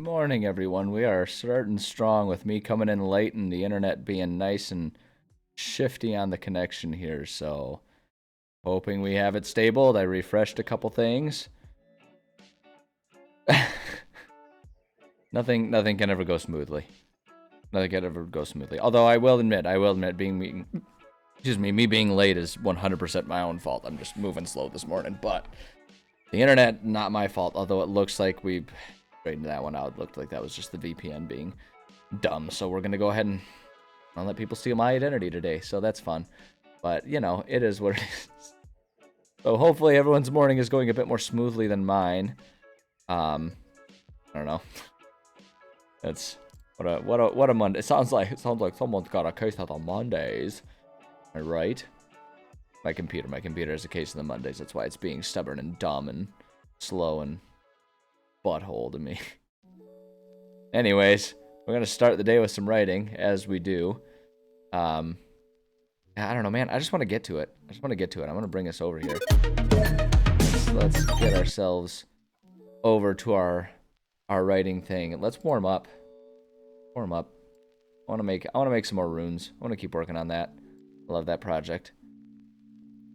morning, everyone. We are starting strong with me coming in late and the internet being nice and shifty on the connection here. So, hoping we have it stable. I refreshed a couple things. Nothing can ever go smoothly. Nothing can ever go smoothly. Although I will admit, me being late is 100% my own fault. I'm just moving slow this morning, but the internet, not my fault. Although it looks like we've straightened that one out. It looked like that was just the VPN being dumb. So we're gonna go ahead and I'll let people steal my identity today. So that's fun. But you know, it is what it is. So hopefully everyone's morning is going a bit more smoothly than mine. I don't know. That's what a Monday. It sounds like someone's got a case of the Mondays. Am I right? My computer is a case of the Mondays. That's why it's being stubborn and dumb and slow and butthole to me. Anyways, we're gonna start the day with some writing, as we do. I don't know, man. I just want to get to it. I'm gonna bring us over here. Let's get ourselves over to our writing thing. Let's warm up. I want to make some more runes. I want to keep working on that. I love that project.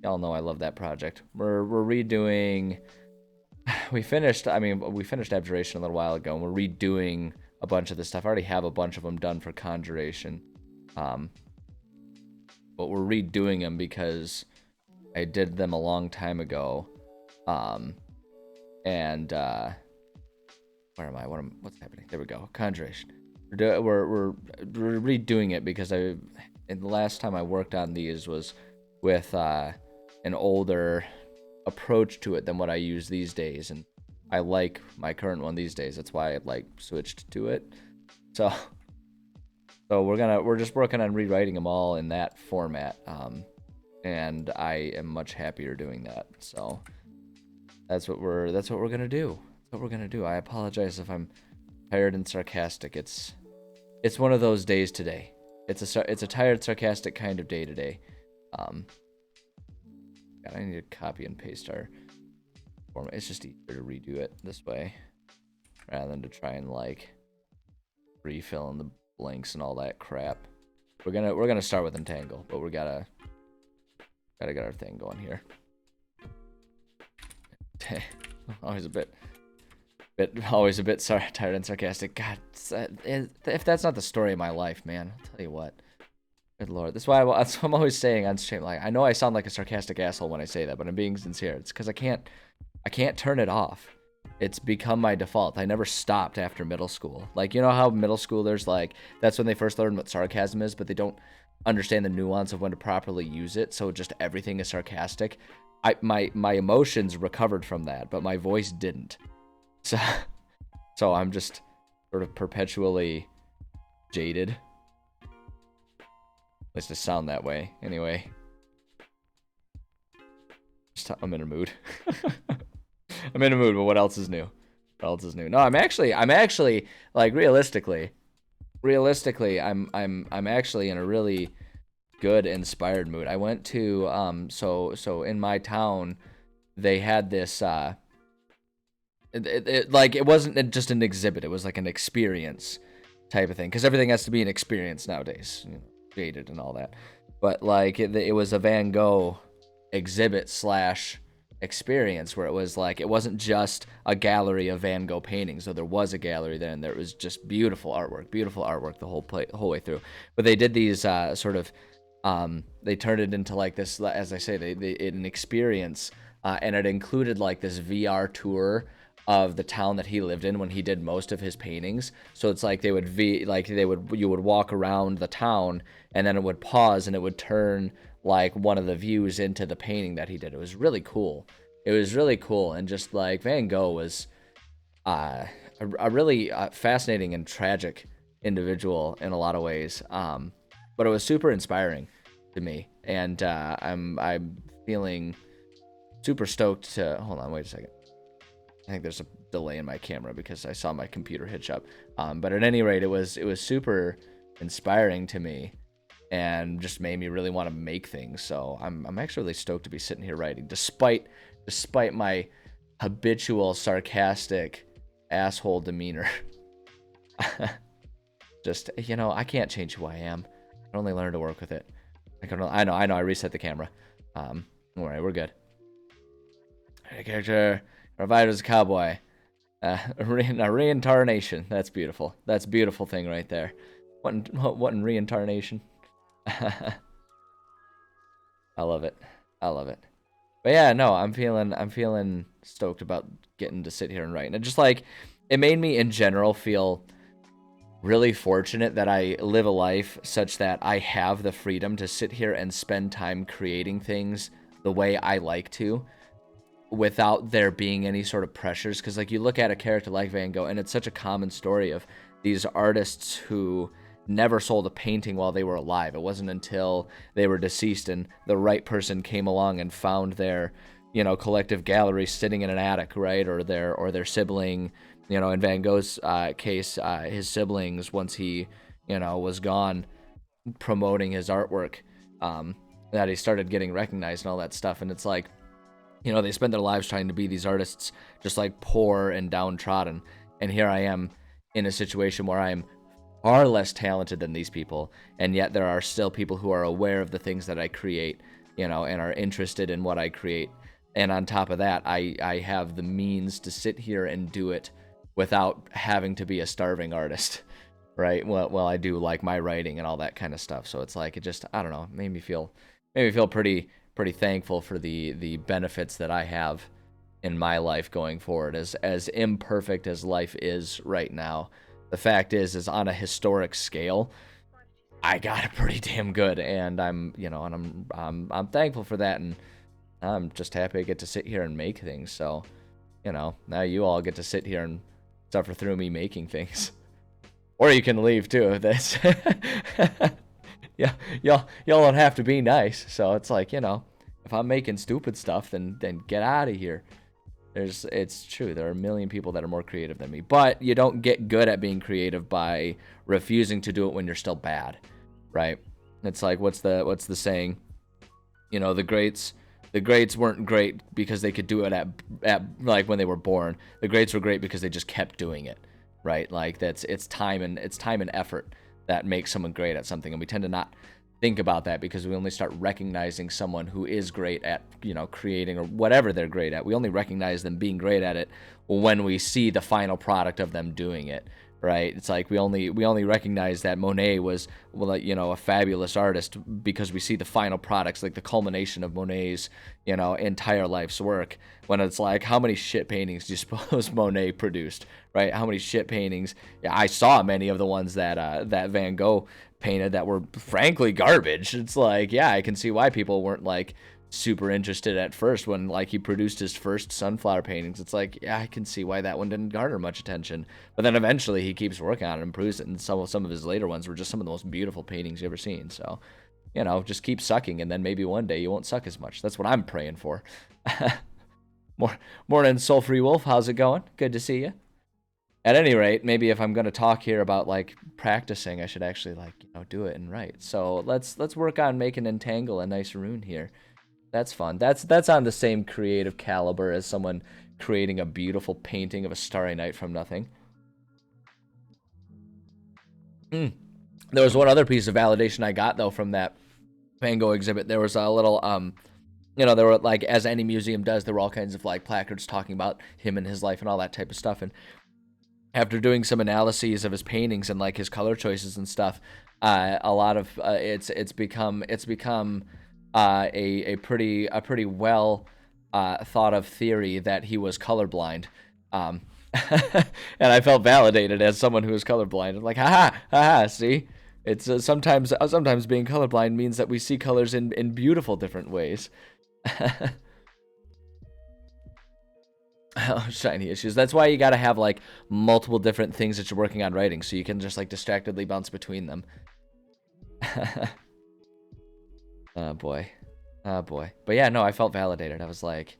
Y'all know I love that project. We're redoing. We finished Abjuration a little while ago, and we're redoing a bunch of this stuff. I already have a bunch of them done for Conjuration. But we're redoing them because I did them a long time ago. Where am I? What's happening? There we go. Conjuration. We're redoing it because the last time I worked on these was with an older approach to it than what I use these days, and I like my current one these days. That's why I switched to it. So we're just working on rewriting them all in that format, and I am much happier doing that. So that's what we're gonna do. I apologize if I'm tired and sarcastic. It's one of those days today. It's a tired, sarcastic kind of day today. God, I need to copy and paste our format. It's just easier to redo it this way rather than to try and refill in the blanks and all that crap. We're gonna start with Entangle, but we gotta get our thing going here. Always a bit tired and sarcastic. God, if that's not the story of my life, man, I'll tell you what. Good lord. That's why I'm always saying on stream, I know I sound like a sarcastic asshole when I say that, but I'm being sincere. It's because I can't turn it off. It's become my default. I never stopped after middle school. You know how middle schoolers, that's when they first learn what sarcasm is, but they don't understand the nuance of when to properly use it, so just everything is sarcastic. My emotions recovered from that, but my voice didn't. So I'm just sort of perpetually jaded. At least I sound that way. Anyway. I'm in a mood. I'm in a mood, but what else is new? No, I'm actually realistically, I'm actually in a really good, inspired mood. I went to so in my town, they had this it wasn't just an exhibit, it was like an experience type of thing, because everything has to be an experience nowadays, jaded and all that. But it was a Van Gogh exhibit / experience where it was it wasn't just a gallery of Van Gogh paintings, though there was a gallery there, and there was just beautiful artwork the whole way through. But they did these they turned it into this, as I say, an experience, and it included this VR tour of the town that he lived in when he did most of his paintings. So it's you would walk around the town, and then it would pause and it would turn one of the views into the painting that he did. It was really cool. And just Van Gogh was a really fascinating and tragic individual in a lot of ways. But it was super inspiring to me, and I'm feeling super stoked to hold on. Wait a second. I think there's a delay in my camera because I saw my computer hitch up. But at any rate, it was super inspiring to me, and just made me really want to make things. So I'm actually really stoked to be sitting here writing, despite my habitual sarcastic asshole demeanor. Just, I can't change who I am. I can only learn to work with it. I reset the camera. All right, we're good. Character provided as a cowboy. A reincarnation. That's beautiful. That's a beautiful thing right there. What in reincarnation? I love it. I love it. But yeah, no, I'm feeling stoked about getting to sit here and write. And it just like it made me in general feel really fortunate that I live a life such that I have the freedom to sit here and spend time creating things the way I like to without there being any sort of pressures. Because like you look at a character like Van Gogh, and it's such a common story of these artists who never sold a painting while they were alive. It wasn't until they were deceased and the right person came along and found their collective gallery sitting in an attic, right, or their sibling, in Van Gogh's case, his siblings, once he was gone, promoting his artwork, that he started getting recognized and all that stuff. And it's like, they spent their lives trying to be these artists, just like poor and downtrodden. And here I am in a situation where I'm far less talented than these people, and yet there are still people who are aware of the things that I create, and are interested in what I create. And on top of that, I have the means to sit here and do it without having to be a starving artist, right? Well, I do like my writing and all that kind of stuff. So it's like, it just, I don't know, made me feel pretty thankful for the benefits that I have in my life going forward. As imperfect as life is right now, the fact is on a historic scale, I got it pretty damn good, and I'm thankful for that, and I'm just happy I get to sit here and make things. So, now you all get to sit here and suffer through me making things, or you can leave too. That's yeah, y'all don't have to be nice. So it's like, if I'm making stupid stuff, then get out of here. It's true. There are a million people that are more creative than me, but you don't get good at being creative by refusing to do it when you're still bad, right? It's like, what's the saying? The greats weren't great because they could do it at like when they were born. The greats were great because they just kept doing it, right? Like it's time and effort that makes someone great at something, and we tend to not think about that because we only start recognizing someone who is great at creating or whatever they're great at. We only recognize them being great at it when we see the final product of them doing it, right? It's like we only recognize that Monet was a fabulous artist because we see the final products, like the culmination of Monet's entire life's work. When it's like, how many shit paintings do you suppose Monet produced, right? How many shit paintings? Yeah, I saw many of the ones that Van Gogh painted that were frankly garbage. It's like, yeah, I can see why people weren't like super interested at first when like he produced his first sunflower paintings. It's like, yeah, I can see why that one didn't garner much attention. But then eventually he keeps working on it and improves it, and some of his later ones were just some of the most beautiful paintings you've ever seen. So, just keep sucking, and then maybe one day you won't suck as much. That's what I'm praying for. Morning, Soul Free Wolf. How's it going? Good to see you. At any rate, maybe if I'm going to talk here about like practicing, I should actually like do it and write. So let's work on making Entangle a nice rune here. That's fun. That's on the same creative caliber as someone creating a beautiful painting of a starry night from nothing. There was one other piece of validation I got though from that Van Gogh exhibit. There was a little there were, like, as any museum does, there were all kinds of like placards talking about him and his life and all that type of stuff. And after doing some analyses of his paintings and like his color choices and stuff, a lot of it's become a pretty well thought of theory that he was colorblind, and I felt validated as someone who is colorblind. I'm like, haha, see, it's sometimes being colorblind means that we see colors in beautiful different ways. Oh, shiny issues. That's why you gotta have like multiple different things that you're working on writing, so you can just like distractedly bounce between them. Oh boy. But yeah, no, I felt validated. I was like,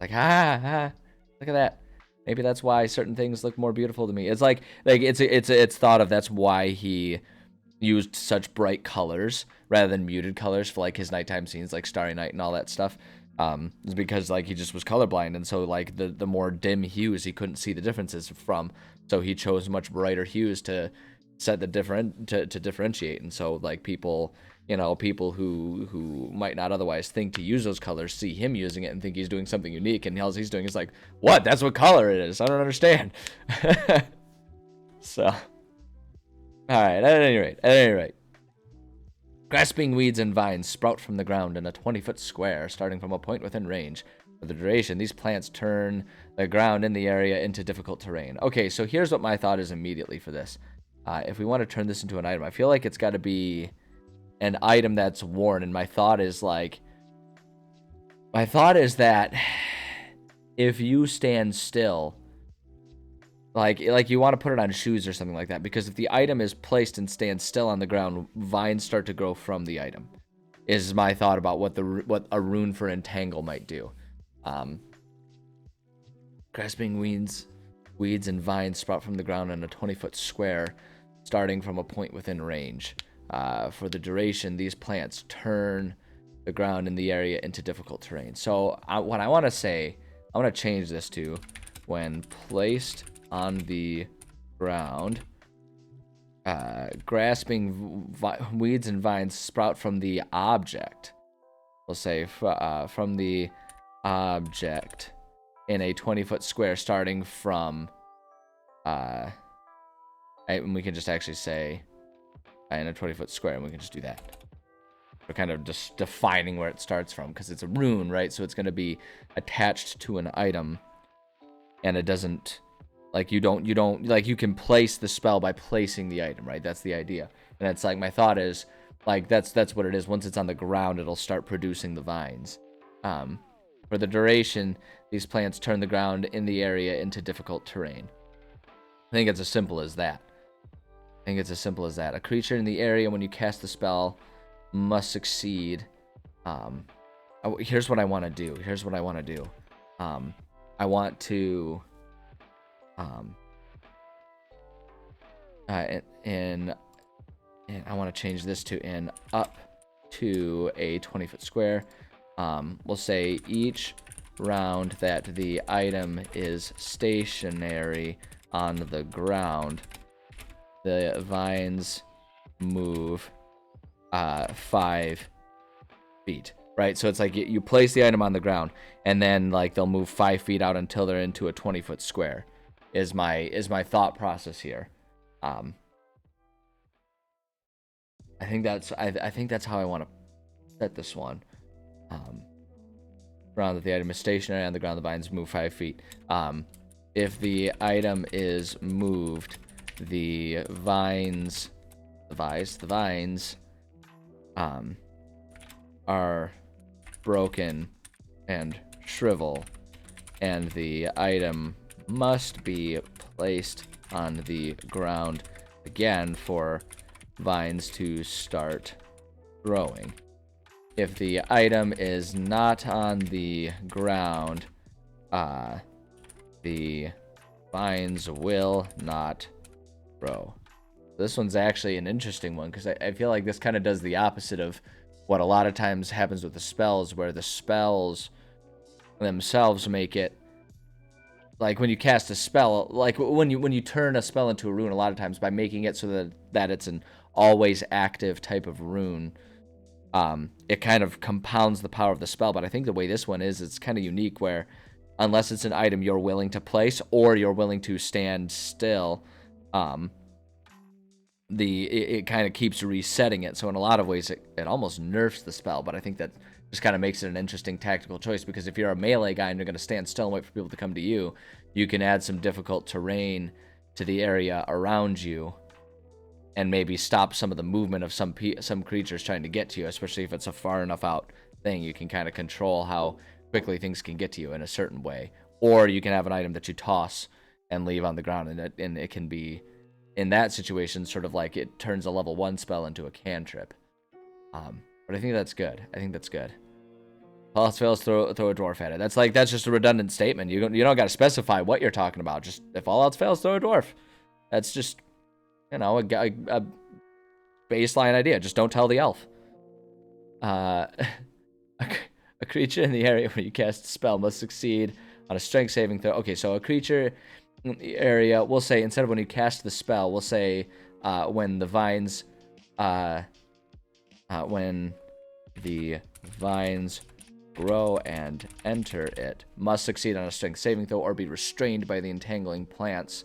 look at that. Maybe that's why certain things look more beautiful to me. It's like it's thought of, that's why he used such bright colors rather than muted colors for like his nighttime scenes, like Starry Night and all that stuff. Is because like he just was colorblind, and so like the more dim hues he couldn't see the differences from, so he chose much brighter hues to set the to differentiate. And so like people, people who might not otherwise think to use those colors see him using it and think he's doing something unique, and all he's doing is like, what? That's what color it is. I don't understand. So, all right. At any rate. Grasping weeds and vines sprout from the ground in a 20-foot square, starting from a point within range. For the duration, these plants turn the ground in the area into difficult terrain. Okay, so here's what my thought is immediately for this. If we want to turn this into an item, I feel like it's got to be an item that's worn, and my thought is that if you stand still, like you want to put it on shoes or something like that, because if the item is placed and stands still on the ground, vines start to grow from the item. Is my thought about what a rune for entangle might do. Grasping weeds and vines sprout from the ground in a 20-foot square, starting from a point within range. For the duration, these plants turn the ground in the area into difficult terrain. So what I want to say, I want to change this to when placed on the ground, grasping weeds and vines sprout from the object. We'll say from the object in a 20-foot square, starting from and we can just actually say in a 20-foot square, and we can just do that. We're kind of just defining where it starts from, because it's a rune, right? So it's going to be attached to an item, and it doesn't, like, you can place the spell by placing the item, right? That's the idea. And it's like, my thought is, like, that's what it is. Once it's on the ground, it'll start producing the vines. For the duration, these plants turn the ground in the area into difficult terrain. I think it's as simple as that. A creature in the area, when you cast the spell, must succeed. Here's what I want to do. I want to and I want to change this to an up to a 20-foot square. We'll say each round that the item is stationary on the ground, the vines move 5 feet. Right, so it's like you place the item on the ground, and then like they'll move 5 feet out until they're into a 20-foot square. Is my thought process here. I think that's how I want to set this one. Round that the item is stationary on the ground, the vines move 5 feet. If the item is moved, the vines are broken and shrivel, and the item must be placed on the ground again for vines to start growing. If the item is not on the ground, the vines will not grow. This one's actually an interesting one, because I feel like this kind of does the opposite of what a lot of times happens with the spells, where the spells themselves make it, like when you cast a spell, like when you turn a spell into a rune, a lot of times by making it so that it's an always active type of rune, it kind of compounds the power of the spell. But I think the way this one is, it's kind of unique, where unless it's an item you're willing to place or you're willing to stand still, it kind of keeps resetting it. So in a lot of ways, it almost nerfs the spell. But I think that just kind of makes it an interesting tactical choice, because if you're a melee guy and you're going to stand still and wait for people to come to you, you can add some difficult terrain to the area around you, and maybe stop some of the movement of some creatures trying to get to you, especially if it's a far enough out thing. You can kind of control how quickly things can get to you in a certain way. Or you can have an item that you toss and leave on the ground, and it can be, in that situation, sort of like it turns a level 1 spell into a cantrip. But I think that's good. All else fails, throw a dwarf at it. That's just a redundant statement. You don't got to specify what you're talking about. Just, if all else fails, throw a dwarf. That's just, a baseline idea. Just don't tell the elf. A A creature in the area where you cast a spell must succeed on a strength saving throw. Okay, so a creature in the area, we'll say, instead of when you cast the spell, we'll say when the vines grow and enter it, must succeed on a strength saving throw or be restrained by the entangling plants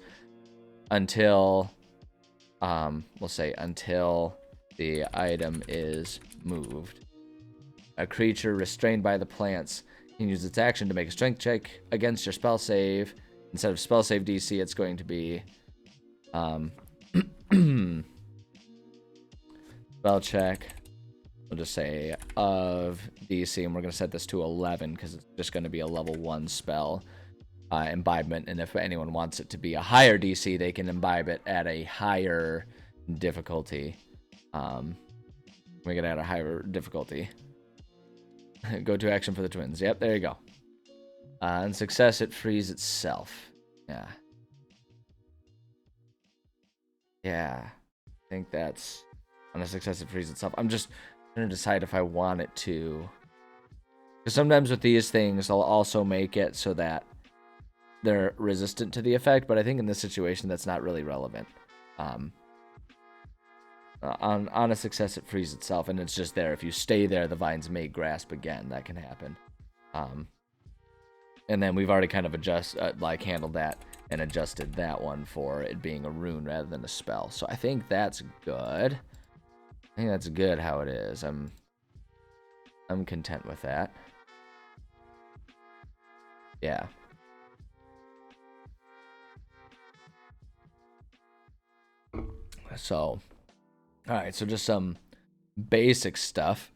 until, we'll say, until the item is moved. A creature restrained by the plants can use its action to make a strength check against your spell save. Instead of spell save DC, it's going to be spell check. We'll just say of DC, and we're going to set this to 11 because it's just going to be a level 1 spell imbibement. And if anyone wants it to be a higher DC, they can imbibe it at a higher difficulty. We can add a higher difficulty. Go to action for the twins. Yep, there you go. On success, it frees itself. Yeah. Yeah. I think that's... On a success, it frees itself. I'm just going to decide if I want it to... Because sometimes with these things, I'll also make it so that they're resistant to the effect, but I think in this situation, that's not really relevant. On a success, it frees itself, and it's just there. If you stay there, the vines may grasp again. That can happen. And then we've already kind of handled that and adjusted that one for it being a rune rather than a spell. So I think that's good. I think that's good how it is. I'm content with that. Yeah. So, alright, so just some basic stuff.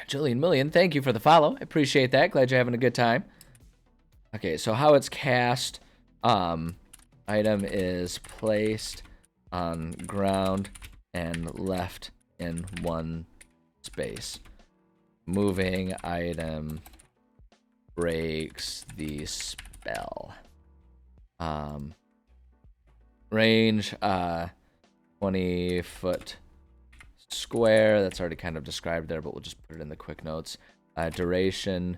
Jillian Million, thank you for the follow. I appreciate that. Glad you're having a good time. Okay, so how it's cast. Item is placed on ground and left in one space. Moving item breaks the spell. Range, 20-foot square. That's already kind of described there, but we'll just put it in the quick notes. Duration,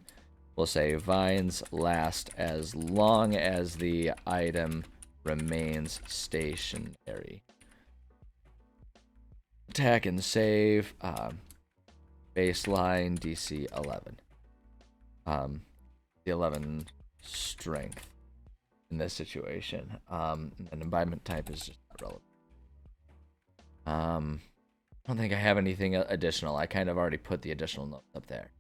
we'll say vines last as long as the item remains stationary. Attack and save, baseline DC 11. The 11 strength in this situation. An imbibement type is just not relevant. I don't think I have anything additional. I kind of already put the additional notes up there.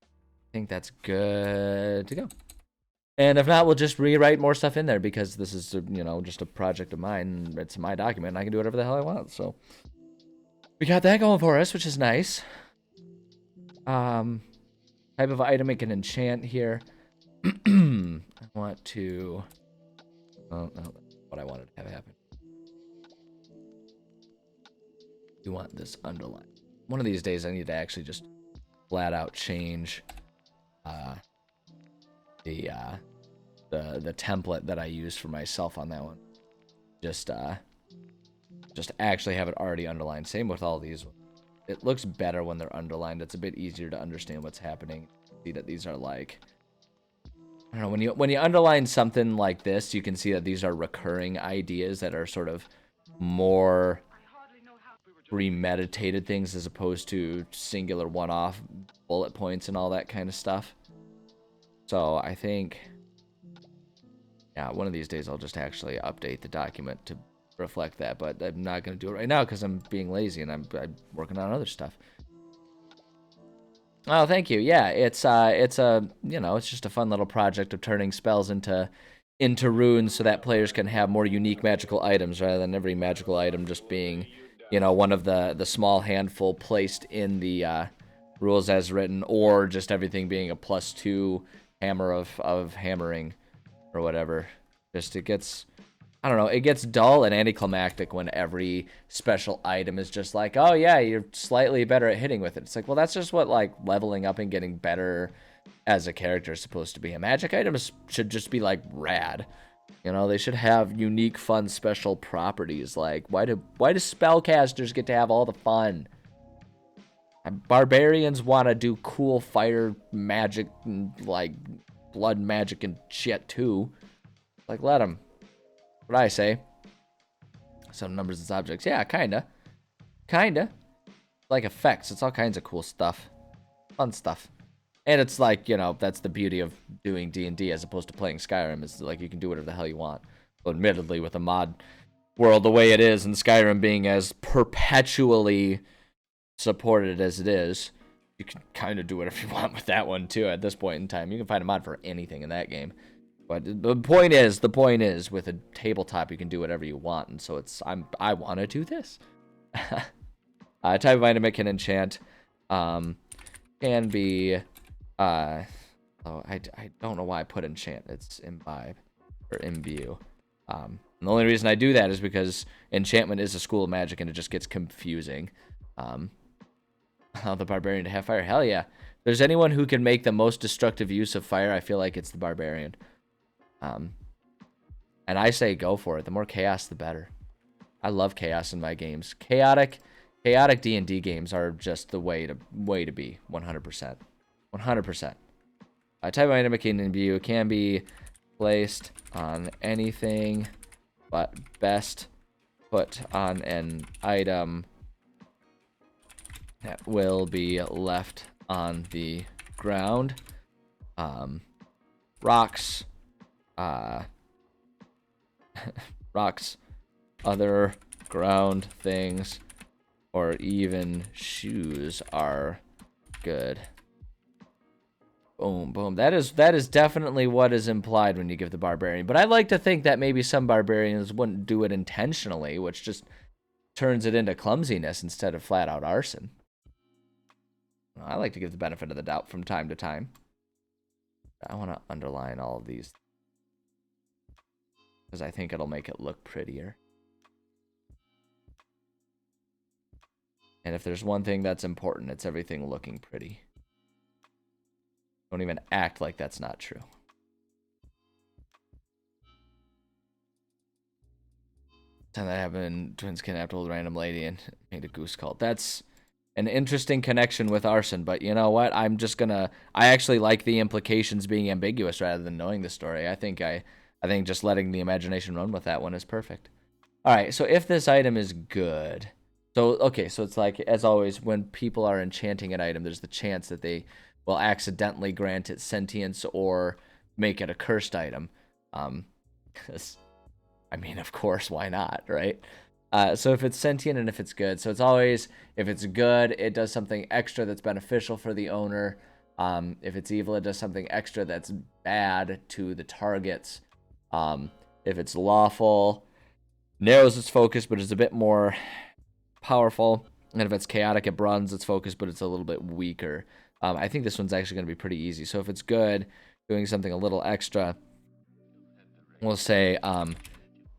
I think that's good to go. And if not, we'll just rewrite more stuff in there because this is, just a project of mine. It's my document, and I can do whatever the hell I want. So we got that going for us, which is nice. Type of item it can enchant here. I want to... Oh, no, that's what I wanted to have happen. You want this underline. One of these days I need to actually just flat out change the template that I used for myself on that one. Just actually have it already underlined. Same with all these. It looks better when they're underlined. It's a bit easier to understand what's happening. See that these are like, I don't know, when you underline something like this, you can see that these are recurring ideas that are sort of more premeditated things as opposed to singular one-off bullet points and all that kind of stuff. So I think, yeah, one of these days I'll just actually update the document to reflect that, but I'm not going to do it right now because I'm being lazy and I'm working on other stuff. Oh, thank you. Yeah, it's just a fun little project of turning spells into runes so that players can have more unique magical items rather than every magical item just being, one of the small handful placed in the rules as written, or just everything being a +2 hammer of hammering or whatever. Just it gets dull and anticlimactic when every special item is just like, oh yeah, you're slightly better at hitting with it. It's like, well, that's just what like leveling up and getting better as a character is supposed to be. A magic items should just be like rad. They should have unique, fun, special properties. Like, why do spellcasters get to have all the fun? Barbarians want to do cool fire magic, and, like, blood magic and shit, too. Like, let them. What I say. Some numbers and objects. Yeah, kinda. Kinda. Like effects. It's all kinds of cool stuff. Fun stuff. And it's like, you know, that's the beauty of doing D&D as opposed to playing Skyrim. Is like you can do whatever the hell you want. Well, admittedly, with a mod world the way it is, and Skyrim being as perpetually supported as it is, you can kind of do whatever you want with that one too. At this point in time, you can find a mod for anything in that game. But the point is, with a tabletop, you can do whatever you want, and so I want to do this. Type of item it can enchant, can be, I don't know why I put enchant. It's imbibe or imbue. And the only reason I do that is because enchantment is a school of magic, and it just gets confusing. The barbarian to have fire. Hell yeah. If there's anyone who can make the most destructive use of fire, I feel like it's the barbarian. And I say go for it. The more chaos, the better. I love chaos in my games. Chaotic D&D games are just the way to be. 100%. 100%. Type of item it can imbue can be placed on anything, but best put on an item that will be left on the ground. Rocks, rocks, other ground things, or even shoes are good. Boom, boom. That is definitely what is implied when you give the barbarian. But I like to think that maybe some barbarians wouldn't do it intentionally, which just turns it into clumsiness instead of flat out arson. I like to give the benefit of the doubt from time to time. I want to underline all of these because I think it'll make it look prettier. And if there's one thing that's important, it's everything looking pretty. Don't even act like that's not true. Time that happened, twins kidnapped old random lady and made a goose cult. That's an interesting connection with arson, but you know what? I actually like the implications being ambiguous rather than knowing the story. I think just letting the imagination run with that one is perfect. All right, so if this item is good, so it's like, as always, when people are enchanting an item, there's the chance that they will accidentally grant it sentience or make it a cursed item. Because, I mean, of course, why not, right? So if it's sentient and if it's good, so it's always, if it's good, it does something extra that's beneficial for the owner. If it's evil, it does something extra that's bad to the targets. If it's lawful, narrows its focus, but is a bit more powerful. And if it's chaotic, it broadens its focus, but it's a little bit weaker. I think this one's actually going to be pretty easy. So if it's good, doing something a little extra, we'll say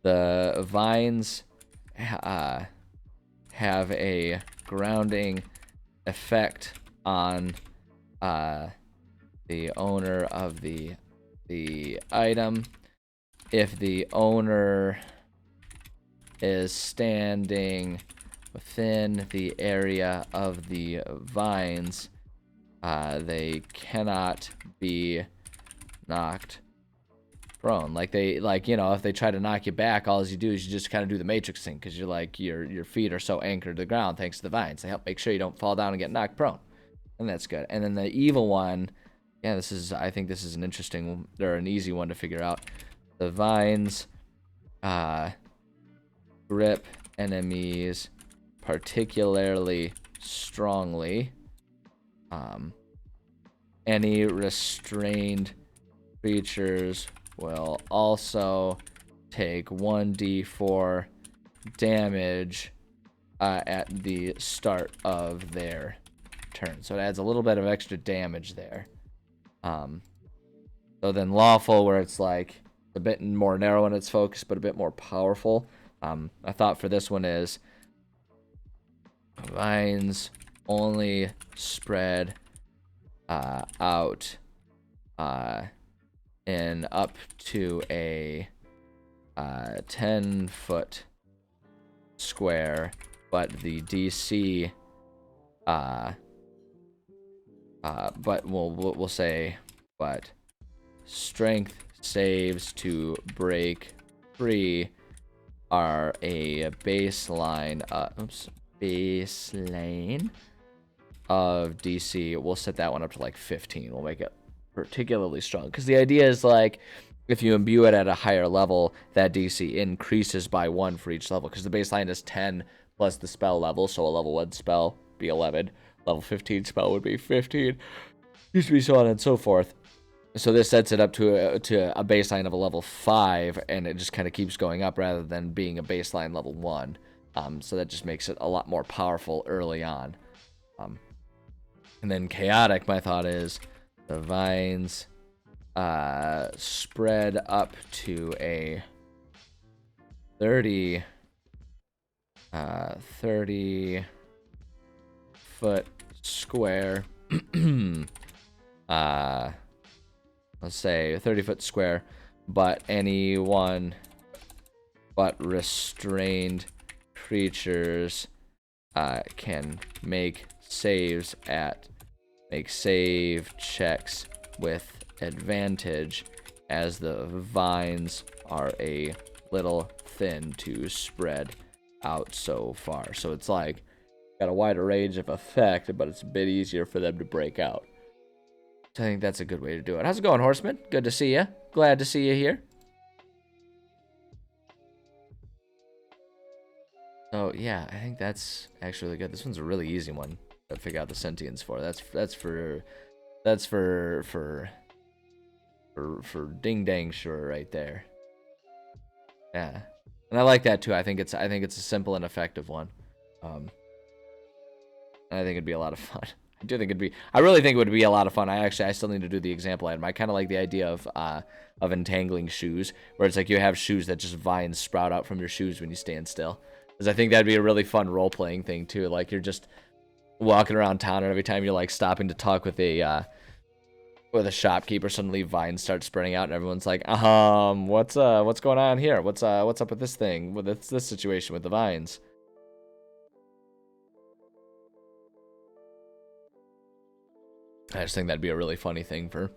the vines have a grounding effect on the owner of the item. If the owner is standing within the area of the vines, they cannot be knocked prone. Like, if they try to knock you back, all you do is you just kind of do the Matrix thing, because you're like, your feet are so anchored to the ground thanks to the vines. They help make sure you don't fall down and get knocked prone. And that's good. And then the evil one, yeah, I think this is an interesting, or an easy one to figure out. The vines grip enemies particularly strongly. Any restrained creatures will also take 1d4 damage at the start of their turn. So it adds a little bit of extra damage there. So then lawful, where it's like a bit more narrow in its focus, but a bit more powerful. I thought for this one is vines only spread out in up to a 10-foot square, but the DC But we'll say, but strength saves to break free are a baseline. Baseline of DC. We'll set that one up to like 15. We'll make it particularly strong because the idea is like if you imbue it at a higher level, that DC increases by 1 for each level because the baseline is 10 plus the spell level. So a level 1 spell be 11, level 15 spell would be 15. Used to be so on and so forth. So this sets it up to a baseline of a level 5, and it just kind of keeps going up rather than being a baseline level 1. So that just makes it a lot more powerful early on. And then chaotic, my thought is the vines spread up to a 30 foot square. Let's say 30-foot square, but anyone but restrained creatures can make save checks with advantage as the vines are a little thin to spread out so far. So it's like got a wider range of effect, but it's a bit easier for them to break out. So I think that's a good way to do it. How's it going, Horseman? Good to see you. Glad to see you here. So yeah, I think that's actually really good. This one's a really easy one to figure out the sentience for. That's for ding dang sure right there. Yeah, and I like that too. I think it's a simple and effective one. And I think it'd be a lot of fun. I really think it would be a lot of fun. I still need to do the example item. I kind of like the idea of entangling shoes, where it's like you have shoes that just vines sprout out from your shoes when you stand still. Because I think that'd be a really fun role-playing thing too. Like you're just walking around town, and every time you're like stopping to talk with a shopkeeper, suddenly vines start spreading out, and everyone's like, what's going on here? What's up with this thing? With this situation with the vines? I just think that'd be a really funny thing for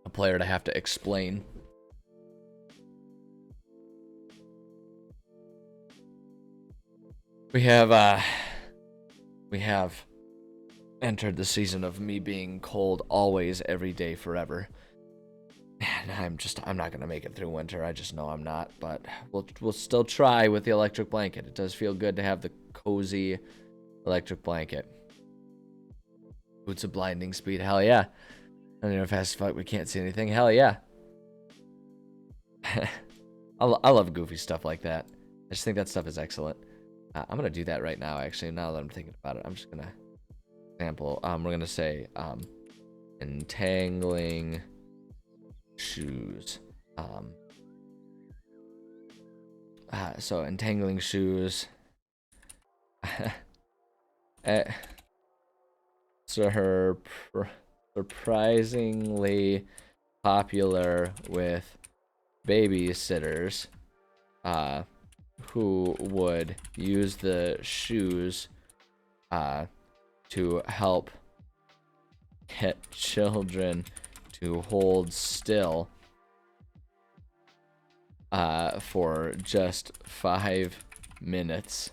a player to have to explain. We have entered the season of me being cold always, every day, forever. And I'm not gonna make it through winter. I just know I'm not. But we'll still try with the electric blanket. It does feel good to have the cozy electric blanket. Boots of blinding speed, hell yeah. I don't know, fast as fuck, we can't see anything, hell yeah. I love goofy stuff like that. I just think that stuff is excellent. I'm gonna do that right now, actually, now that I'm thinking about it. I'm just gonna example, we're gonna say entangling shoes. So entangling shoes. Surprisingly popular with babysitters who would use the shoes to help get children to hold still for just 5 minutes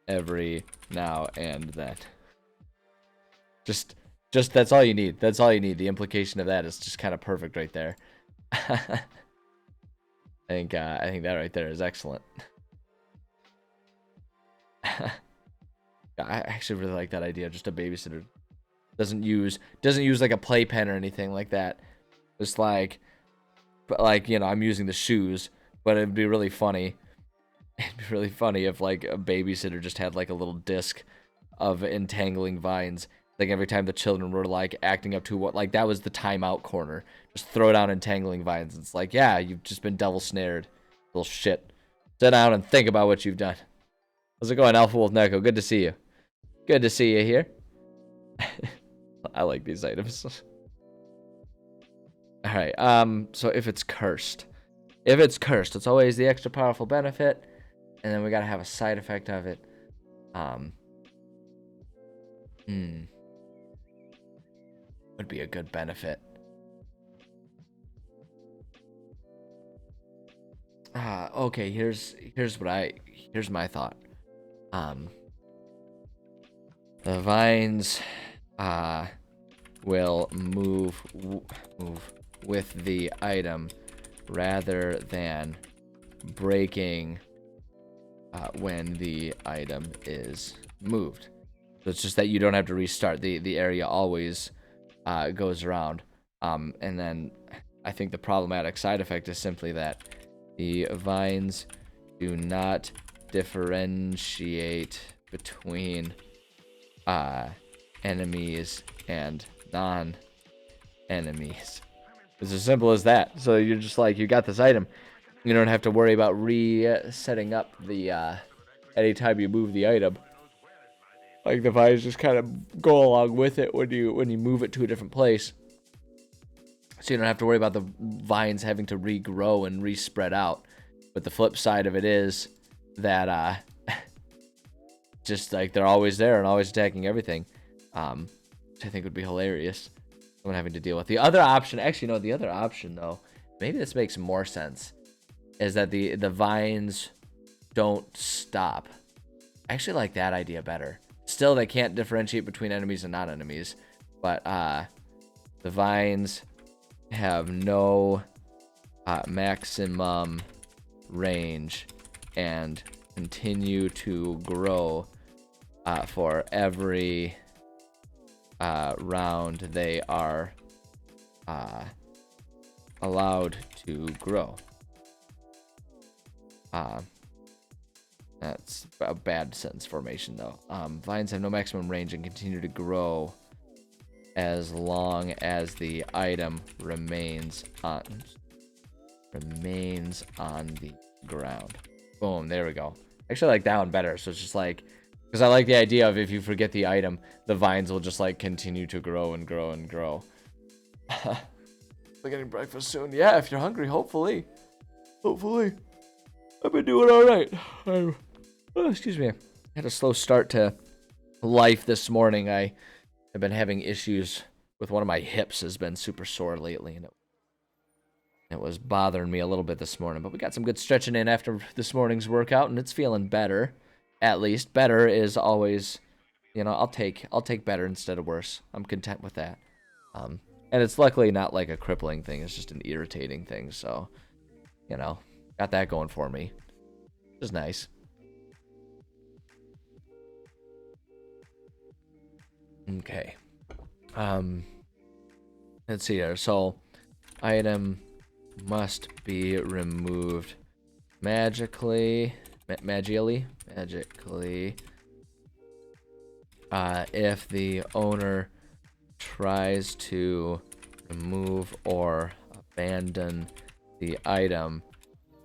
every now and then. Just that's all you need. That's all you need. The implication of that is just kind of perfect right there. I think that right there is excellent. I actually really like that idea. Just a babysitter doesn't use like a playpen or anything like that. Just like, but like, you know, I'm using the shoes, but it'd be really funny. It'd be really funny if like a babysitter just had like a little disc of entangling vines. Like every time the children were like acting up to what, like that was the timeout corner. Just throw down entangling vines. It's like, yeah, you've just been double snared, little shit. Sit down and think about what you've done. How's it going, Alpha Wolf Neko? Good to see you. Good to see you here. I like these items. All right. So if it's cursed, it's always the extra powerful benefit, and then we gotta have a side effect of it. would be a good benefit. Okay, here's my thought. The vines will move with the item rather than breaking when the item is moved. So it's just that you don't have to restart. The area always goes around. And then I think the problematic side effect is simply that the vines do not differentiate between enemies and non-enemies. It's as simple as that. So you're just like, you got this item. You don't have to worry about resetting up the anytime you move the item. Like the vines just kind of go along with it when you move it to a different place. So you don't have to worry about the vines having to regrow and respread out. But the flip side of it is that just like they're always there and always attacking everything. Which I think would be hilarious. Someone having to deal with. The other option, actually, no, the other option though, maybe this makes more sense, is that the vines don't stop. I actually like that idea better. Still, they can't differentiate between enemies and non-enemies, but the vines have no maximum range and continue to grow for every round they are allowed to grow. That's a bad sentence formation though. Vines have no maximum range and continue to grow as long as the item remains on the ground. Boom, there we go. Actually, I like that one better. So it's just like, because I like the idea of if you forget the item, the vines will just like continue to grow and grow and grow. We're getting breakfast soon. Yeah, if you're hungry, hopefully. I've been doing all right. Oh, excuse me. I had a slow start to life this morning. I have been having issues with one of my hips. Has been super sore lately, and it was bothering me a little bit this morning. But we got some good stretching in after this morning's workout, and it's feeling better. At least better is always, I'll take better instead of worse. I'm content with that. And it's luckily not like a crippling thing. It's just an irritating thing. So, got that going for me. Which is nice. Okay. Let's see here. So, item must be removed magically, if the owner tries to remove or abandon the item,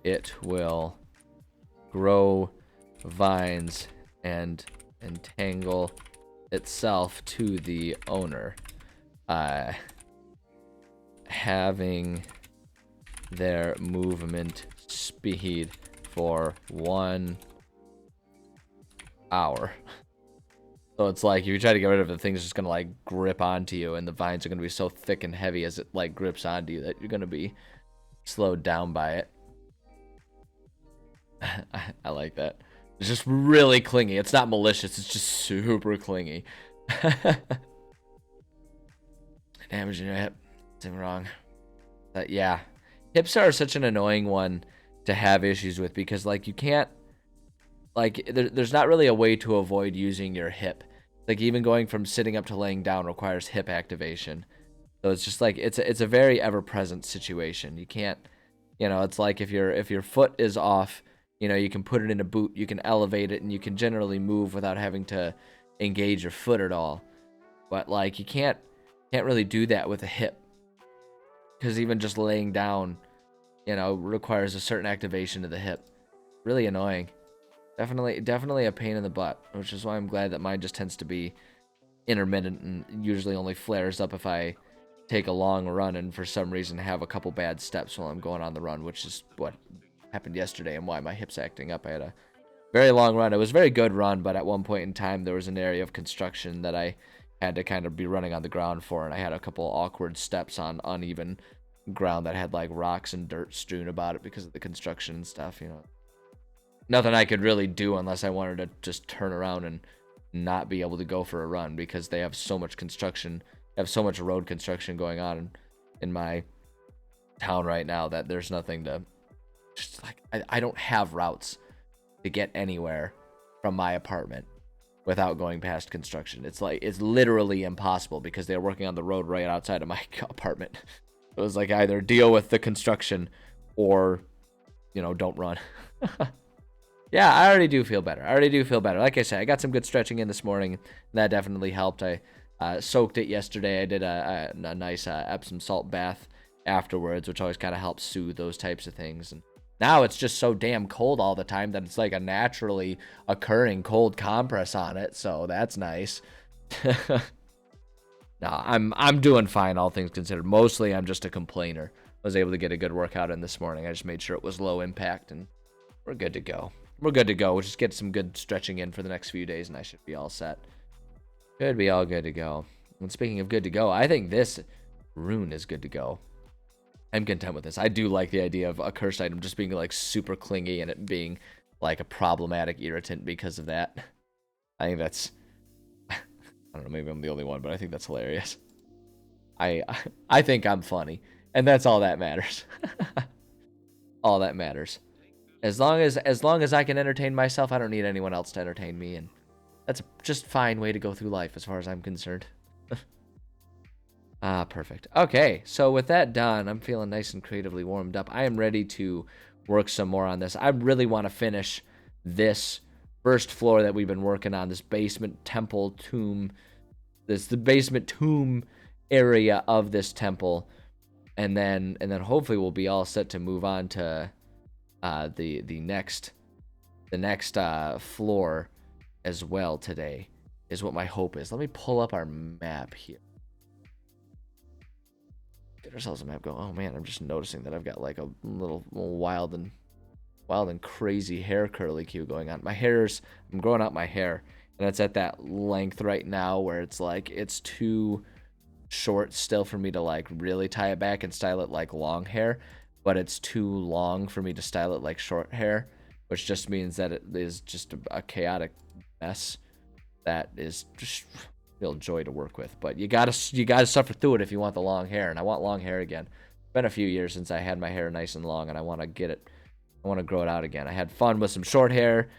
it will grow vines and entangle itself to the owner, having their movement speed for 1 hour. So it's like if you try to get rid of it, the thing's just gonna like grip onto you, and the vines are gonna be so thick and heavy as it like grips onto you that you're gonna be slowed down by it. I like that. It's just really clingy. It's not malicious. It's just super clingy. Damage in your hip. Something wrong. But yeah, hips are such an annoying one to have issues with because like you can't, like there's not really a way to avoid using your hip. Like even going from sitting up to laying down requires hip activation. So it's just like it's a very ever-present situation. You can't, it's like if your foot is off, you can put it in a boot, you can elevate it, and you can generally move without having to engage your foot at all. But like you can't really do that with a hip, because even just laying down, requires a certain activation of the hip. Really annoying. Definitely a pain in the butt, which is why I'm glad that mine just tends to be intermittent and usually only flares up if I take a long run and for some reason have a couple bad steps while I'm going on the run, which is what happened yesterday and why my hip's acting up. I had a very long run. It was a very good run, but at one point in time there was an area of construction that I had to kind of be running on the ground for, and I had a couple awkward steps on uneven ground that had like rocks and dirt strewn about it because of the construction and stuff, you know. Nothing I could really do unless I wanted to just turn around and not be able to go for a run, because they have so much construction, have so much road construction going on in my town right now that there's nothing to, just like, I don't have routes to get anywhere from my apartment without going past construction. It's like, it's literally impossible because they're working on the road right outside of my apartment. It was like, either deal with the construction or, you know, don't run. Yeah, I already do feel better. Like I said, I got some good stretching in this morning. And that definitely helped. I soaked it yesterday. I did a nice Epsom salt bath afterwards, which always kind of helps soothe those types of things. And now it's just so damn cold all the time that it's like a naturally occurring cold compress on it. So that's nice. No, I'm doing fine, all things considered. Mostly I'm just a complainer. I was able to get a good workout in this morning. I just made sure it was low impact, and we're good to go. We'll just get some good stretching in for the next few days, and I should be all set. Should be all good to go. And speaking of good to go, I think this rune is good to go. I'm content with this. I do like the idea of a cursed item just being like super clingy and it being like a problematic irritant because of that. I think that's, I don't know, maybe I'm the only one, but I think that's hilarious. I think I'm funny, and that's all that matters. All that matters. As long as I can entertain myself, I don't need anyone else to entertain me, and that's a just fine way to go through life as far as I'm concerned. Perfect. Okay, so with that done, I'm feeling nice and creatively warmed up. I am ready to work some more on this. I really want to finish this first floor that we've been working on, this basement temple tomb, the basement tomb area of this temple, and then hopefully we'll be all set to move on to the next floor as well today, is what my hope is. Let me pull up our map here. Get ourselves a map going. Oh man, I'm just noticing that I've got like a little wild and crazy hair curlicue going on. I'm growing out my hair, and it's at that length right now where it's like it's too short still for me to like really tie it back and style it like long hair, but it's too long for me to style it like short hair, which just means that it is just a chaotic mess that is just real joy to work with. But you gotta suffer through it if you want the long hair, and I want long hair again. It's been a few years since I had my hair nice and long, and I want to get it. I want to grow it out again. I had fun with some short hair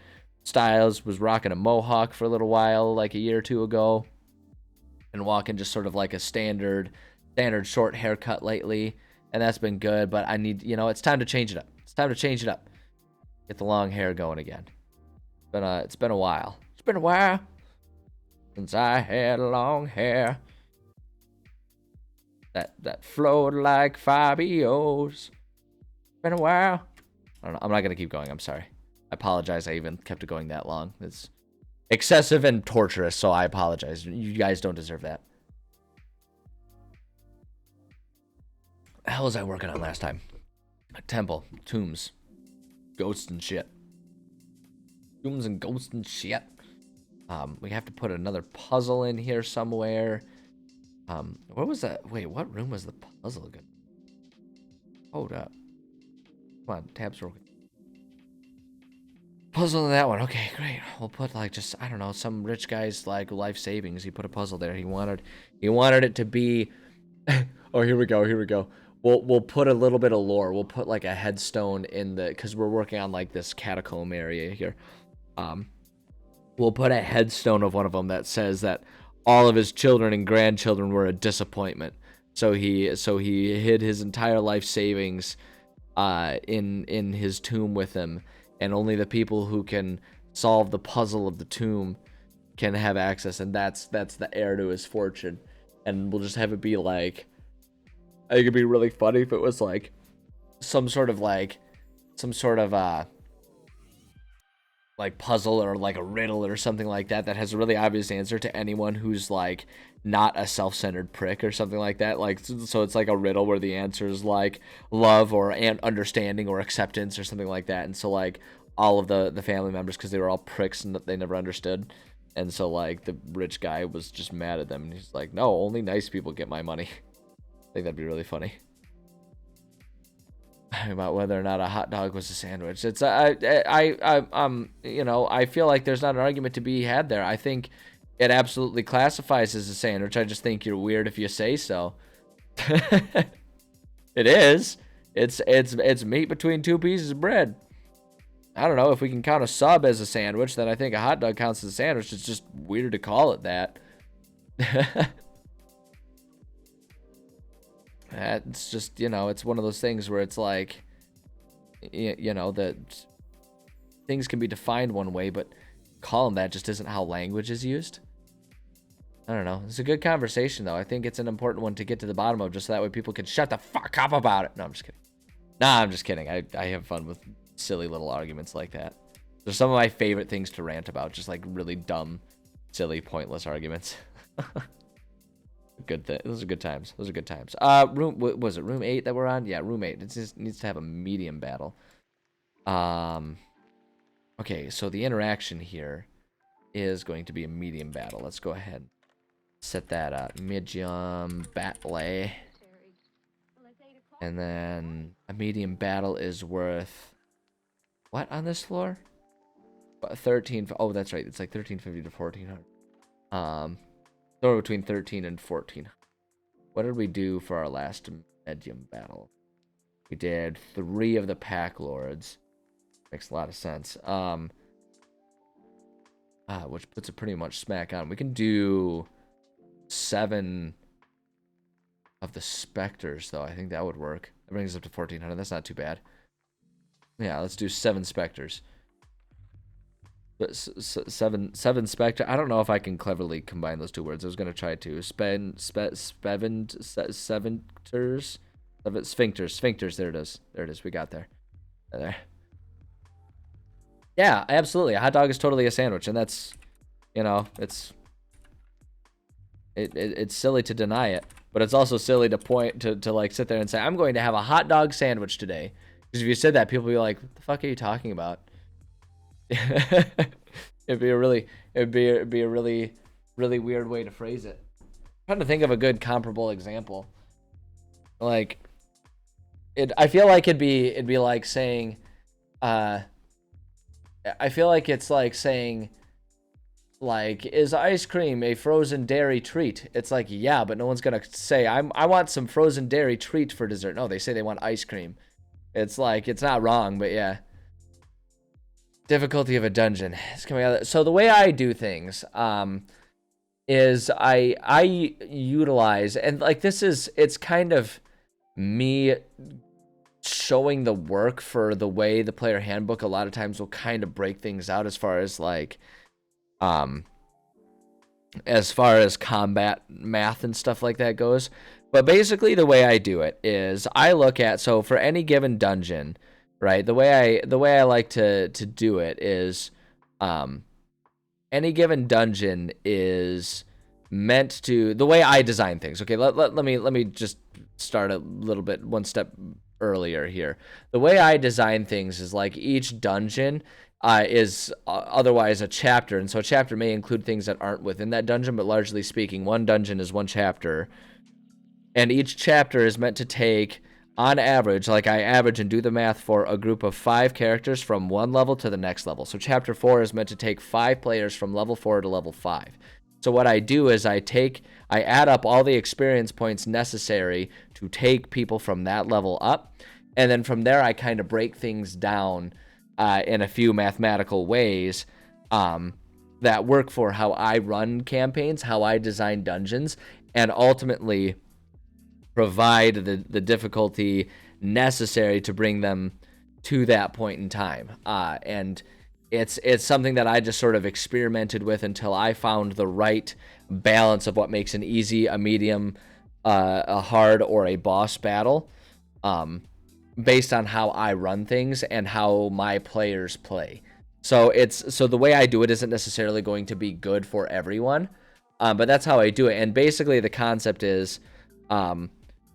styles, was rocking a mohawk for a little while, like a year or two ago, and walking just sort of like a standard short haircut lately, and that's been good. But I need, it's time to change it up. Get the long hair going again. It's been a while. Since I had long hair that flowed like Fabio's. Been a while. I don't know. I'm not gonna keep going. I'm sorry. I apologize. I even kept it going that long. It's excessive and torturous, so I apologize. You guys don't deserve that. The hell was I working on last time? A temple, tombs, ghosts and shit. Tombs and ghosts and shit. We have to put another puzzle in here somewhere. What was that? Wait, what room was the puzzle good? Hold up. Come on, tabs working. Puzzle in that one. Okay, great. We'll put like just, I don't know, some rich guy's like life savings. He put a puzzle there. He wanted it to be. Oh, here we go. We'll put a little bit of lore. We'll put like a headstone in because we're working on like this catacomb area here. We'll put a headstone of one of them that says that all of his children and grandchildren were a disappointment. So he hid his entire life savings in his tomb with him, and only the people who can solve the puzzle of the tomb can have access, and that's the heir to his fortune. And we'll just have it be like, I think it'd be really funny if it was like some sort of like puzzle or like a riddle or something like that has a really obvious answer to anyone who's like not a self-centered prick or something like that. Like, so it's like a riddle where the answer is like love or understanding or acceptance or something like that. And so like all of the family members, because they were all pricks and they never understood, And so like the rich guy was just mad at them, and he's like, no, only nice people get my money. I think that'd be really funny. About whether or not a hot dog was a sandwich. It's you know, I feel like there's not an argument to be had there. I think it absolutely classifies as a sandwich. I just think you're weird if you say so. It is. It's meat between two pieces of bread. I don't know if we can count a sub as a sandwich, then I think a hot dog counts as a sandwich. It's just weird to call it that. It's just, you know, it's one of those things where it's like, you know, that things can be defined one way, but calling that just isn't how language is used. I don't know. It's a good conversation, though. I think it's an important one to get to the bottom of, just so that way people can shut the fuck up about it. No, I'm just kidding. Nah, I'm just kidding. I have fun with silly little arguments like that. They're some of my favorite things to rant about, just like really dumb, silly, pointless arguments. Good thing. Those are good times. Those are good times. What was it? Room 8 that we're on? Yeah, room 8. It just needs to have a medium battle. Okay, so the interaction here is going to be a medium battle. Let's go ahead. Set that up. Medium battle. And then a medium battle is worth what on this floor? 13. Oh, that's right. It's like 1350 to 1400. So between 13 and 14. What did we do for our last medium battle? We did 3 of the Pack Lords. Makes a lot of sense. Which puts it pretty much smack on. We can do 7 of the Spectres, though. I think that would work. That brings us up to 1400. That's not too bad. Yeah, let's do 7 Spectres. But seven Spectre. I don't know if I can cleverly combine those two words. I was gonna try to sphincters. There it is. There it is. We got there. There. Yeah, absolutely. A hot dog is totally a sandwich, and that's, you know, it's silly to deny it, but it's also silly to point to like sit there and say I'm going to have a hot dog sandwich today. Because if you said that, people would be like, "What the fuck are you talking about?" it'd be a really weird way to phrase it. I'm trying to think of a good comparable example. Like I feel like it'd be like saying I feel like it's like saying, like, is ice cream a frozen dairy treat? It's like, yeah, but no one's gonna say I want some frozen dairy treat for dessert. No, they say they want ice cream. It's like, it's not wrong, but yeah. Difficulty of a dungeon. It's coming out. So the way I do things is I utilize, and like it's kind of me showing the work for the way the player handbook a lot of times will kind of break things out as far as like as far as combat math and stuff like that goes. But basically the way I do it is I look at, so for any given dungeon, right? The way I like to do it is, any given dungeon is meant to, the way I design things. Okay, let me just start a little bit one step earlier here. The way I design things is like each dungeon is otherwise a chapter, and so a chapter may include things that aren't within that dungeon, but largely speaking, one dungeon is one chapter, and each chapter is meant to take, on average, like I average and do the math for a group of 5 characters from one level to the next level. So chapter 4 is meant to take 5 players from level 4 to level 5. So what I do is I add up all the experience points necessary to take people from that level up. And then from there, I kind of break things down in a few mathematical ways that work for how I run campaigns, how I design dungeons, and ultimately provide the difficulty necessary to bring them to that point in time. And it's something that I just sort of experimented with until I found the right balance of what makes an easy, a medium, a hard, or a boss battle, based on how I run things and how my players play. So the way I do it isn't necessarily going to be good for everyone, but that's how I do it. And basically the concept is,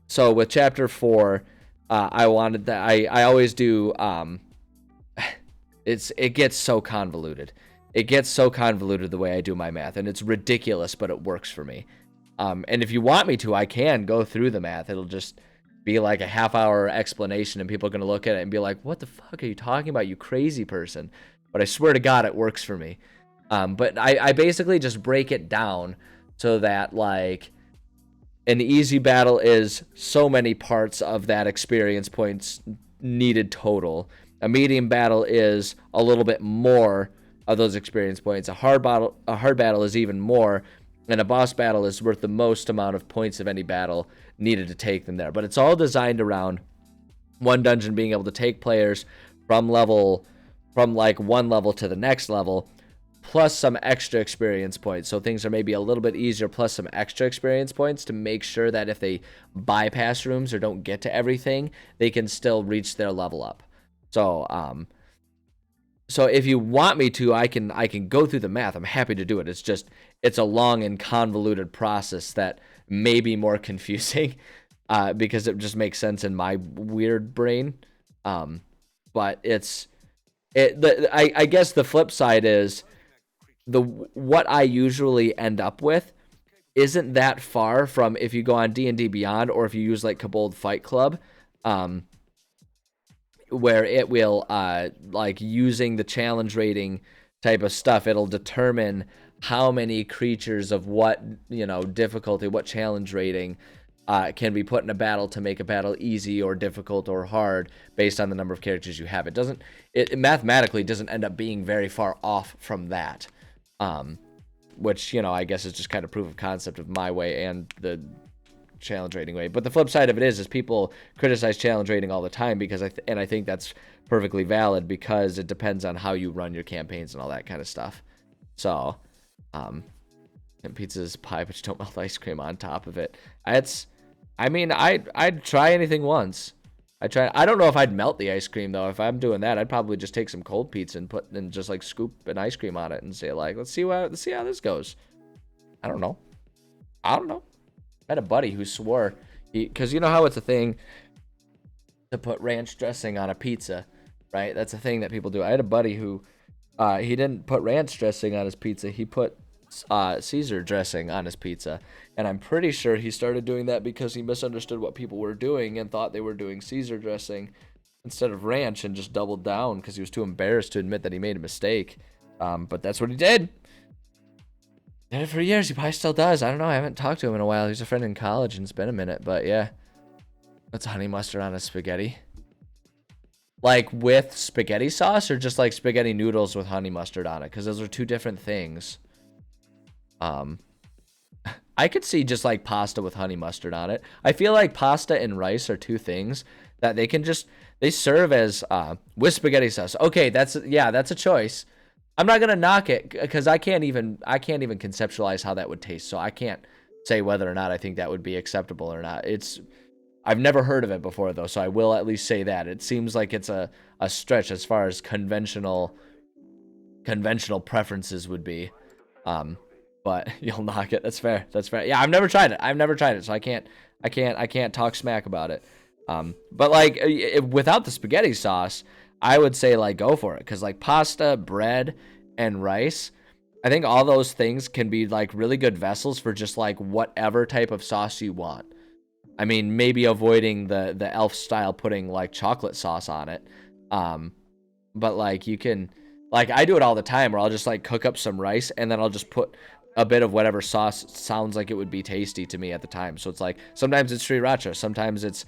so with chapter 4, I wanted that I always do, it gets so convoluted. it gets so convoluted the way I do my math, and it's ridiculous, but it works for me. And if you want me to, I can go through the math. It'll just be like a half-hour explanation, and people are going to look at it and be like, what the fuck are you talking about, you crazy person? But I swear to God, it works for me. But I basically just break it down so that, like, an easy battle is so many parts of that experience points needed total. A medium battle is a little bit more of those experience points. A hard battle is even more, and a boss battle is worth the most amount of points of any battle needed to take them there. But it's all designed around one dungeon being able to take players from like one level to the next level, plus some extra experience points. So things are maybe a little bit easier, plus some extra experience points to make sure that if they bypass rooms or don't get to everything, they can still reach their level up. So so if you want me to, I can go through the math. I'm happy to do it. It's a long and convoluted process that may be more confusing because it just makes sense in my weird brain. But I guess the flip side is what I usually end up with isn't that far from if you go on D&D Beyond or if you use like Kobold Fight Club, where it will like using the challenge rating type of stuff, it'll determine how many creatures of what, you know, difficulty, what challenge rating can be put in a battle to make a battle easy or difficult or hard based on the number of characters you have. It mathematically doesn't end up being very far off from that. Which, you know, I guess is just kind of proof of concept of my way and the challenge rating way. But the flip side of it is people criticize challenge rating all the time because I think that's perfectly valid because it depends on how you run your campaigns and all that kind of stuff. So, and pizza's pie, but you don't melt ice cream on top of it. I'd try anything once. I don't know if I'd melt the ice cream though. If I'm doing that, I'd probably just take some cold pizza and just like scoop an ice cream on it and say like, let's see how this goes. I don't know. I had a buddy who swore because you know how it's a thing to put ranch dressing on a pizza, right? That's a thing that people do. I had a buddy who he didn't put ranch dressing on his pizza. He put Caesar dressing on his pizza, and I'm pretty sure he started doing that because he misunderstood what people were doing and thought they were doing Caesar dressing instead of ranch and just doubled down because he was too embarrassed to admit that he made a mistake. But that's what he did. Did it for years. He probably still does. I don't know. I haven't talked to him in a while. He's a friend in college and it's been a minute, but yeah. That's honey mustard on a spaghetti. Like with spaghetti sauce or just like spaghetti noodles with honey mustard on it? Because those are two different things. I could see just like pasta with honey mustard on it. I feel like pasta and rice are two things that they serve as with spaghetti sauce. Okay, that's a choice. I'm not gonna knock it because I can't even conceptualize how that would taste. So I can't say whether or not I think that would be acceptable or not. I've never heard of it before though, so I will at least say that. It seems like it's a stretch as far as conventional preferences would be. But you'll knock it. That's fair. Yeah, I've never tried it, so I can't talk smack about it. But like without the spaghetti sauce, I would say like go for it because like pasta, bread, and rice, I think all those things can be like really good vessels for just like whatever type of sauce you want. I mean, maybe avoiding the elf style putting like chocolate sauce on it. But like you can, like I do it all the time where I'll just like cook up some rice and then I'll just put a bit of whatever sauce sounds like it would be tasty to me at the time. So it's like sometimes it's sriracha, sometimes it's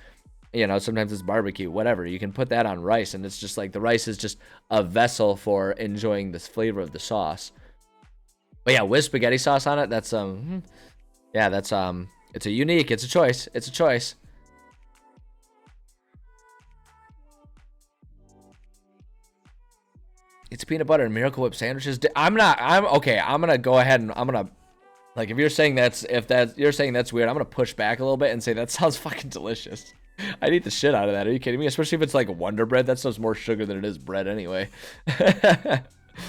barbecue, whatever. You can put that on rice and it's just like the rice is just a vessel for enjoying this flavor of the sauce. But yeah, with spaghetti sauce on it, that's it's a choice. It's peanut butter and Miracle Whip sandwiches. I'm gonna go ahead and I'm gonna, like, if you're saying that's weird, I'm gonna push back a little bit and say that sounds fucking delicious. I'd eat the shit out of that. Are you kidding me? Especially if it's like Wonder Bread. That stuff's more sugar than it is bread anyway.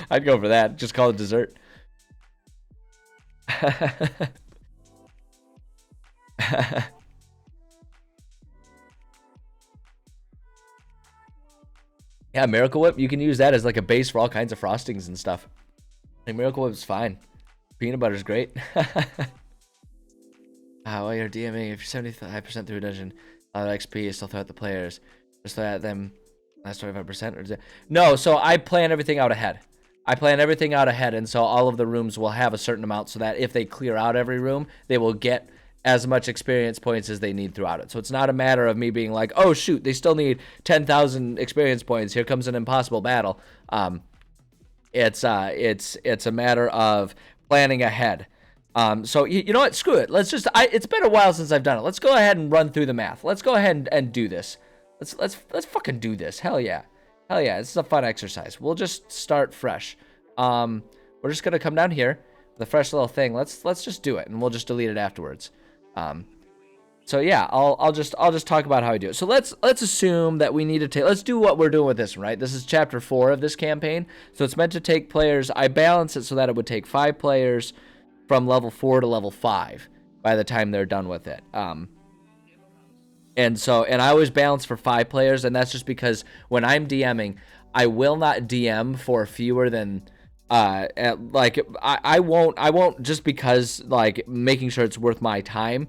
I'd go for that. Just call it dessert. Yeah, Miracle Whip, you can use that as like a base for all kinds of frostings and stuff. Like, Miracle Whip's fine. Peanut Butter's great. While you're DMing, if you're 75% through a dungeon, XP is still throw at the players. Just throw at them last 25%. No, so I plan everything out ahead. And so all of the rooms will have a certain amount so that if they clear out every room, they will get as much experience points as they need throughout it. So it's not a matter of me being like, oh shoot, they still need 10,000 experience points. Here comes an impossible battle. It's a matter of planning ahead. So you know what? Screw it. Let's just. It's been a while since I've done it. Let's go ahead and run through the math. Let's go ahead and do this. Let's fucking do this. Hell yeah. This is a fun exercise. We'll just start fresh. We're just gonna come down here with a fresh little thing. Let's just do it, and we'll just delete it afterwards. So yeah, I'll just talk about how I do it. So let's assume that we need to take. Let's do what we're doing with this one, right? This is chapter 4 of this campaign, so it's meant to take players. I balance it so that it would take 5 players from level 4 to level 5 by the time they're done with it. And I always balance for 5 players, and that's just because when I'm DMing, I will not DM for fewer than I won't just because like making sure it's worth my time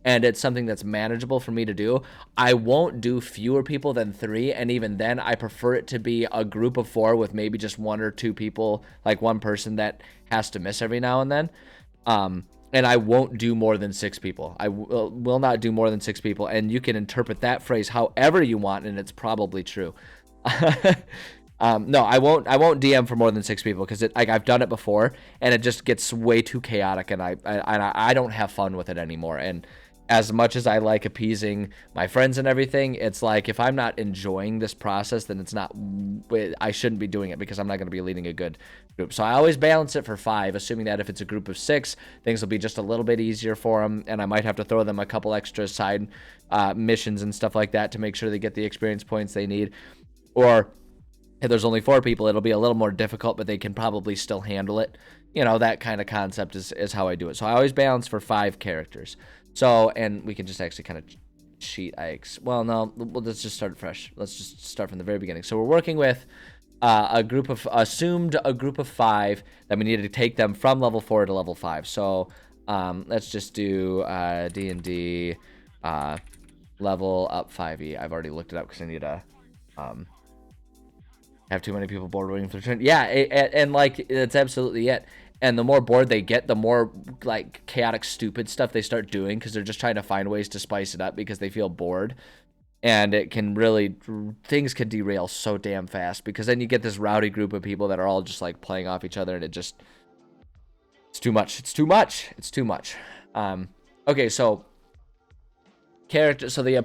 and it's something that's manageable for me to do. I won't do fewer people than 3, and even then I prefer it to be a group of 4 with maybe just 1 or 2 people, like one person that has to miss every now and then. And I won't do more than 6 people. I will not do more than 6 people. And you can interpret that phrase however you want, and it's probably true. No, I won't DM for more than 6 people because I've done it before, and it just gets way too chaotic, and I don't have fun with it anymore. And as much as I like appeasing my friends and everything, it's like if I'm not enjoying this process, then I shouldn't be doing it because I'm not going to be leading a good group. So I always balance it for 5, assuming that if it's a group of 6, things will be just a little bit easier for them, and I might have to throw them a couple extra side missions and stuff like that to make sure they get the experience points they need. Or if there's only 4 people, it'll be a little more difficult, but they can probably still handle it. You know, that kind of concept is how I do it. So I always balance for 5 characters. So, and we can just actually kind of cheat. Let's just start fresh. Let's just start from the very beginning. So we're working with a group of 5 that we needed to take them from level 4 to level 5. So let's just do D&D level up 5e. I've already looked it up because I need to have too many people bored waiting for their turn. Yeah, and like that's absolutely it. And the more bored they get, the more like chaotic, stupid stuff they start doing because they're just trying to find ways to spice it up because they feel bored. And things can derail so damn fast because then you get this rowdy group of people that are all just like playing off each other, and it's too much. Okay, so character. So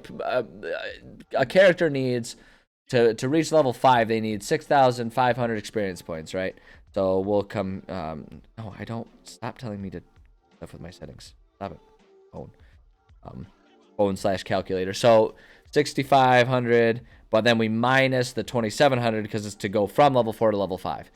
a character needs to reach level 5. They need 6,500 experience points, right? So we'll come. No, I don't. Stop telling me to stuff with my settings. Stop it. Phone/calculator. So 6,500, but then we minus the 2,700 because it's to go from level 4 to level 5.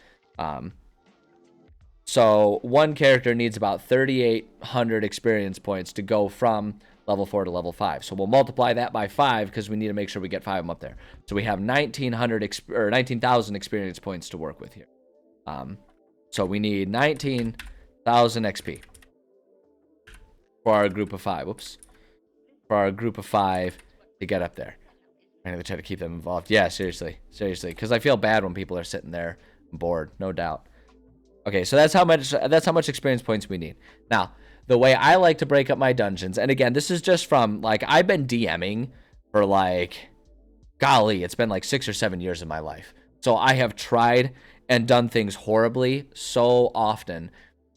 So one character needs about 3,800 experience points to go from level 4 to level 5. So we'll multiply that by 5 because we need to make sure we get 5 of them up there. So we have 19,000 experience points to work with here. So we need 19,000 XP for our group of 5. For our group of 5 to get up there. I'm gonna try to keep them involved. Yeah, seriously, because I feel bad when people are sitting there bored, no doubt. Okay, so that's how much experience points we need. Now, the way I like to break up my dungeons, and again, this is just from like I've been DMing for like, golly, it's been like 6 or 7 years of my life. So I have tried and done things horribly so often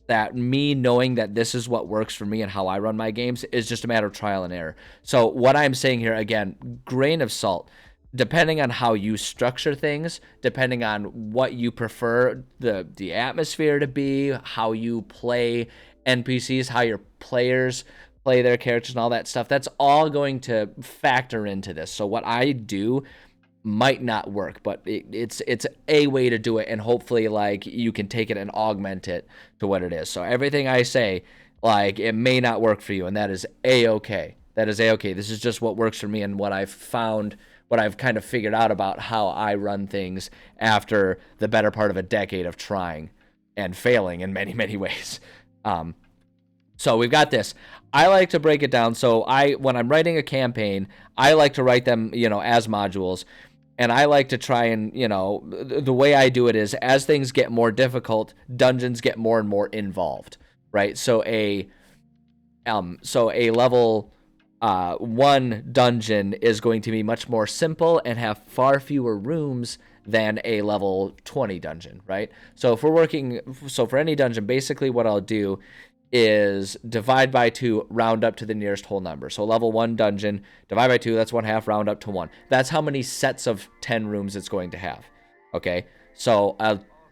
that me knowing that this is what works for me and how I run my games is just a matter of trial and error. So what I'm saying here, again, grain of salt, depending on how you structure things, depending on what you prefer the atmosphere to be, how you play NPCs, how your players play their characters and all that stuff, that's all going to factor into this. So what I do might not work, but it's a way to do it, and hopefully like you can take it and augment it to what it is. So everything I say, like, it may not work for you, and that is a-okay. This is just what works for me and what I've found, what I've kind of figured out about how I run things after the better part of a decade of trying. and failing in many, many ways. So we've got this. I like to break it down. So when I'm writing a campaign, I like to write them, as modules. And I like to try and, the way I do it is as things get more difficult, dungeons get more and more involved, right? So a level 1 dungeon is going to be much more simple and have far fewer rooms than a level 20 dungeon, right? So for any dungeon, basically what I'll do is divide by 2, round up to the nearest whole number. So level 1 dungeon, divide by 2, that's 1/2, round up to 1. That's how many sets of 10 rooms it's going to have. Okay, so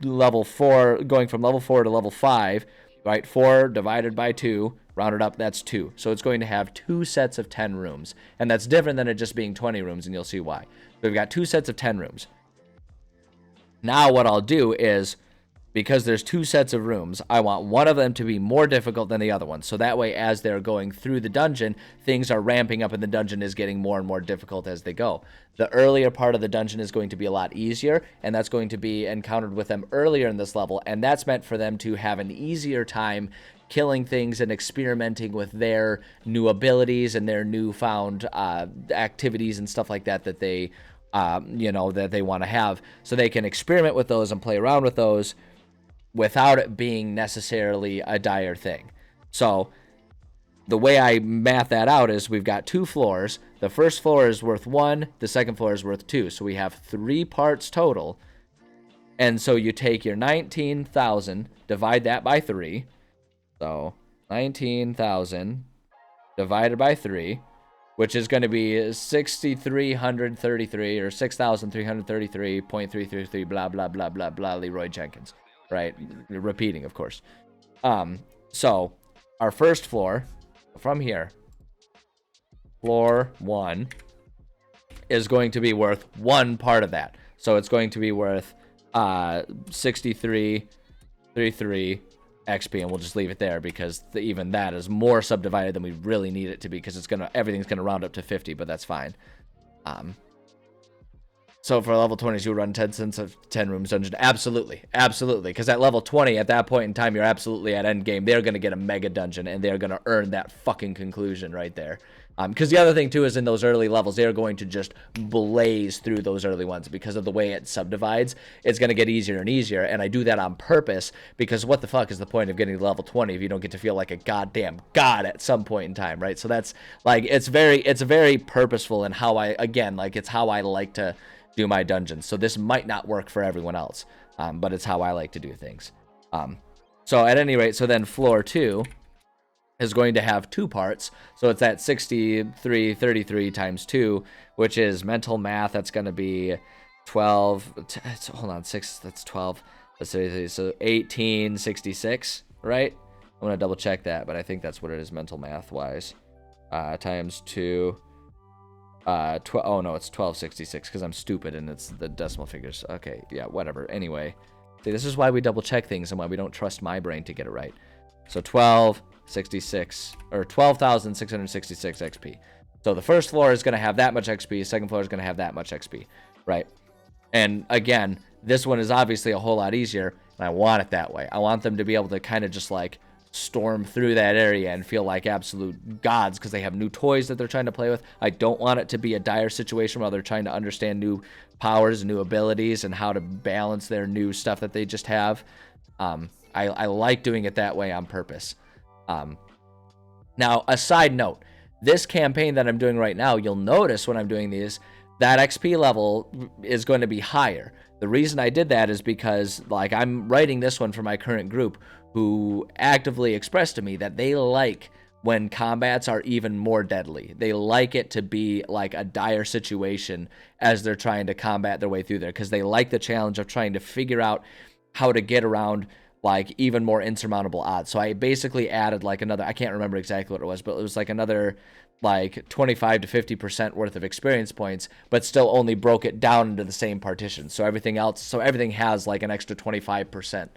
level 4, going from level 4 to level 5, right? 4 divided by 2, rounded up, that's 2. So it's going to have 2 sets of 10 rooms. And that's different than it just being 20 rooms, and you'll see why. So we've got 2 sets of 10 rooms. Now what I'll do is, because there's 2 sets of rooms, I want one of them to be more difficult than the other one. So that way, as they're going through the dungeon, things are ramping up and the dungeon is getting more and more difficult as they go. The earlier part of the dungeon is going to be a lot easier, and that's going to be encountered with them earlier in this level, and that's meant for them to have an easier time killing things and experimenting with their new abilities and their newfound activities and stuff like that they, that they want to have. So they can experiment with those and play around with those without it being necessarily a dire thing. So the way I math that out is we've got 2 floors. The first floor is worth 1. The second floor is worth 2. So we have 3 parts total. And so you take your 19,000, divide that by 3. So 19,000 divided by 3, which is going to be 6,333 or 6,333.333 blah, blah, blah, blah, blah, Leroy Jenkins. Right? Repeating, of course. So our first floor from here, floor 1, is going to be worth 1 part of that. So it's going to be worth 6333 XP, and we'll just leave it there because even that is more subdivided than we really need it to be, because everything's gonna round up to 50, but that's fine. So for level 20s, you run 10 cents of 10 rooms dungeon. Absolutely. Absolutely. Because at level 20, at that point in time, you're absolutely at end game. They're going to get a mega dungeon, and they're going to earn that fucking conclusion right there. Because the other thing, too, is in those early levels, they're going to just blaze through those early ones. Because of the way it subdivides, it's going to get easier and easier. And I do that on purpose, because what the fuck is the point of getting to level 20 if you don't get to feel like a goddamn god at some point in time, right? So that's, like, it's very purposeful in how it's how I like to do my dungeons. So this might not work for everyone else, but it's how I like to do things. So at any rate, so then floor 2 is going to have 2 parts. So it's that 6333 times 2, which is mental math. That's going to be 12. Hold on, 6. That's 12. That's 33. So 1866, right? I'm going to double check that, but I think that's what it is mental math wise. Times 2. Oh no, it's 1266 because I'm stupid and it's the decimal figures. Okay, yeah, whatever. Anyway, see, this is why we double check things and why we don't trust my brain to get it right. So 1266 or 12,666 XP. So the first floor is going to have that much XP. Second floor is going to have that much XP, right? And again, this one is obviously a whole lot easier, and I want it that way. I want them to be able to kind of just like storm through that area and feel like absolute gods because they have new toys that they're trying to play with. I don't want it to be a dire situation while they're trying to understand new powers and new abilities and how to balance their new stuff that they just have. I like doing it that way on purpose. Now, a side note, this campaign that I'm doing right now, you'll notice when I'm doing these, that XP level is going to be higher. The reason I did that is because, like, I'm writing this one for my current group who actively expressed to me that they like when combats are even more deadly. They like it to be like a dire situation as they're trying to combat their way through there, because they like the challenge of trying to figure out how to get around like even more insurmountable odds. So I basically added like another, I can't remember exactly what it was, but it was like another like 25 to 50% worth of experience points, but still only broke it down into the same partition. So everything has like an extra 25%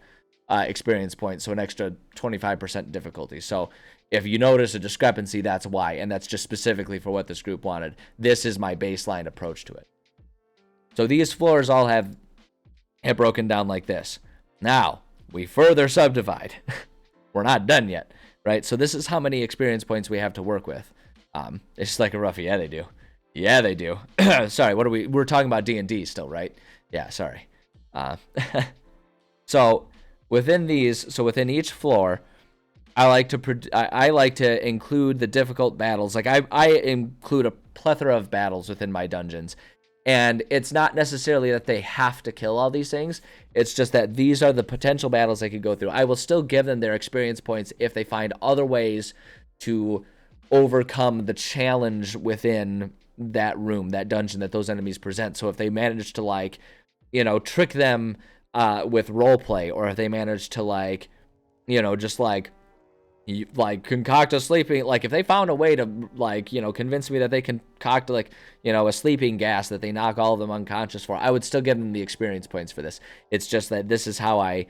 experience points, so an extra 25% difficulty. So if you notice a discrepancy, that's why, and that's just specifically for what this group wanted. This is my baseline approach to it. So these floors all have it broken down like this. Now, we further subdivide. We're not done yet, right? So this is how many experience points we have to work with. It's just like a roughie. Yeah, they do. Yeah, they do. Sorry, what are we? We're talking about D&D still, right? Yeah, sorry. So within within each floor, I like to include the difficult battles. Like I include a plethora of battles within my dungeons. And it's not necessarily that they have to kill all these things. It's just that these are the potential battles they could go through. I will still give them their experience points if they find other ways to overcome the challenge within that room, that dungeon that those enemies present. So if they manage to, like, you know, trick them with roleplay, or if they manage to, like, you know, just like concoct a sleeping, like if they found a way to, like, you know, convince me that they concoct, like, you know, a sleeping gas that they knock all of them unconscious for, I would still give them the experience points for this. It's just that this is how I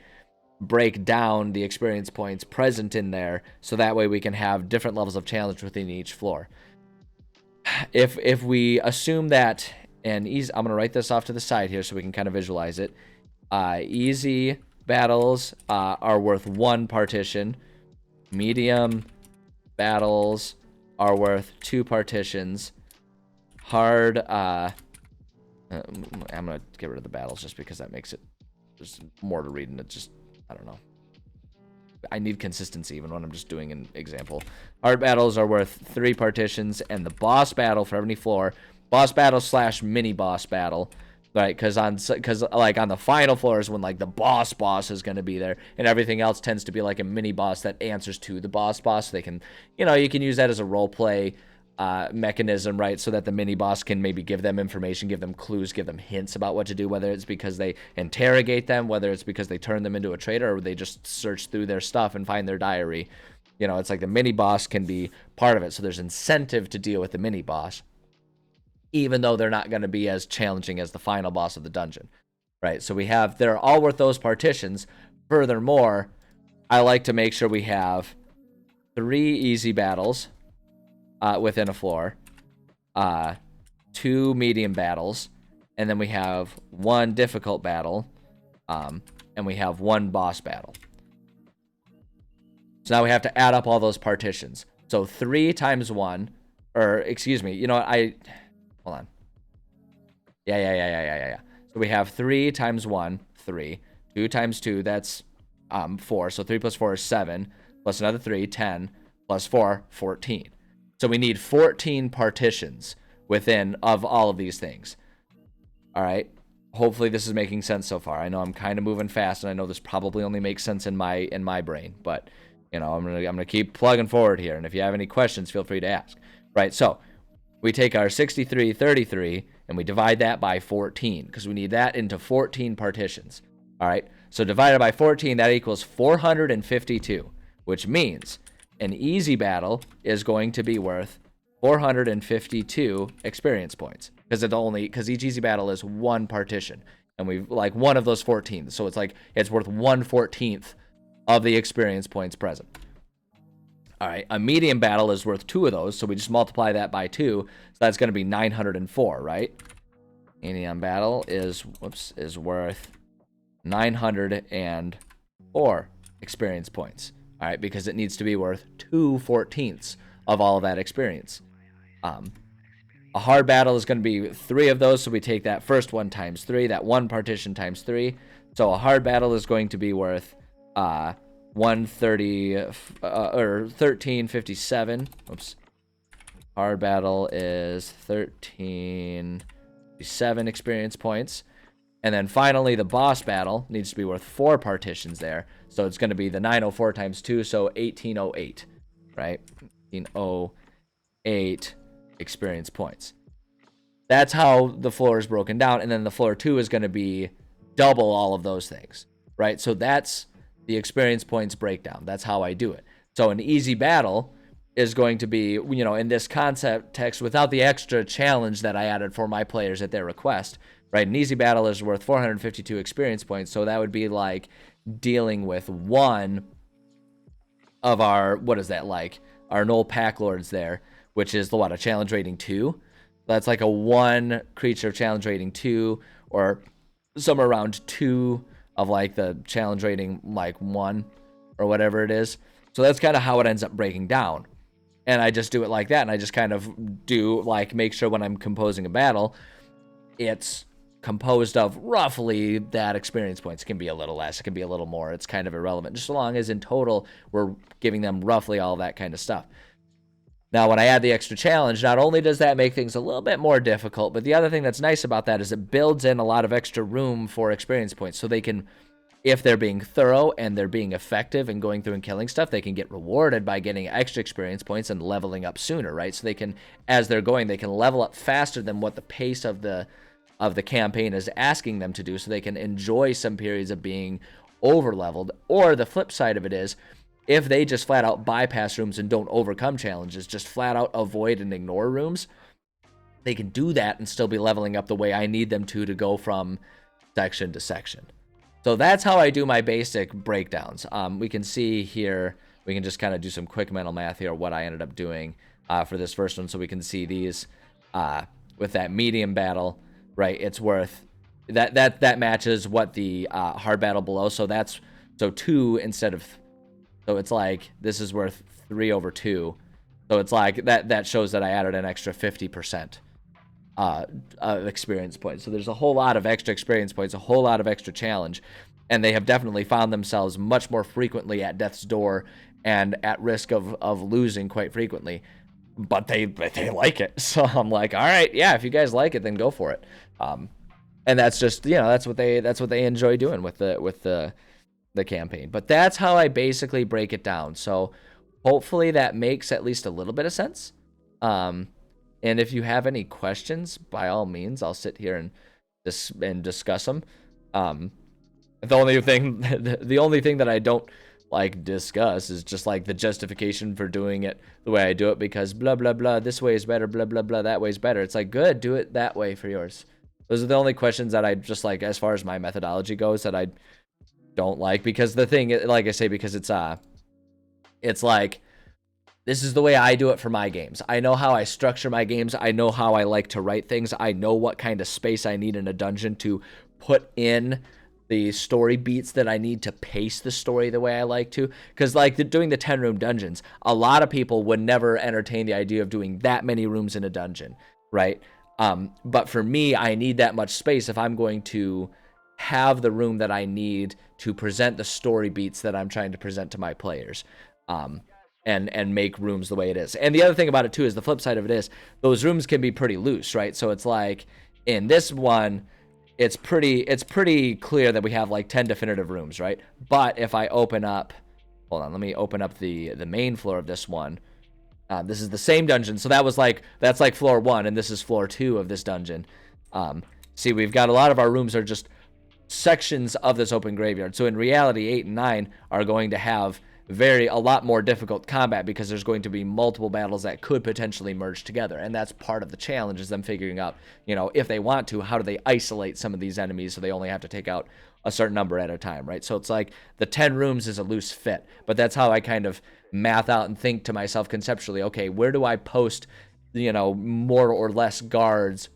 break down the experience points present in there, so that way we can have different levels of challenge within each floor. If we assume that, and easy, I'm gonna write this off to the side here so we can kind of visualize it. Easy battles are worth 1 partition. Medium battles are worth 2 partitions. Hard, I'm gonna get rid of the battles just because that makes it, there's more to read, and it just, I don't know. I need consistency even when I'm just doing an example. Hard battles are worth 3 partitions, and the boss battle for every floor, boss battle / mini boss battle, right? Because like on the final floor is when, like, the boss is going to be there, and everything else tends to be like a mini boss that answers to the boss. So they can, you know, you can use that as a role play mechanism, right? So that the mini boss can maybe give them information, give them clues, give them hints about what to do, whether it's because they interrogate them, whether it's because they turn them into a traitor, or they just search through their stuff and find their diary. You know, it's like the mini boss can be part of it. So there's incentive to deal with the mini boss, even though they're not going to be as challenging as the final boss of the dungeon, right? So they're all worth those partitions. Furthermore, I like to make sure we have 3 easy battles within a floor, 2 medium battles, and then we have 1 difficult battle, and we have 1 boss battle. So now we have to add up all those partitions. So 3 times 1, or excuse me, you know what, hold on. Yeah. So we have 3 times 1, 3. 2 times 2, that's 4. So 3 plus 4 is 7. Plus another 3, 10. Plus 4, 14. So we need 14 partitions within of all of these things. All right. Hopefully this is making sense so far. I know I'm kind of moving fast, and I know this probably only makes sense in my brain, but, you know, I'm gonna keep plugging forward here. And if you have any questions, feel free to ask. Right. So we take our 6333 and we divide that by 14, because we need that into 14 partitions. All right. So divided by 14, that equals 452, which means an easy battle is going to be worth 452 experience points, because each easy battle is 1 partition, and we've, like, one of those 14. So it's like it's worth 1/14 of the experience points present. All right, a medium battle is worth 2 of those, so we just multiply that by 2, so that's going to be 904, right? Medium battle is worth 904 experience points. All right, because it needs to be worth 2/14 of all of that experience. A hard battle is going to be 3 of those, so we take that first one times 3, that 1 partition times 3. So a hard battle is going to be worth 1357. Oops. Hard battle is 1357 experience points. And then finally, the boss battle needs to be worth 4 partitions there. So it's going to be the 904 times 2, so 1808, right? 1808 experience points. That's how the floor is broken down. And then the floor 2 is going to be double all of those things, right? So that's the experience points breakdown. That's how I do it. So an easy battle is going to be, you know, in this concept text, without the extra challenge that I added for my players at their request, right? An easy battle is worth 452 experience points. So that would be like dealing with 1 of our, what is that, like our Null Pack Lords there, which is the, a challenge rating 2. That's like a 1 creature challenge rating 2, or somewhere around 2 of like the challenge rating like 1 or whatever it is. So that's kind of how it ends up breaking down. And I just do it like that, and I just kind of do like make sure when I'm composing a battle, it's composed of roughly that experience points. It can be a little less, it can be a little more. It's kind of irrelevant, just so long as in total we're giving them roughly all that kind of stuff. Now, when I add the extra challenge, not only does that make things a little bit more difficult, but the other thing that's nice about that is it builds in a lot of extra room for experience points. So they can, if they're being thorough and they're being effective and going through and killing stuff, they can get rewarded by getting extra experience points and leveling up sooner, right? So they can, as they're going, they can level up faster than what the pace of the campaign is asking them to do, so they can enjoy some periods of being over leveled. Or the flip side of it is, if they just flat out bypass rooms and don't overcome challenges, just flat out avoid and ignore rooms, they can do that and still be leveling up the way I need them to go from section to section. So that's how I do my basic breakdowns. We can see here, we can just kind of do some quick mental math here, what I ended up doing for this first one. So we can see these with that medium battle, right? It's worth, that matches what the hard battle below. So that's, so 2 instead of, so it's like, this is worth 3/2. So it's like, that shows that I added an extra 50% experience points. So there's a whole lot of extra experience points, a whole lot of extra challenge. And they have definitely found themselves much more frequently at death's door and at risk of losing quite frequently. But they like it. So I'm like, all right, yeah, if you guys like it, then go for it. And that's just, you know, that's what they enjoy doing with the campaign. But that's how I basically break it down. So hopefully that makes at least a little bit of sense. And if you have any questions, by all means, I'll sit here and discuss them. The only thing that I don't like discuss is just like the justification for doing it the way I do it, because blah blah blah, this way is better, blah blah blah, that way is better. It's like, good, do it that way for yours. Those are the only questions that I just like, as far as my methodology goes, that I don't like. Because the thing, like I say, because it's like, this is the way I do it for my games. I know how I structure my games. I know how I like to write things. I know what kind of space I need in a dungeon to put in the story beats that I need to pace the story the way I like to. Because like doing the 10-room dungeons, a lot of people would never entertain the idea of doing that many rooms in a dungeon, right? But for me, I need that much space if I'm going to have the room that I need to present the story beats that I'm trying to present to my players, and make rooms the way it is. And the other thing about it too is the flip side of it is those rooms can be pretty loose, right? So it's like in this one, it's pretty clear that we have like 10 definitive rooms, right? But if I open up, hold on, let me open up the main floor of this one. This is the same dungeon, so that's like floor 1, and this is floor 2 of this dungeon. See, we've got a lot of our rooms are just sections of this open graveyard. So in reality, 8 and 9 are going to have a lot more difficult combat, because there's going to be multiple battles that could potentially merge together. And that's part of the challenge, is them figuring out, you know, if they want to, how do they isolate some of these enemies so they only have to take out a certain number at a time, right? So it's like the 10 rooms is a loose fit, but that's how I kind of math out and think to myself conceptually, okay, where do I post, you know, more or less guards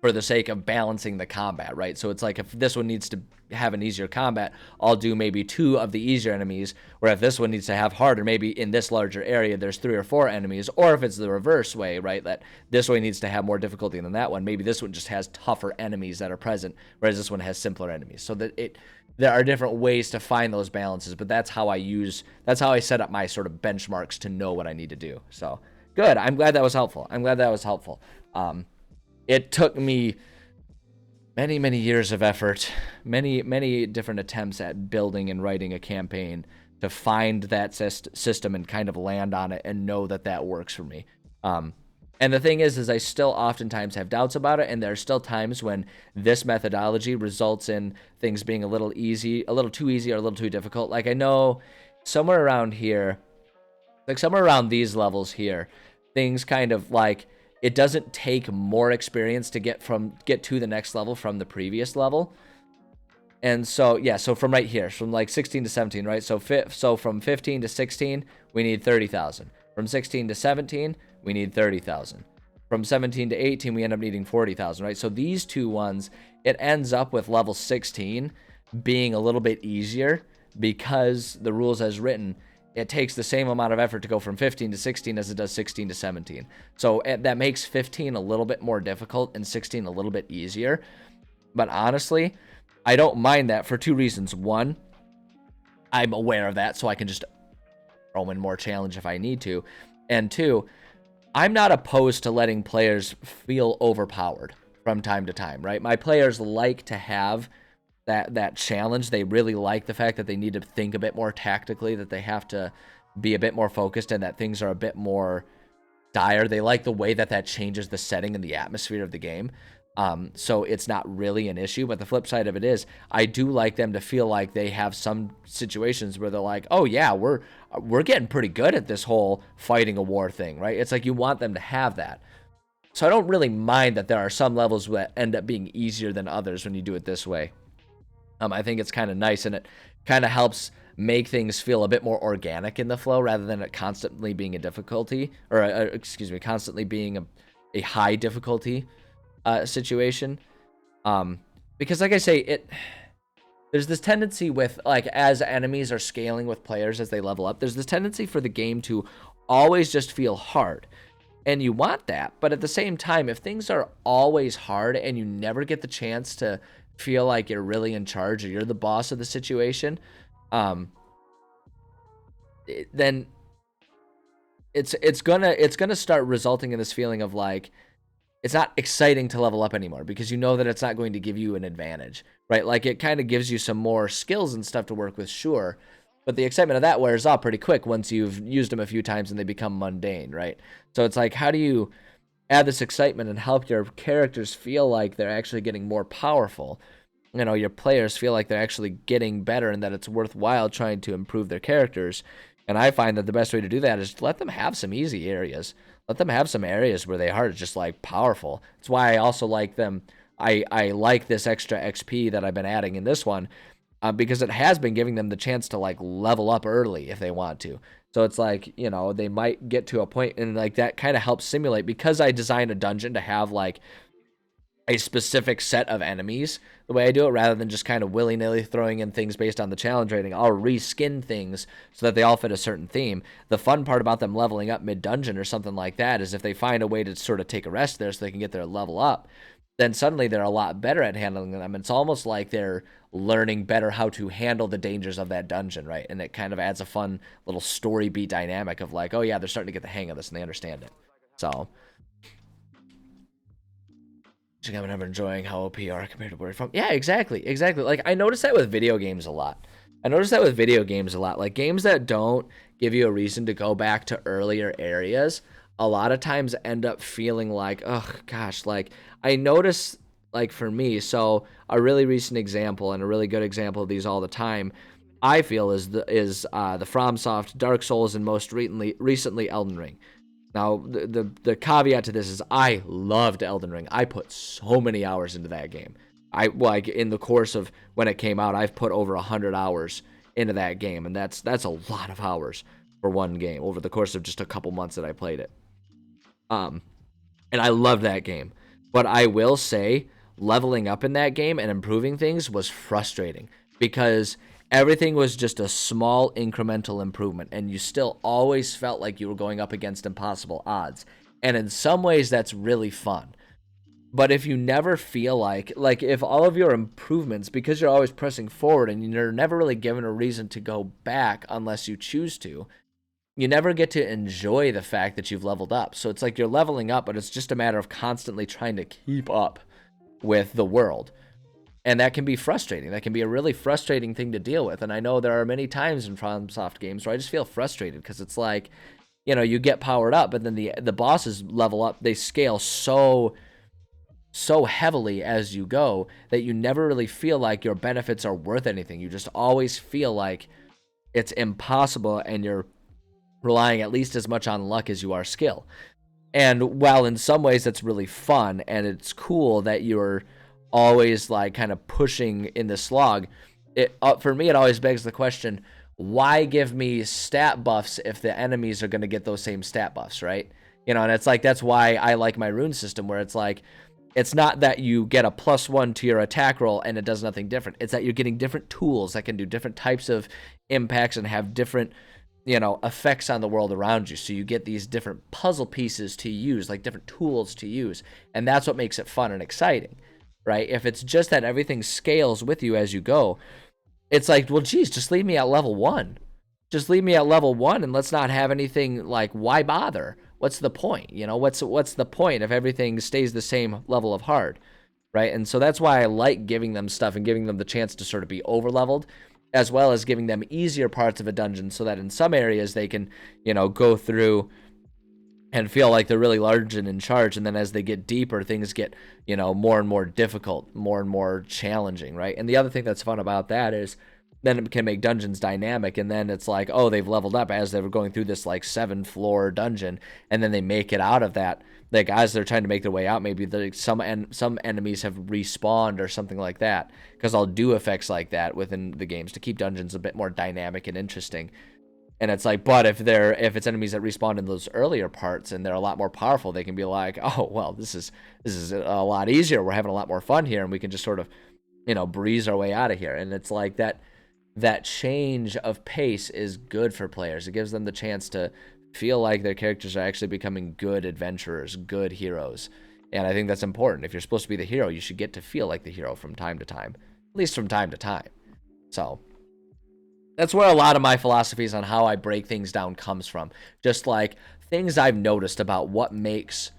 for the sake of balancing the combat, right? So it's like, if this one needs to have an easier combat, I'll do maybe 2 of the easier enemies, or if this one needs to have harder, maybe in this larger area there's 3 or 4 enemies. Or if it's the reverse way, right, that this way needs to have more difficulty than that one, maybe this one just has tougher enemies that are present, whereas this one has simpler enemies. So that there are different ways to find those balances, but that's how I set up my sort of benchmarks to know what I need to do. So good, I'm glad that was helpful. It took me many years of effort, many different attempts at building and writing a campaign to find that system and kind of land on it and know that works for me. And the thing is I still oftentimes have doubts about it, and there are still times when this methodology results in things being a little too easy, or a little too difficult. Like I know somewhere around here, like somewhere around these levels here, things kind of like, it doesn't take more experience to get to the next level from the previous level. And so, yeah, so from right here, from like 16 to 17, right? So from 15 to 16, we need 30,000. From 16 to 17, we need 30,000. From 17 to 18, we end up needing 40,000, right? So these two ones, it ends up with level 16 being a little bit easier because the rules as written, it takes the same amount of effort to go from 15 to 16 as it does 16 to 17. So that makes 15 a little bit more difficult and 16 a little bit easier. But honestly, I don't mind that for two reasons. One, I'm aware of that, so I can just throw in more challenge if I need to. And two, I'm not opposed to letting players feel overpowered from time to time, right? My players like to have that challenge. They really like the fact that they need to think a bit more tactically, that they have to be a bit more focused, and that things are a bit more dire. They like the way that changes the setting and the atmosphere of the game. So it's not really an issue, but the flip side of it is I do like them to feel like they have some situations where they're like, oh yeah, we're getting pretty good at this whole fighting a war thing, right? It's like you want them to have that. So I don't really mind that there are some levels that end up being easier than others when you do it this way. I think it's kind of nice, and it kind of helps make things feel a bit more organic in the flow rather than it constantly being a difficulty, or constantly being a high difficulty situation. Because like I say, there's this tendency with, like, as enemies are scaling with players as they level up, there's this tendency for the game to always just feel hard. And you want that, but at the same time, if things are always hard and you never get the chance to feel like you're really in charge or you're the boss of the situation, then it's gonna start resulting in this feeling of like it's not exciting to level up anymore because you know that it's not going to give you an advantage, right? Like, it kind of gives you some more skills and stuff to work with, sure, but the excitement of that wears off pretty quick once you've used them a few times and they become mundane, right? So it's like, how do you add this excitement and help your characters feel like they're actually getting more powerful? You know, your players feel like they're actually getting better and that it's worthwhile trying to improve their characters. And I find that the best way to do that is to let them have some easy areas. Let them have some areas where they are just like powerful. That's why I also like them. I like this extra XP that I've been adding in this one, because it has been giving them the chance to like level up early if they want to. So it's like, you know, they might get to a point and like that kind of helps simulate, because I designed a dungeon to have like a specific set of enemies the way I do it, rather than just kind of willy-nilly throwing in things based on the challenge rating. I'll reskin things so that they all fit a certain theme. The fun part about them leveling up mid-dungeon or something like that is if they find a way to sort of take a rest there so they can get their level up, then suddenly they're a lot better at handling them. It's almost like they're learning better how to handle the dangers of that dungeon, right? And it kind of adds a fun little story beat dynamic of like, oh yeah, they're starting to get the hang of this and they understand it. So I'm never enjoying how OP are compared to where you're from. Yeah, exactly. Like, I notice that with video games a lot. Like, games that don't give you a reason to go back to earlier areas, a lot of times end up feeling like, oh gosh, like, I notice, like, for me, so a really recent example and a really good example of these all the time, I feel is the FromSoft Dark Souls and most recently Elden Ring. Now, the caveat to this is I loved Elden Ring. I put so many hours into that game. Like, in the course of when it came out, I've put over 100 hours into that game, and that's a lot of hours for one game over the course of just a couple months that I played it. And I loved that game. But I will say, leveling up in that game and improving things was frustrating because everything was just a small incremental improvement, and you still always felt like you were going up against impossible odds. And in some ways, that's really fun. But if you never feel like if all of your improvements, because you're always pressing forward and you're never really given a reason to go back unless you choose to, you never get to enjoy the fact that you've leveled up. So it's like you're leveling up, but it's just a matter of constantly trying to keep up with the world. And that can be frustrating. That can be a really frustrating thing to deal with. And I know there are many times in FromSoft games where I just feel frustrated because it's like, you know, you get powered up, but then the bosses level up. They scale so heavily as you go that you never really feel like your benefits are worth anything. You just always feel like it's impossible and you're relying at least as much on luck as you are skill. And while in some ways that's really fun and it's cool that you're always like kind of pushing in the slog, for me it always begs the question, why give me stat buffs if the enemies are going to get those same stat buffs, right? You know, and it's like, that's why I like my rune system, where it's like, It's not that you get a +1 to your attack roll and it does nothing different. It's that you're getting different tools that can do different types of impacts and have different, effects on the world around you. So you get these different puzzle pieces to use, like different tools to use. And that's what makes it fun and exciting, right? If it's just that everything scales with you as you go, it's like, well, geez, just leave me at level 1. Just leave me at level 1 and let's not have anything. Like, why bother? What's the point? What's the point if everything stays the same level of hard, right? And so that's why I like giving them stuff and giving them the chance to sort of be over leveled, as well as giving them easier parts of a dungeon so that in some areas they can, go through and feel like they're really large and in charge. And then as they get deeper, things get, more and more difficult, more and more challenging, right? And the other thing that's fun about that is then it can make dungeons dynamic. And then it's like, oh, they've leveled up as they were going through this like 7-floor dungeon. And then they make it out of that. Like as they're trying to make their way out, maybe some enemies have respawned or something like that. Because I'll do effects like that within the games to keep dungeons a bit more dynamic and interesting. And it's like, but if it's enemies that respawn in those earlier parts and they're a lot more powerful, they can be like, oh well, this is a lot easier. We're having a lot more fun here, and we can just sort of, breeze our way out of here. And it's like that change of pace is good for players. It gives them the chance to feel like their characters are actually becoming good adventurers, good heroes. And I think that's important. If you're supposed to be the hero, you should get to feel like the hero from time to time, at least from time to time. So that's where a lot of my philosophies on how I break things down comes from. Just like things I've noticed about what makes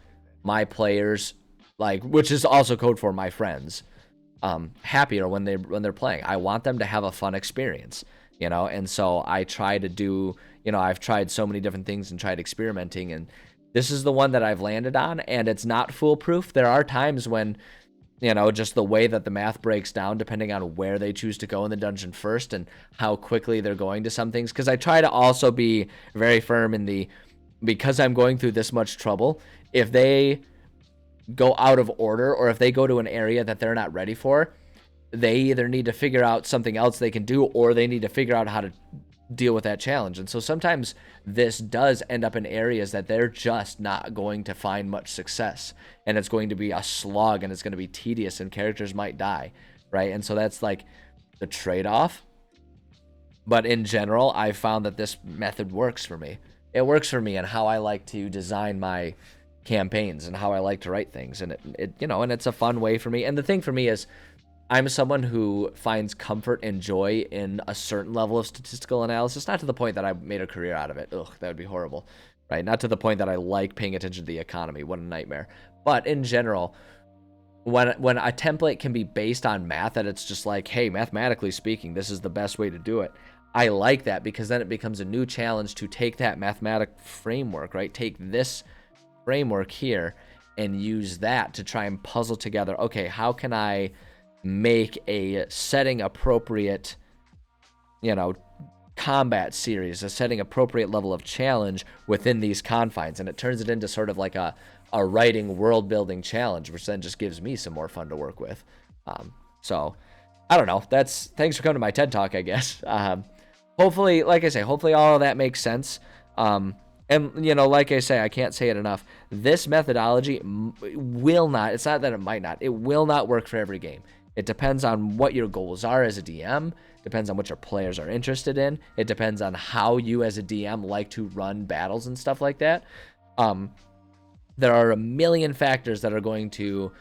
my players, like, which is also code for my friends, happier when they're playing. I want them to have a fun experience, and so I try to do, I've tried so many different things and tried experimenting, and this is the one that I've landed on, and it's not foolproof. There are times when, just the way that the math breaks down depending on where they choose to go in the dungeon first and how quickly they're going to some things, because I try to also be very firm in because I'm going through this much trouble, if they go out of order or if they go to an area that they're not ready for, they either need to figure out something else they can do or they need to figure out how to deal with that challenge. And so sometimes this does end up in areas that they're just not going to find much success, and it's going to be a slog and it's going to be tedious and characters might die, right? And so that's like the trade-off. But in general, I've found that this method works for me. It works for me and how I like to design my campaigns and how I like to write things, and it and it's a fun way for me. And the thing for me is I'm someone who finds comfort and joy in a certain level of statistical analysis, not to the point that I made a career out of it. Ugh, that would be horrible, right? Not to the point that I like paying attention to the economy. What a nightmare. But in general, when a template can be based on math, that it's just like, hey, mathematically speaking, this is the best way to do it. I like that because then it becomes a new challenge to take that mathematic framework, right? Take this framework here and use that to try and puzzle together, okay, how can I make a setting appropriate, combat series, a setting appropriate level of challenge within these confines. And it turns it into sort of like a writing world building challenge, which then just gives me some more fun to work with. So I don't know, thanks for coming to my TED Talk, I guess. Hopefully, like I say, hopefully all of that makes sense. And, like I say, I can't say it enough. This methodology will not, it's not that it might not, it will not work for every game. It depends on what your goals are as a DM, depends on what your players are interested in. It depends on how you as a DM like to run battles and stuff like that. There are a million factors that are going to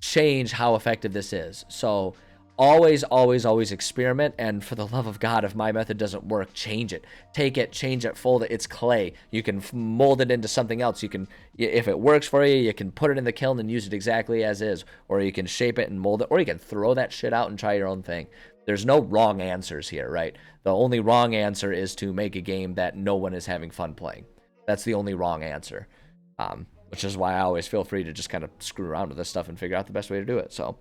change how effective this is. So always, always, always experiment. And for the love of God, if my method doesn't work, change it. Take it, change it, fold it. It's clay. You can mold it into something else. You can, if it works for you, you can put it in the kiln and use it exactly as is. Or you can shape it and mold it. Or you can throw that shit out and try your own thing. There's no wrong answers here, right? The only wrong answer is to make a game that no one is having fun playing. That's the only wrong answer. Which is why I always feel free to just kind of screw around with this stuff and figure out the best way to do it. So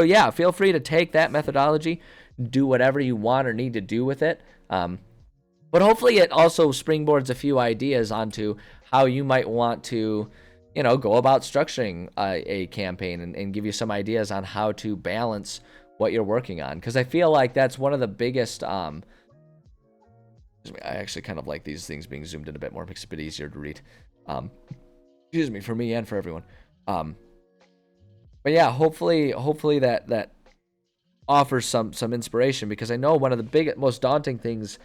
yeah, feel free to take that methodology, do whatever you want or need to do with it. But hopefully it also springboards a few ideas onto how you might want to, go about structuring a campaign and give you some ideas on how to balance what you're working on. Because I feel like that's one of the biggest, I actually kind of like these things being zoomed in a bit more, makes it a bit easier to read. Excuse me, for me and for everyone. But yeah, hopefully that offers some inspiration, because I know one of the most daunting things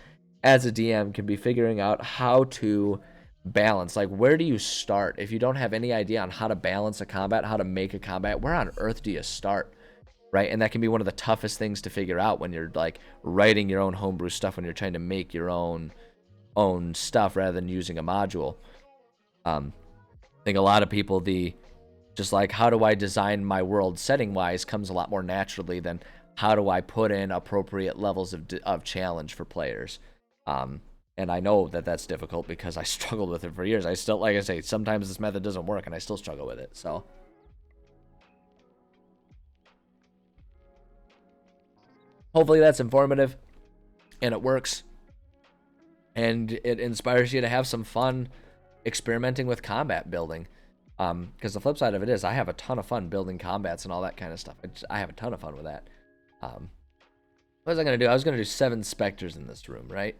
as a DM can be figuring out how to balance. Like, where do you start if you don't have any idea on how to balance a combat, how to make a combat? Where on earth do you start? Right? And that can be one of the toughest things to figure out when you're like writing your own homebrew stuff, when you're trying to make your own stuff rather than using a module. I think a lot of people, just like, how do I design my world setting wise, comes a lot more naturally than how do I put in appropriate levels of challenge for players. And I know that that's difficult because I struggled with it for years. I still, like I say, sometimes this method doesn't work and I still struggle with it. So hopefully that's informative and it works and it inspires you to have some fun experimenting with combat building. Because the flip side of it is I have a ton of fun building combats and all that kind of stuff. I have a ton of fun with that. What was I going to do? I was going to do 7 specters in this room, right?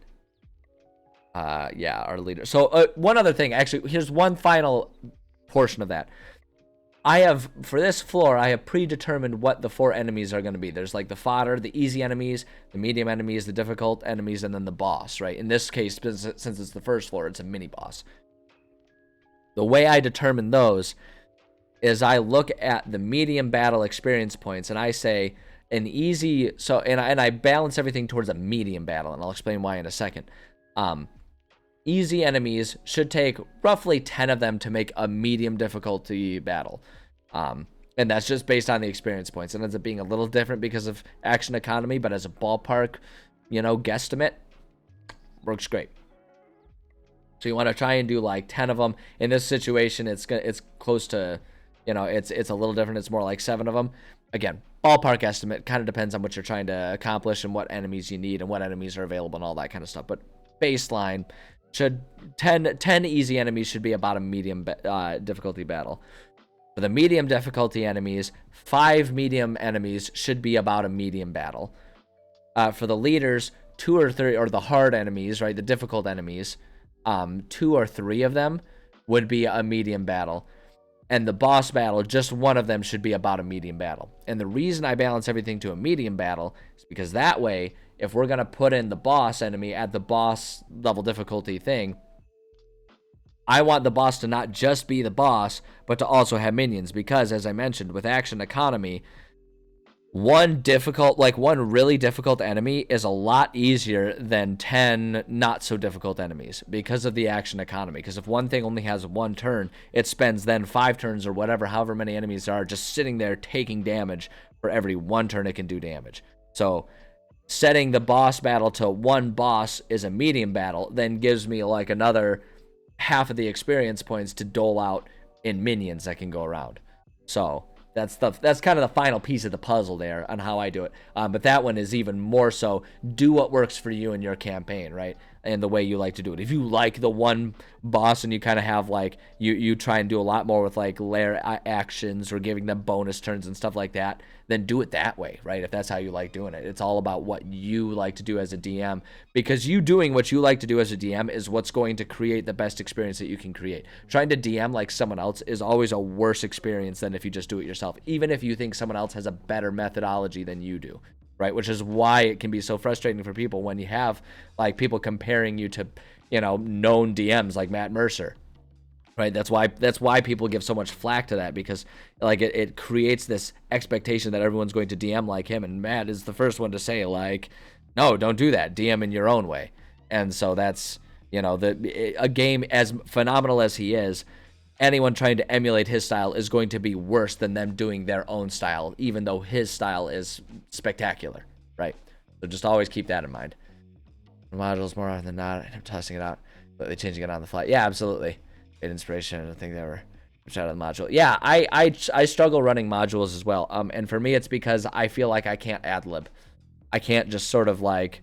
Yeah, our leader. So one other thing, actually, here's one final portion of that. I have, for this floor, I have predetermined what the 4 enemies are going to be. There's like the fodder, the easy enemies, the medium enemies, the difficult enemies, and then the boss, right? In this case, since it's the first floor, it's a mini boss. The way I determine those is I look at the medium battle experience points and I say an easy, and I balance everything towards a medium battle, and I'll explain why in a second. Easy enemies should take roughly 10 of them to make a medium difficulty battle. And that's just based on the experience points. It ends up being a little different because of action economy, but as a ballpark, guesstimate, works great. So you want to try and do like 10 of them. In this situation, it's close to, it's a little different. It's more like 7 of them. Again, ballpark estimate, kind of depends on what you're trying to accomplish and what enemies you need and what enemies are available and all that kind of stuff. But baseline, 10 easy enemies should be about a medium difficulty battle. For the medium difficulty enemies, 5 medium enemies should be about a medium battle. For the leaders, 2 or 3, or the hard enemies, right, the difficult enemies, 2 or 3 of them would be a medium battle. And the boss battle, just one of them should be about a medium battle. And the reason I balance everything to a medium battle is because that way, if we're going to put in the boss enemy at the boss level difficulty thing, I want the boss to not just be the boss, but to also have minions. Because, as I mentioned, with action economy, one really difficult enemy is a lot easier than 10 not so difficult enemies because of the action economy. Because if one thing only has 1 turn, it spends then 5 turns or whatever, however many enemies are, just sitting there taking damage for every 1 turn it can do damage. So setting the boss battle to 1 boss is a medium battle, then gives me like another half of the experience points to dole out in minions that can go around. So that's kind of the final piece of the puzzle there on how I do it. But that one is even more so, do what works for you in your campaign, right? And the way you like to do it. If you like the one boss and you kind of have like, you try and do a lot more with like lair actions or giving them bonus turns and stuff like that, then do it that way, right? If that's how you like doing it. It's all about what you like to do as a DM, because you doing what you like to do as a DM is what's going to create the best experience that you can create. Trying to DM like someone else is always a worse experience than if you just do it yourself, even if you think someone else has a better methodology than you do. Right, which is why it can be so frustrating for people when you have like people comparing you to, known DMs like Matt Mercer. Right, that's why people give so much flack to that, because like it creates this expectation that everyone's going to DM like him, and Matt is the first one to say like, no, don't do that. DM in your own way. And so that's, a game as phenomenal as he is, anyone trying to emulate his style is going to be worse than them doing their own style, even though his style is spectacular, right? So just always keep that in mind. Modules more often than not, I'm tossing it out, but they're changing it on the fly. Yeah, absolutely. Great inspiration. I think they were out of the module. Yeah, I struggle running modules as well. And for me, it's because I feel like I can't ad lib. I can't just sort of like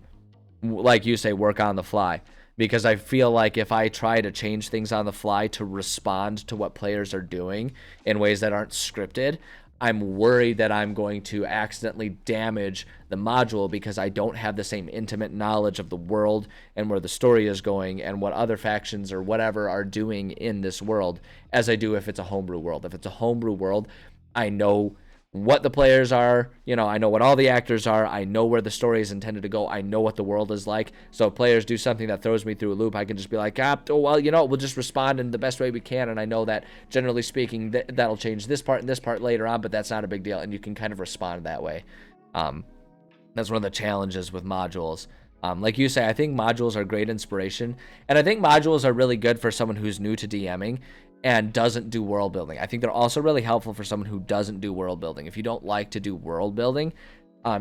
you say, work on the fly. Because I feel like if I try to change things on the fly to respond to what players are doing in ways that aren't scripted, I'm worried that I'm going to accidentally damage the module because I don't have the same intimate knowledge of the world and where the story is going and what other factions or whatever are doing in this world as I do if it's a homebrew world. If it's a homebrew world, I know what the players are. You know, I know what all the actors are. I know where the story is intended to go. I know what the world is like. So if players do something that throws me through a loop, I can just be like, oh, well, you know, we'll just respond in the best way we can. And I know that generally speaking, that'll change this part and this part later on, but that's not a big deal. And you can kind of respond that way. That's one of the challenges with modules. Like you say, I think modules are great inspiration. And I think modules are really good for someone who's new to DMing and doesn't do world building. I think they're also really helpful for someone who doesn't do world building. If you don't like to do world building,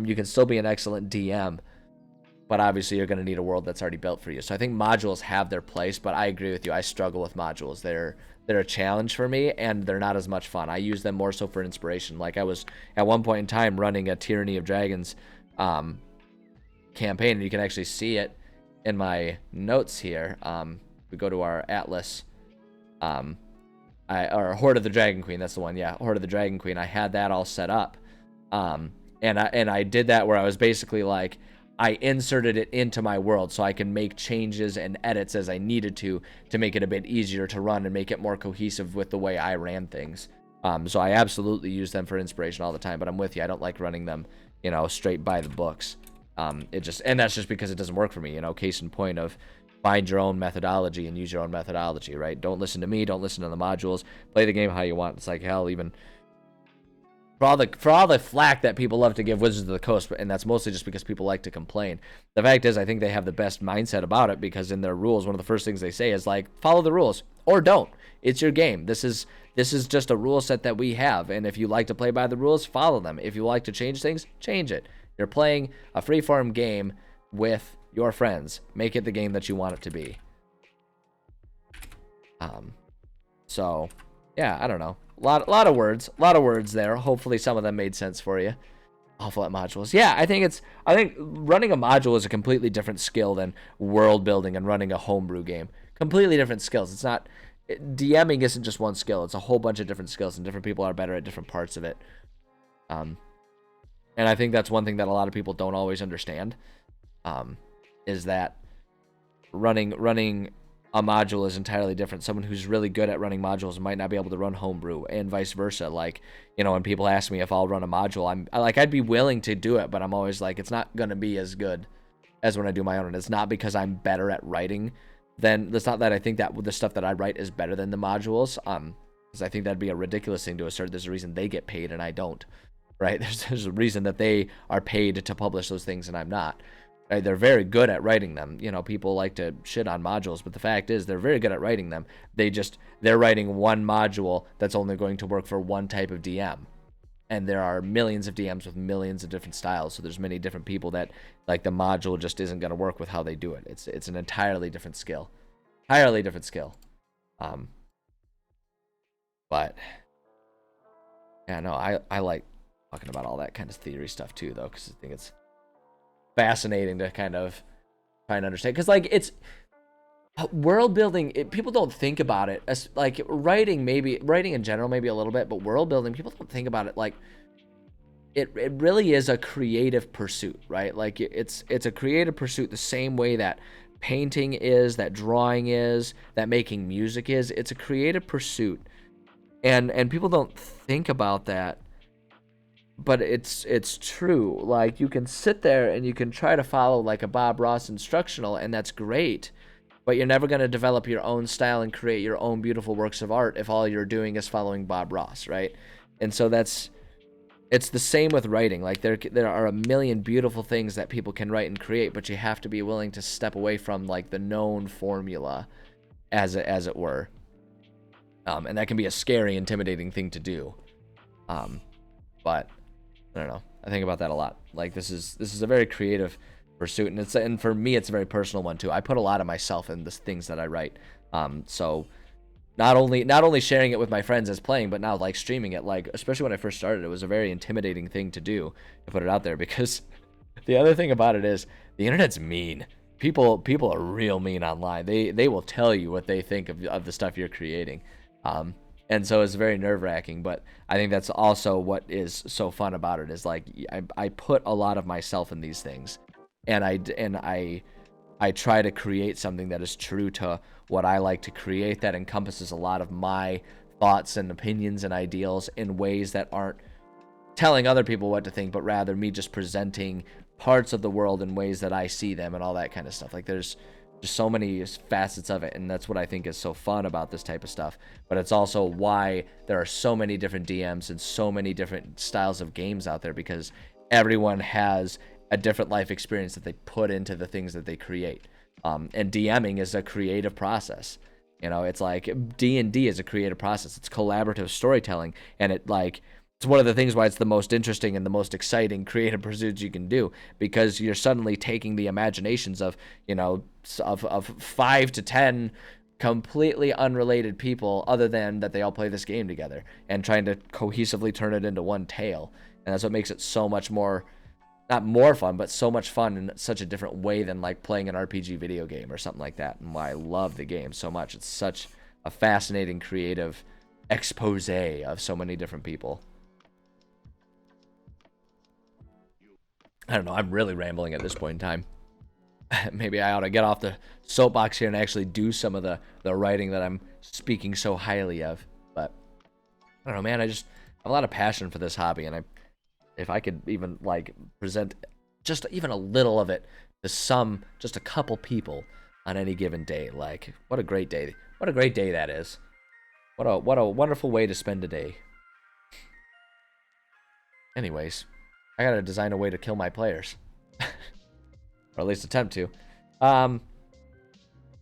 you can still be an excellent DM, but obviously you're going to need a world that's already built for you. So I think modules have their place, but I agree with you. I struggle with modules. They're a challenge for me, and they're not as much fun. I use them more so for inspiration. Like I was at one point in time running a Tyranny of Dragons campaign, and you can actually see it in my notes here. We go to our Atlas, or Horde of the Dragon Queen. That's the one. Yeah, Horde of the Dragon Queen. I had that all set up, and I did that where I was basically like, I inserted it into my world so I can make changes and edits as I needed to make it a bit easier to run and make it more cohesive with the way I ran things. So I absolutely use them for inspiration all the time, but I'm with you. I don't like running them, you know, straight by the books. And that's just because it doesn't work for me, you know. Case in point of find your own methodology and use your own methodology, right? Don't listen to me, don't listen to the modules, play the game how you want. It's like, hell, even for all the flack that people love to give Wizards of the Coast, and that's mostly just because people like to complain. The fact is, I think they have the best mindset about it, because in their rules, one of the first things they say is like, follow the rules or don't. It's your game. This is just a rule set that we have, and if you like to play by the rules, follow them. If you like to change things, change it. You're playing a free-form game with your friends. Make it the game that you want it to be. So yeah, I don't know. A lot of words there. Hopefully some of them made sense for you. Awful at modules. Yeah, I think running a module is a completely different skill than world building and running a homebrew game. Completely different skills. It's not, DMing isn't just one skill. It's a whole bunch of different skills, and different people are better at different parts of it. And I think that's one thing that a lot of people don't always understand, is that running a module is entirely different. Someone who's really good at running modules might not be able to run homebrew, and vice versa. Like, you know, when people ask me if I'll run a module, I'd be willing to do it, but I'm always like, it's not going to be as good as when I do my own. And it's not because I'm better at writing it's not that I think that the stuff that I write is better than the modules, because I think that'd be a ridiculous thing to assert. There's a reason they get paid and I don't, right? There's a reason that they are paid to publish those things and I'm not. Right? They're very good at writing them. You know, people like to shit on modules, but the fact is they're very good at writing them. They're writing one module that's only going to work for one type of DM. And there are millions of DMs with millions of different styles, so there's many different people that, like, the module just isn't going to work with how they do it. It's an entirely different skill. Entirely different skill. But yeah, no, I like talking about all that kind of theory stuff too, though, because I think it's fascinating to kind of try and understand, because like it's world building, people don't think about it as like writing in general, maybe a little bit, but world building, people don't think about it like it really is a creative pursuit, right? Like it's a creative pursuit the same way that painting is, that drawing is, that making music is. It's a creative pursuit, and people don't think about that. But it's true. Like, you can sit there and you can try to follow like a Bob Ross instructional, and that's great, but you're never going to develop your own style and create your own beautiful works of art if all you're doing is following Bob Ross, right? And so it's the same with writing. Like, there are a million beautiful things that people can write and create, but you have to be willing to step away from like the known formula, as it were. And that can be a scary, intimidating thing to do. But I don't know. I think about that a lot. Like, this is a very creative pursuit, and for me, it's a very personal one too. I put a lot of myself in the things that I write. So not only sharing it with my friends as playing, but now like streaming it. Like, especially when I first started, it was a very intimidating thing to do, to put it out there, because the other thing about it is the internet's mean. People are real mean online. They will tell you what they think of the stuff you're creating. And so it's very nerve-wracking, but I think that's also what is so fun about it, is like I put a lot of myself in these things, and I try to create something that is true to what I like to create, that encompasses a lot of my thoughts and opinions and ideals in ways that aren't telling other people what to think, but rather me just presenting parts of the world in ways that I see them and all that kind of stuff. Like there's just so many facets of it, and that's what I think is so fun about this type of stuff. But it's also why there are so many different DMs and so many different styles of games out there, because everyone has a different life experience that they put into the things that they create. And DMing is a creative process. You know, it's like D&D is a creative process. It's collaborative storytelling, and it's one of the things why it's the most interesting and the most exciting creative pursuits you can do, because you're suddenly taking the imaginations of, you know, of 5 to 10 completely unrelated people, other than that they all play this game together, and trying to cohesively turn it into one tale. And that's what makes it so much more, not more fun, but so much fun in such a different way than like playing an RPG video game or something like that. And why I love the game so much. It's such a fascinating creative expose of so many different people. I don't know, I'm really rambling at this point in time. Maybe I ought to get off the soapbox here and actually do some of the writing that I'm speaking so highly of. But I don't know, man, I just have a lot of passion for this hobby, and if I could even like present just even a little of it to just a couple people on any given day, like what a great day. What a great day that is. What a wonderful way to spend a day. Anyways, I gotta design a way to kill my players. Or at least attempt to.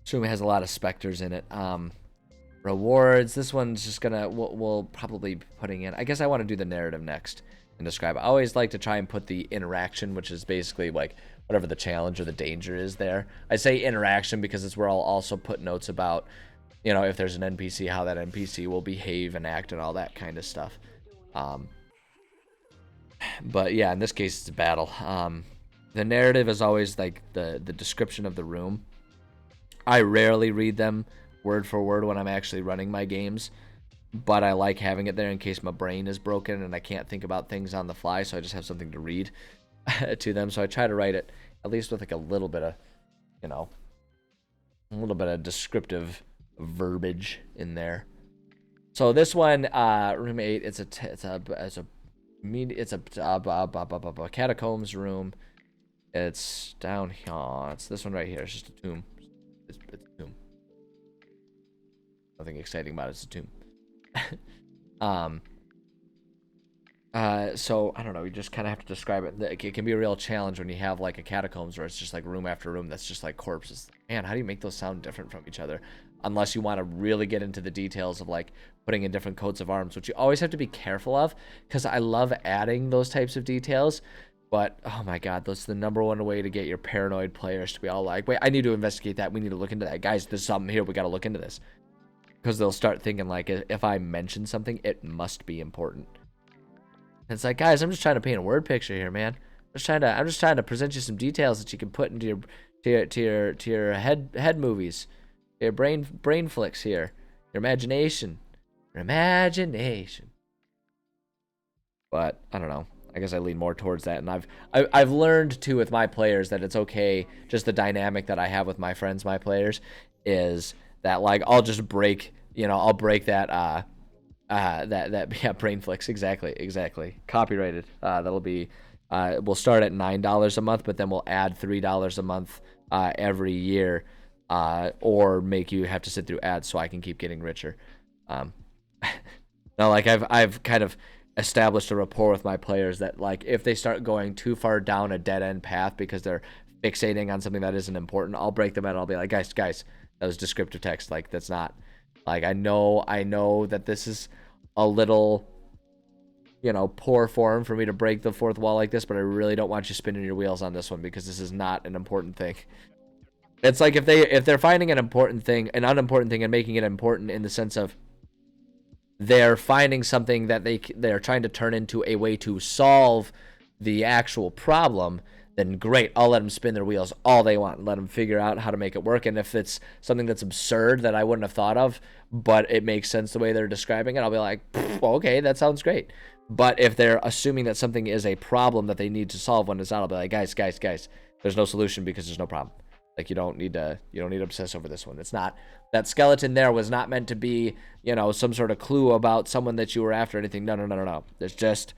This room has a lot of specters in it. Rewards. This one's just gonna, we'll probably be putting in, I guess I want to do the narrative next and describe. I always like to try and put the interaction, which is basically like whatever the challenge or the danger is there. I say interaction because it's where I'll also put notes about, you know, if there's an NPC, how that NPC will behave and act and all that kind of stuff. But yeah, in this case, it's a battle. The narrative is always like the description of the room. I rarely read them word for word when I'm actually running my games, but I like having it there in case my brain is broken and I can't think about things on the fly, so I just have something to read to them. So I try to write it at least with like a little bit of, you know, a little bit of descriptive verbiage in there. So this one, room 8, it's a catacombs room. It's down here. It's this one right here. It's just a tomb. It's a tomb. Nothing exciting about it. It's a tomb. So I don't know. You just kind of have to describe it. It can be a real challenge when you have like a catacombs where it's just like room after room that's just like corpses. Man, how do you make those sound different from each other? Unless you want to really get into the details of like putting in different coats of arms, which you always have to be careful of, because I love adding those types of details. But, oh my god, that's the #1 way to get your paranoid players to be all like, wait, I need to investigate that. We need to look into that. Guys, there's something here. We got to look into this. Because they'll start thinking, like, if I mention something, it must be important. And it's like, guys, I'm just trying to paint a word picture here, man. I'm just trying to present you some details that you can put into your head movies. Your brain flicks here. Your imagination. Your imagination. But, I don't know. I guess I lean more towards that, and I've learned too with my players that it's okay. Just the dynamic that I have with my friends, my players, is that like I'll just break, you know, I'll break that yeah, brain flicks, exactly copyrighted. That'll be we'll start at $9 a month, but then we'll add $3 a month every year, or make you have to sit through ads so I can keep getting richer. No, like I've kind of established a rapport with my players that like if they start going too far down a dead end path because they're fixating on something that isn't important, I'll break them out. I'll be like, guys, that was descriptive text. Like that's not, like I know that this is a little, you know, poor form for me to break the fourth wall like this, but I really don't want you spinning your wheels on this one because this is not an important thing. It's like if they're finding an unimportant thing and making it important in the sense of they're finding something that they're trying to turn into a way to solve the actual problem, then great, I'll let them spin their wheels all they want and let them figure out how to make it work. And if it's something that's absurd that I wouldn't have thought of, but it makes sense the way they're describing it, I'll be like, well, okay, that sounds great. But if they're assuming that something is a problem that they need to solve when it's not, I'll be like, guys, there's no solution because there's no problem. Like you don't need to obsess over this one. It's not, that skeleton there was not meant to be, you know, some sort of clue about someone that you were after or anything. No. There's just,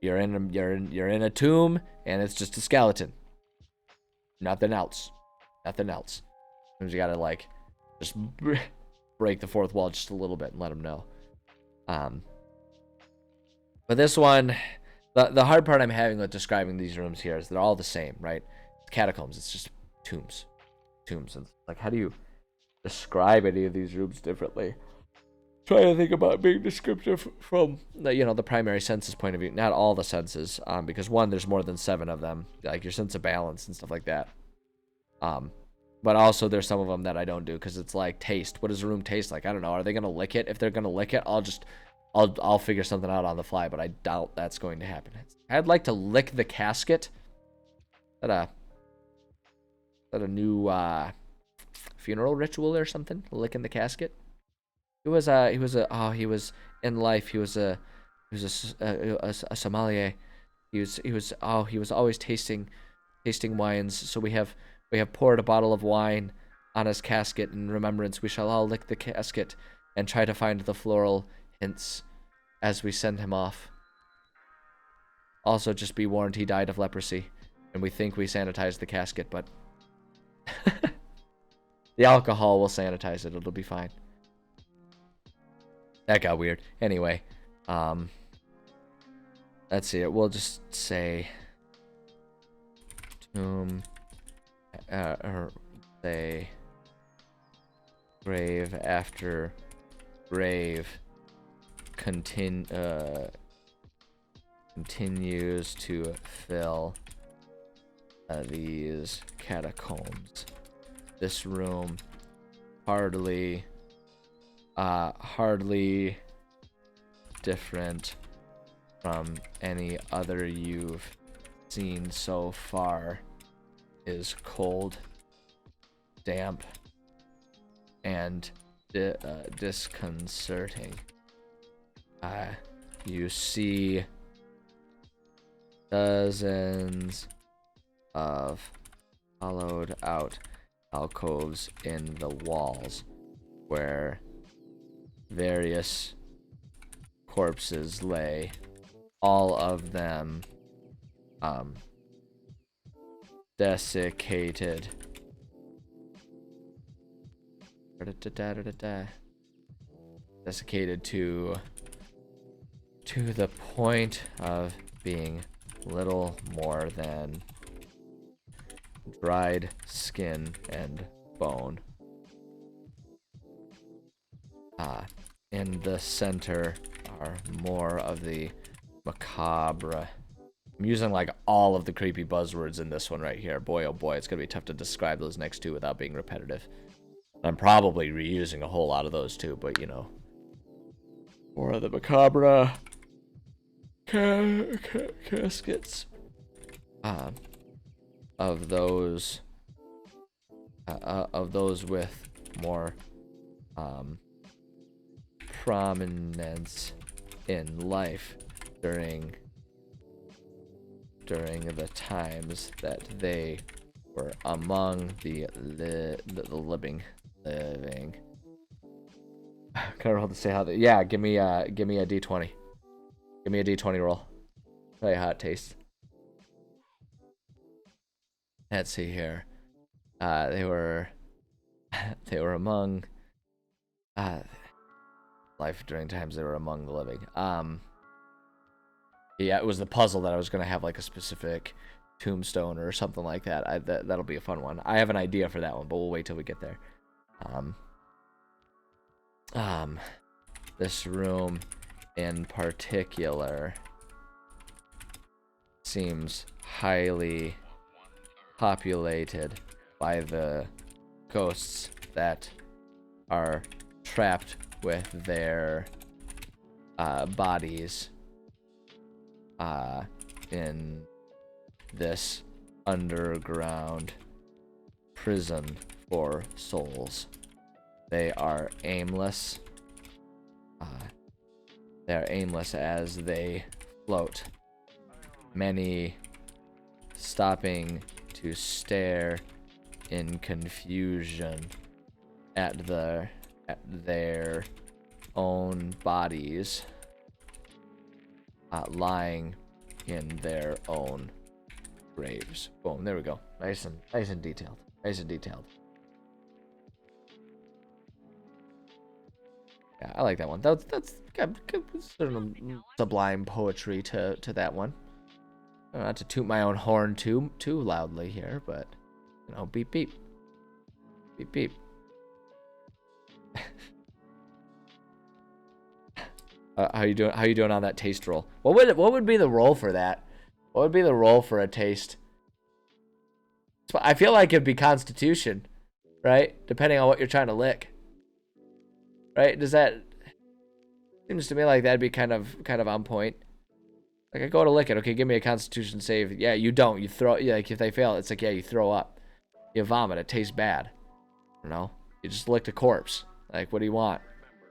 you're in a tomb, and it's just a skeleton. Nothing else. Nothing else. Sometimes you gotta like just break the fourth wall just a little bit and let them know. But this one, the hard part I'm having with describing these rooms here is they're all the same, right? It's catacombs. It's just tombs. And like, how do you describe any of these rooms differently? Trying to think about being descriptive from the primary senses point of view. Not all the senses, because one, there's more than 7 of them, like your sense of balance and stuff like that. But also there's some of them that I don't do because it's like taste. What does a room taste like? I don't know. Are they gonna lick it? If they're gonna lick it, I'll figure something out on the fly. But I doubt that's going to happen. I'd like to lick the casket. Is that a new funeral ritual or something? Licking the casket. He was in life. He was a sommelier. He was always tasting wines. So we have poured a bottle of wine on his casket in remembrance. We shall all lick the casket and try to find the floral hints as we send him off. Also, just be warned, he died of leprosy, and we think we sanitized the casket, but the alcohol will sanitize it. It'll be fine. That got weird. Anyway, let's see. We'll just say tomb, or say grave after grave continues to fill these catacombs. This room hardly different from any other you've seen so far, is cold, damp, and disconcerting. You see dozens of hollowed out alcoves in the walls where various corpses lay, all of them desiccated. Desiccated to the point of being little more than dried skin and bone. In the center are more of the macabre. I'm using like all of the creepy buzzwords in this one right here. Boy, oh boy, it's gonna be tough to describe those next two without being repetitive. I'm probably reusing a whole lot of those too, but you know, more of the macabre caskets. Of those with more prominence in life during the times that they were among the living. Kind of hard to say how they. Yeah, give me a d20. Give me a d20 roll. Tell you how it tastes. Let's see here. They were among life during times they were among the living. Yeah, it was the puzzle that I was gonna have like a specific tombstone or something like that. That'll be a fun one. I have an idea for that one, but we'll wait till we get there. This room in particular seems highly populated by the ghosts that are trapped with their bodies in this underground prison for souls. They are aimless. They're aimless as they float. Many stopping to stare in confusion at their own bodies lying in their own graves. Boom, there we go. Nice and detailed. Nice and detailed. Yeah, I like that one. That's got certain sublime poetry to that one. Not to toot my own horn too loudly here, but you know, beep beep, beep beep. How you doing? How you doing on that taste roll? What would be the roll for that? What would be the roll for a taste? I feel like it'd be Constitution, right? Depending on what you're trying to lick, right? Does that seems to me like that'd be kind of on point. Like I go to lick it, okay, give me a Constitution save. Yeah, you don't. You throw. Yeah, like if they fail, it's like yeah, you throw up, you vomit. It tastes bad. You know, you just licked a corpse. Like what do you want?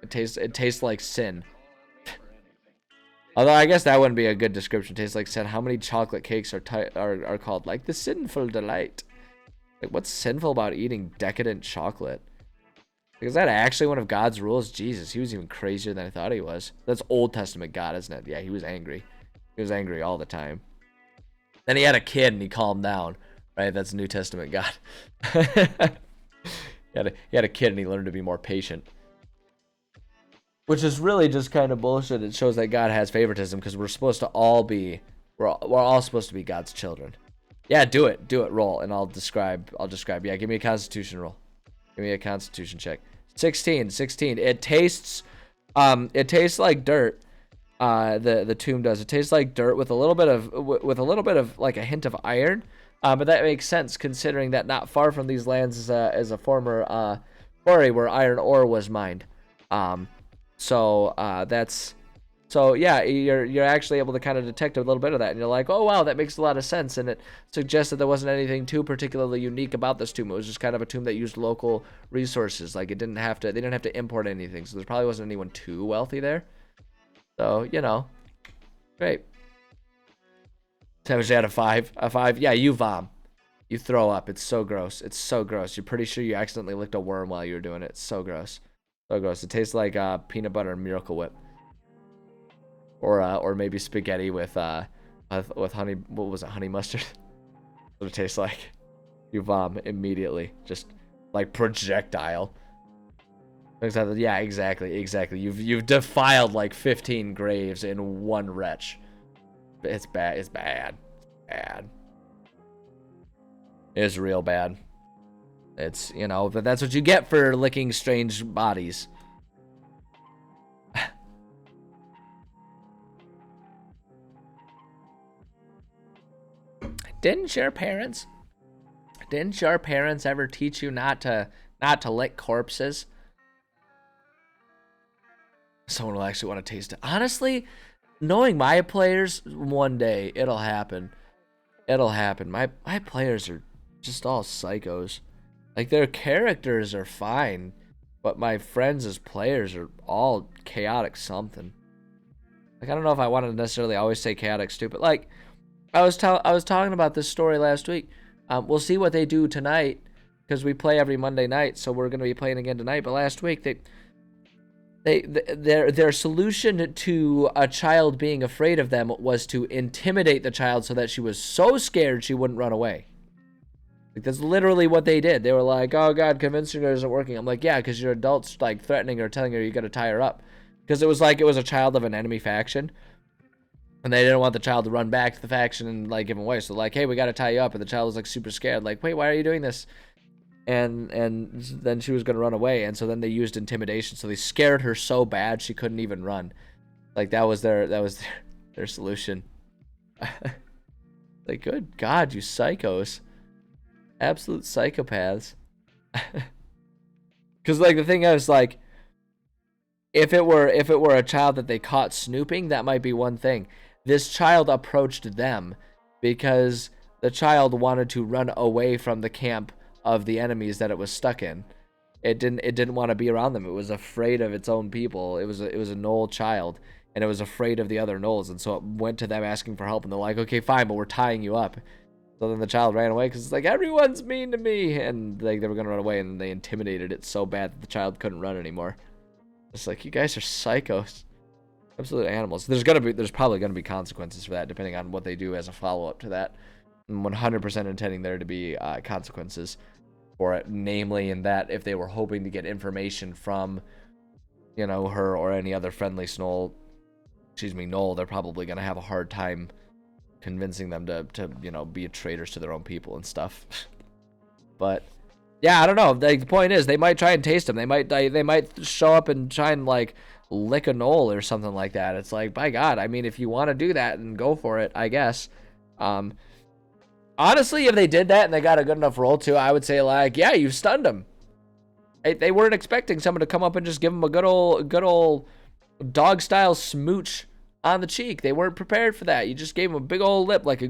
It tastes like sin. Although I guess that wouldn't be a good description. Tastes like sin. How many chocolate cakes are called like the sinful delight? Like what's sinful about eating decadent chocolate? Like, is that actually one of God's rules? Jesus, he was even crazier than I thought he was. That's Old Testament God, isn't it? Yeah, he was angry. He was angry all the time. Then he had a kid and he calmed down. Right? That's New Testament God. he had a kid and he learned to be more patient. Which is really just kind of bullshit. It shows that God has favoritism because we're supposed to all be, we're all supposed to be God's children. Yeah, do it, roll, and I'll describe. Yeah, give me a Constitution roll. Give me a Constitution check. 16. It tastes like dirt. The tomb does. It tastes like dirt with a little bit of like a hint of iron. But that makes sense considering that not far from these lands is a former quarry where iron ore was mined. So yeah, you're actually able to kind of detect a little bit of that, and you're like, oh wow, that makes a lot of sense, and it suggests that there wasn't anything too particularly unique about this tomb. It was just kind of a tomb that used local resources. Like they didn't have to import anything, so there probably wasn't anyone too wealthy there. So you know, great. Savage out of 5. A 5. Yeah, you vom. You throw up. It's so gross. You're pretty sure you accidentally licked a worm while you were doing it. It's so gross. So gross. It tastes like peanut butter and Miracle Whip, or maybe spaghetti with honey. What was it? Honey mustard. What it tastes like. You vom immediately, just like projectile. Exactly. Yeah, exactly. You've defiled like 15 graves in one retch. It's bad. It's bad. It's real bad. It's, you know, but that's what you get for licking strange bodies. Didn't your parents ever teach you not to lick corpses? Someone will actually want to taste it. Honestly, knowing my players, one day it'll happen. My players are just all psychos. Like, their characters are fine, but my friends as players are all chaotic something. Like, I don't know if I want to necessarily always say chaotic stupid. Like, I was talking about this story last week. We'll see what they do tonight, because we play every Monday night, so we're going to be playing again tonight. But last week, their solution to a child being afraid of them was to intimidate the child so that she was so scared she wouldn't run away. Like, that's literally what they did. They were like, oh god, convincing her isn't working. I'm like, yeah, because your adults like threatening her, telling her you gotta tie her up. Because it was a child of an enemy faction, and they didn't want the child to run back to the faction and like give him away. So like, hey, we gotta tie you up, and the child was like super scared, like, wait, why are you doing this? And then she was gonna run away, and so then they used intimidation. So they scared her so bad she couldn't even run. Like, that was their solution. Like, good god, you psychos. Absolute psychopaths. Because like the thing is, like, if it were a child that they caught snooping, that might be one thing. This child approached them because the child wanted to run away from the camp of the enemies that it was stuck in. It didn't want to be around them. It was afraid of its own people. It was a Gnoll child, and it was afraid of the other Gnolls, and so it went to them asking for help, and they're like, okay, fine, but we're tying you up. So then the child ran away because it's like, everyone's mean to me, and like they were gonna run away, and they intimidated it so bad that the child couldn't run anymore. It's like, you guys are psychos. Absolute animals. There's probably gonna be consequences for that, depending on what they do as a follow up to that. I'm 100% intending there to be consequences for it, namely in that if they were hoping to get information from, you know, her or any other friendly Gnoll, they're probably gonna have a hard time convincing them to you know, be traitors to their own people and stuff. But yeah, I don't know. The point is, they might try and taste them. They might show up and try and like lick a Gnoll or something like that. It's like, by God, I mean, if you want to do that, then go for it, I guess. Honestly, if they did that and they got a good enough roll too, I would say like, yeah, you stunned them. They weren't expecting someone to come up and just give them a good old dog style smooch on the cheek. They weren't prepared for that. You just gave them a big old like a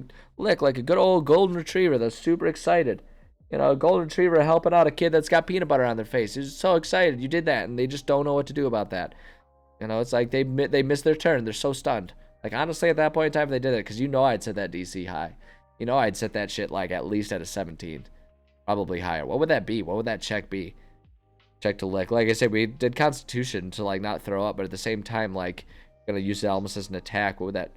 good old golden retriever that's super excited. You know, a golden retriever helping out a kid that's got peanut butter on their face. He's so excited you did that, and they just don't know what to do about that. You know, it's like they missed their turn. They're so stunned. Like, honestly, at that point in time, they did it, because you know I'd set that DC high. You know I'd set that shit, like, at least at a 17. Probably higher. What would that be? What would that check be? Check to lick. Like I said, we did Constitution to, like, not throw up, but at the same time, like, gonna use it almost as an attack. What would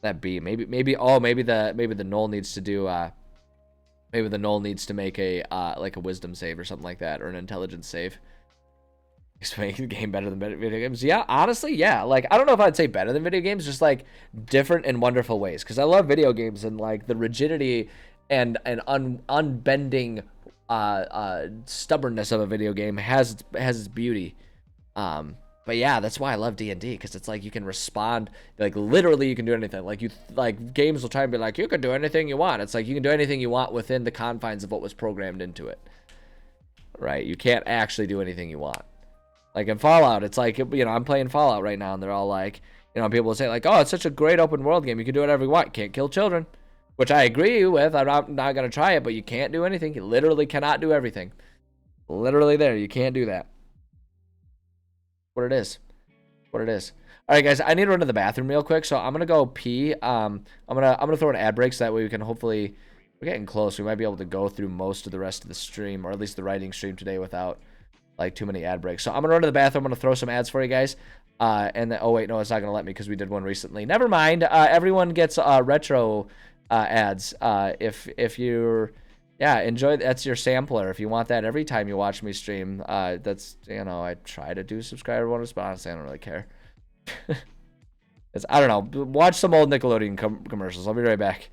that be? Maybe the Gnoll needs to do, maybe the Gnoll needs to make a like a wisdom save or something like that, or an intelligence save. Just make the game better than video games. Yeah, honestly, yeah. Like, I don't know if I'd say better than video games, just like different and wonderful ways. Because I love video games, and like the rigidity and unbending stubbornness of a video game has its beauty. But yeah, that's why I love D&D, because it's like you can respond, like literally you can do anything. Like games will try and be like, you can do anything you want. It's like you can do anything you want within the confines of what was programmed into it. Right? You can't actually do anything you want. Like in Fallout, it's like, you know, I'm playing Fallout right now, and they're all like, you know, people will say like, oh, it's such a great open world game. You can do whatever you want. Can't kill children. Which I agree with. I'm not going to try it, but you can't do anything. You literally cannot do everything. Literally there. You can't do that. What it is. All right, guys, I need to run to the bathroom real quick, so I'm gonna go pee. I'm gonna throw an ad break so that way we can hopefully, we're getting close. We might be able to go through most of the rest of the stream, or at least the writing stream today, without like too many ad breaks. So I'm gonna run to the bathroom. I'm gonna throw some ads for you guys. And then, oh wait, no, it's not gonna let me because we did one recently. Never mind. Everyone gets retro ads. If you're, yeah, enjoy. That's your sampler. If you want that every time you watch me stream, that's, you know, I try to do subscriber bonus, but honestly, I don't really care. I don't know. Watch some old Nickelodeon commercials. I'll be right back.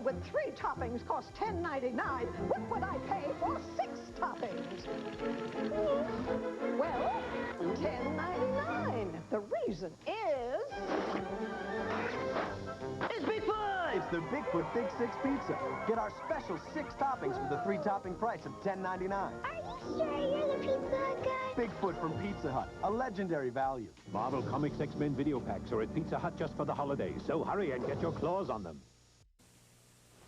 With 3 toppings costs $10.99. What would I pay for 6 toppings? Well, $10.99. The reason is Bigfoot! It's the Bigfoot Big 6 Pizza. Get our special 6 toppings for the 3-topping price of $10.99. Are you sure you're the Pizza Hut guy? Bigfoot from Pizza Hut, a legendary value. Marvel Comics X-Men video packs are at Pizza Hut just for the holidays, so hurry and get your claws on them.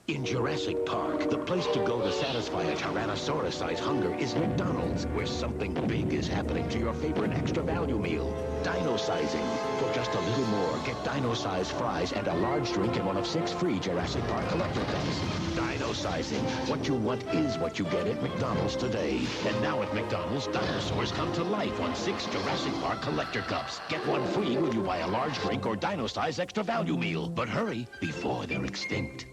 In Jurassic Park, the place to go to satisfy a Tyrannosaurus-sized hunger is McDonald's, where something big is happening to your favorite extra value meal. Dino-sizing. For just a little more, get dino-sized fries and a large drink in one of 6 free Jurassic Park collector cups. Dino-sizing. What you want is what you get at McDonald's today. And now at McDonald's, dinosaurs come to life on 6 Jurassic Park collector cups. Get one free when you buy a large drink or dino-sized extra value meal. But hurry, before they're extinct.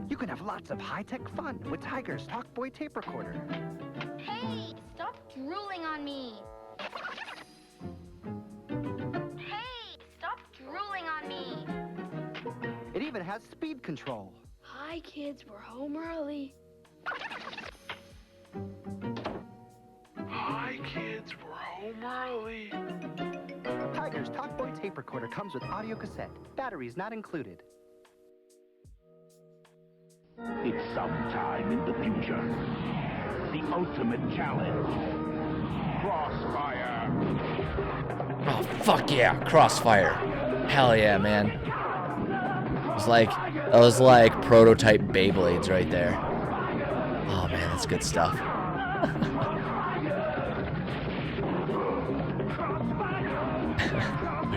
You can have lots of high-tech fun with Tiger's Talkboy tape recorder. Hey, stop drooling on me. Hey, stop drooling on me. It even has speed control. Hi, kids. We're home early. Hi, kids. We're home early. Tiger's Talkboy tape recorder comes with audio cassette. Batteries not included. It's sometime in the future. The ultimate challenge. Crossfire. Oh, fuck yeah, Crossfire. Hell yeah, man. That was like prototype Beyblades right there. Oh man, that's good stuff.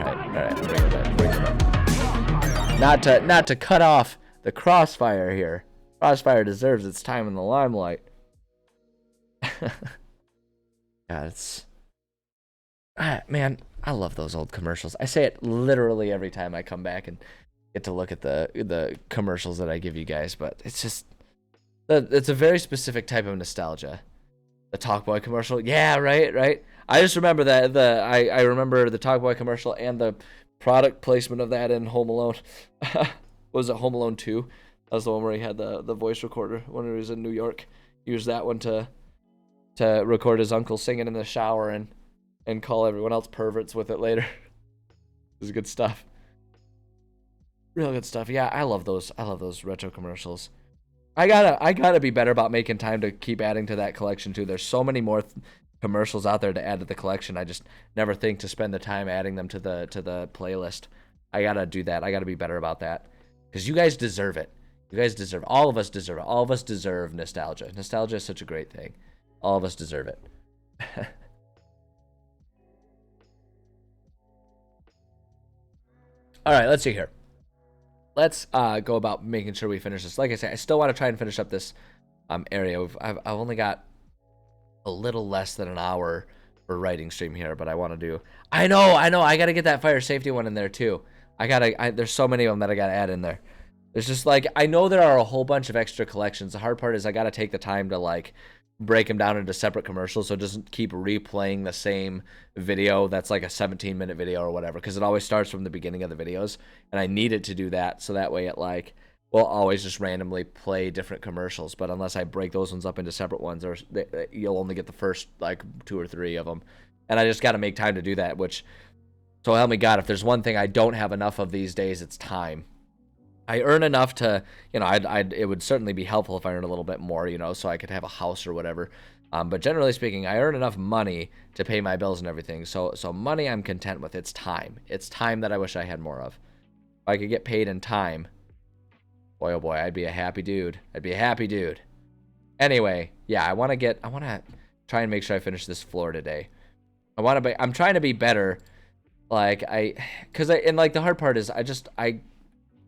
Alright, bring it back. Not to cut off the Crossfire here. Crossfire deserves its time in the limelight. Yeah, man, I love those old commercials. I say it literally every time I come back and get to look at the commercials that I give you guys, but it's a very specific type of nostalgia. The Talkboy commercial, yeah, right. I just remember that I remember the Talkboy commercial and the product placement of that in Home Alone. Was it Home Alone 2? That was the one where he had the voice recorder when he was in New York. He used that one to record his uncle singing in the shower and call everyone else perverts with it later. It was good stuff. Real good stuff. Yeah, I love those retro commercials. I gotta be better about making time to keep adding to that collection too. There's so many more commercials out there to add to the collection. I just never think to spend the time adding them to the playlist. I gotta do that. I gotta be better about that because you guys deserve it. You guys deserve. All of us deserve it. All of us deserve nostalgia. Nostalgia is such a great thing. All of us deserve it. All right, let's see here. Let's go about making sure we finish this. Like I said, I still want to try and finish up this area. I've only got a little less than an hour for writing stream here, but I want to do. I know. I got to get that fire safety one in there too. There's so many of them that I got to add in there. There's just like, I know there are a whole bunch of extra collections. The hard part is I got to take the time to like break them down into separate commercials so it doesn't keep replaying the same video that's like a 17-minute video or whatever, because it always starts from the beginning of the videos, and I need it to do that so that way it like will always just randomly play different commercials. But unless I break those ones up into separate ones, or you'll only get the first like 2 or 3 of them, and I just got to make time to do that. Which, so help me God, if there's one thing I don't have enough of these days, it's time. I earn enough to, it would certainly be helpful if I earned a little bit more, so I could have a house or whatever. But generally speaking, I earn enough money to pay my bills and everything. So money I'm content with. It's time. It's time that I wish I had more of. If I could get paid in time, boy, oh boy, I'd be a happy dude. Anyway, yeah, I want to try and make sure I finish this floor today. I'm trying to be better. And like the hard part is I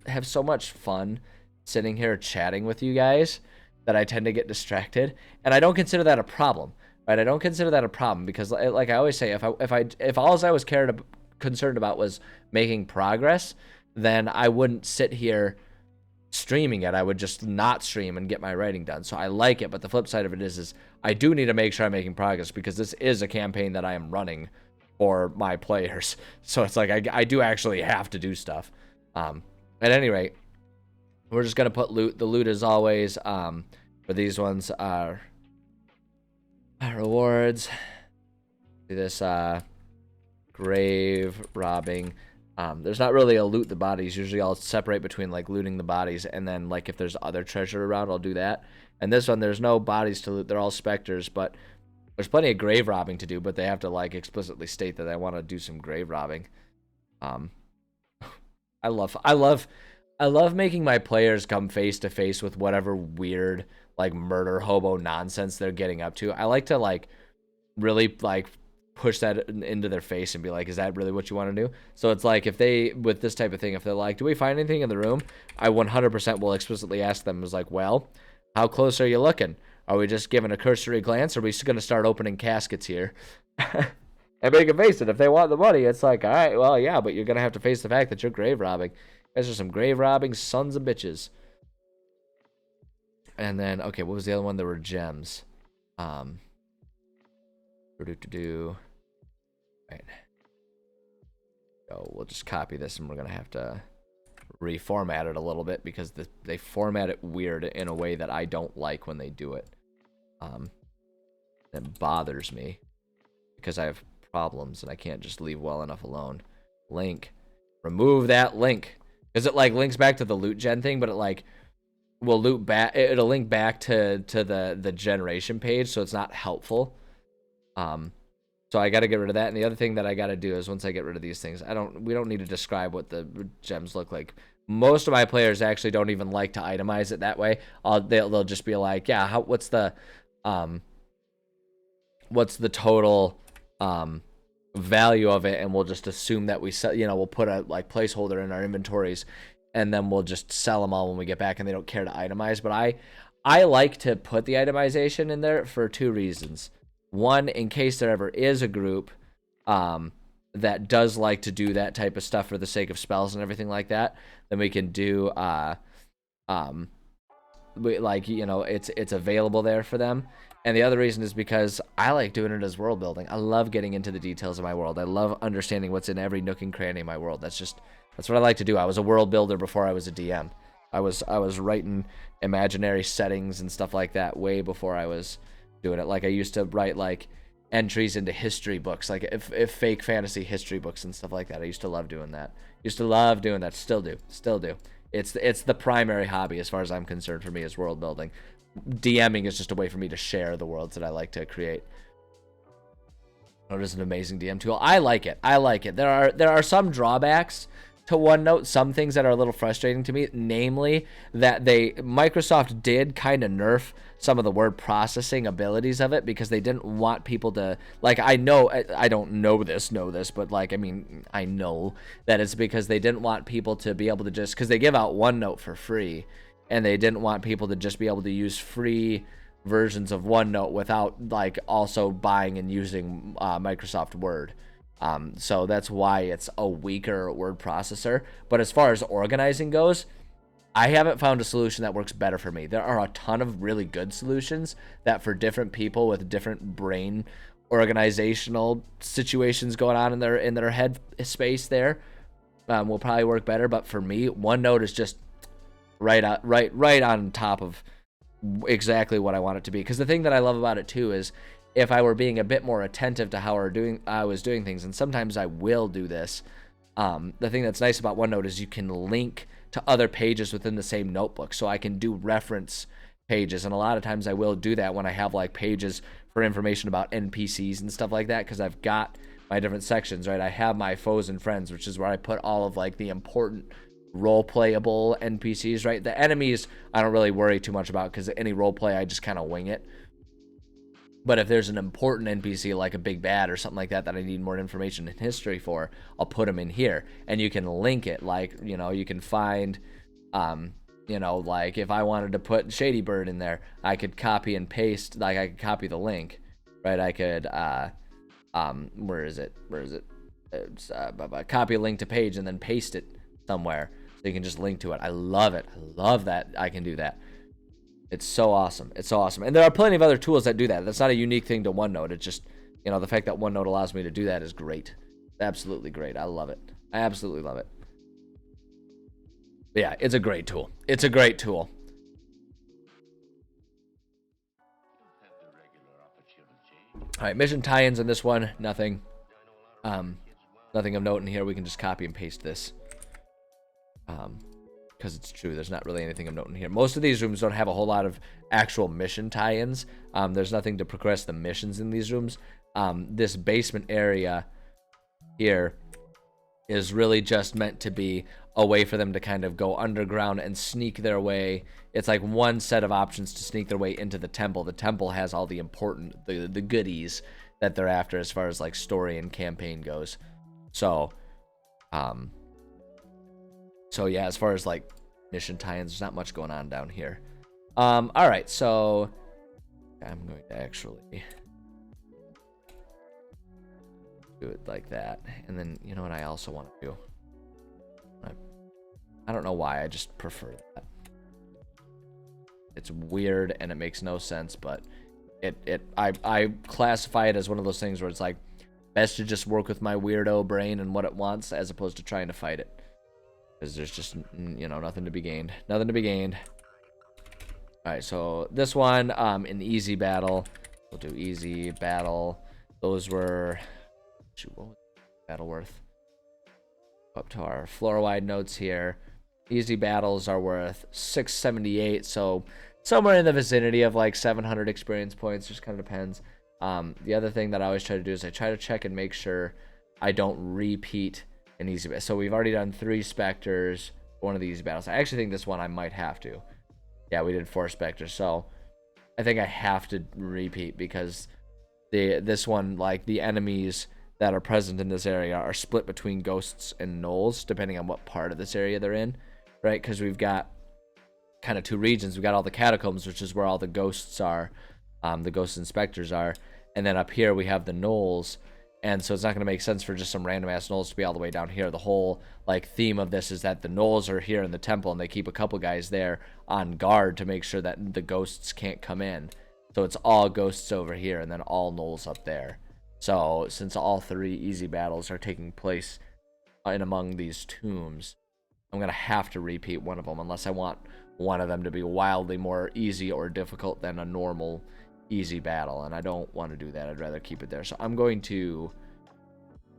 have so much fun sitting here chatting with you guys that I tend to get distracted, and I don't consider that a problem, right? I don't consider that a problem because, like I always say, if all I was concerned about was making progress, then I wouldn't sit here streaming it. I would just not stream and get my writing done. So I like it, but the flip side of it is I do need to make sure I'm making progress because this is a campaign that I am running for my players. So it's like I do actually have to do stuff. At any rate, we're just going to put loot. The loot, as always, for these ones are rewards. Do this grave robbing. There's not really a loot the bodies. Usually I'll separate between like looting the bodies and then like if there's other treasure around, I'll do that. And this one, there's no bodies to loot. They're all specters, but there's plenty of grave robbing to do, but they have to like explicitly state that I want to do some grave robbing. I love making my players come face to face with whatever weird like murder hobo nonsense they're getting up to. I like to like really like push that into their face and be like, is that really what you want to do? So it's like if they, with this type of thing, if they're like, do we find anything in the room? I 100% will explicitly ask them, is like, well, how close are you looking? Are we just giving a cursory glance? Or are we just going to start opening caskets here? And make them face it. If they want the money, it's like, all right, well, yeah, but you're going to have to face the fact that you're grave robbing. Guys are some grave robbing sons of bitches. And then, okay, what was the other one? There were gems. Right. So we'll just copy this and we're going to have to reformat it a little bit because they format it weird in a way that I don't like when they do it. That bothers me because I have problems and I can't just leave well enough alone. Link. Remove that link. Because it like links back to the loot gen thing, but it like will loop back. It'll link back to the generation page, so it's not helpful. So I got to get rid of that. And the other thing that I got to do is once I get rid of these things, we don't need to describe what the gems look like. Most of my players actually don't even like to itemize it that way. They'll just be like, yeah, what's the total value of it, and we'll just assume that we sell, we'll put a like placeholder in our inventories, and then we'll just sell them all when we get back, and they don't care to itemize. But I like to put the itemization in there for two reasons. One, in case there ever is a group that does like to do that type of stuff for the sake of spells and everything like that, then we can do it's available there for them. And the other reason is because I like doing it as world building. I love getting into the details of my world. I love understanding what's in every nook and cranny of my world. That's what I like to do. I was a world builder before I was a DM. I was writing imaginary settings and stuff like that way before I was doing it. Like I used to write like entries into history books, like if fake fantasy history books and stuff like that. I used to love doing that. Still do. It's the primary hobby as far as I'm concerned for me, is world building. DMing is just a way for me to share the worlds that I like to create. It is an amazing DM tool. I like it. There are some drawbacks to OneNote, some things that are a little frustrating to me, namely that Microsoft did kind of nerf some of the word processing abilities of it because they didn't want people to, like, I don't know this, but like, I mean, I know that it's because they didn't want people to be able to just, because they give out OneNote for free, and they didn't want people to just be able to use free versions of OneNote without like also buying and using Microsoft Word. So that's why it's a weaker word processor. But as far as organizing goes, I haven't found a solution that works better for me. There are a ton of really good solutions that for different people with different brain organizational situations going on in their head space there will probably work better. But for me, OneNote is just right on top of exactly what I want it to be. Because the thing that I love about it too is if I were being a bit more attentive to how I was doing things, and sometimes I will do this, the thing that's nice about OneNote is you can link to other pages within the same notebook. So I can do reference pages, and a lot of times I will do that when I have like pages for information about NPCs and stuff like that, because I've got my different sections, right? I have my foes and friends, which is where I put all of like the important role-playable NPCs, right? The enemies I don't really worry too much about, because any role play I just kind of wing it. But if there's an important NPC like a big bad or something like that that I need more information and history for, I'll put them in here. And you can link it, like, you can find, like if I wanted to put Shady Bird in there, I could copy and paste, like I could copy the link, right? I could, where is it? It's, copy a link to page and then paste it somewhere. So you can just link to it. I love it. I love that I can do that. It's so awesome. And there are plenty of other tools that do that. That's not a unique thing to OneNote. It's just, the fact that OneNote allows me to do that is great. Absolutely great. I love it. I absolutely love it. But yeah, it's a great tool. All right, mission tie-ins in this one. Nothing of note in here. We can just copy and paste this. Because it's true, there's not really anything of note in here. Most of these rooms don't have a whole lot of actual mission tie-ins. There's nothing to progress the missions in these rooms. This basement area here is really just meant to be a way for them to kind of go underground and sneak their way. It's like one set of options to sneak their way into the temple. The temple has all the important, the goodies that they're after as far as like story and campaign goes. So yeah, as far as like mission tie-ins, there's not much going on down here. All right, so I'm going to actually do it like that. And then, you know what I also want to do? I don't know why, I just prefer that. It's weird and it makes no sense, but I classify it as one of those things where it's like best to just work with my weirdo brain and what it wants as opposed to trying to fight it. Because there's just, nothing to be gained. Alright, so this one, an easy battle. We'll do easy battle. Those were... Shoot, what was battle worth? Up to our floor-wide notes here. Easy battles are worth 678, so somewhere in the vicinity of like 700 experience points. Just kind of depends. The other thing that I always try to do is I try to check and make sure I don't repeat an easy battle. So we've already done 3 Spectres, one of these battles. I actually think this one I might have to. Yeah, we did 4 Spectres, so I think I have to repeat because this one, like, the enemies that are present in this area are split between ghosts and gnolls, depending on what part of this area they're in, right? Because we've got kind of 2 regions. We've got all the catacombs, which is where all the ghosts are, the ghosts and specters are, and then up here we have the gnolls. And so it's not going to make sense for just some random ass gnolls to be all the way down here. The whole like theme of this is that the gnolls are here in the temple and they keep a couple guys there on guard to make sure that the ghosts can't come in. So it's all ghosts over here and then all gnolls up there. So since all 3 easy battles are taking place in among these tombs, I'm going to have to repeat one of them unless I want one of them to be wildly more easy or difficult than a normal easy battle, and I don't want to do that. I'd rather keep it there. So I'm going to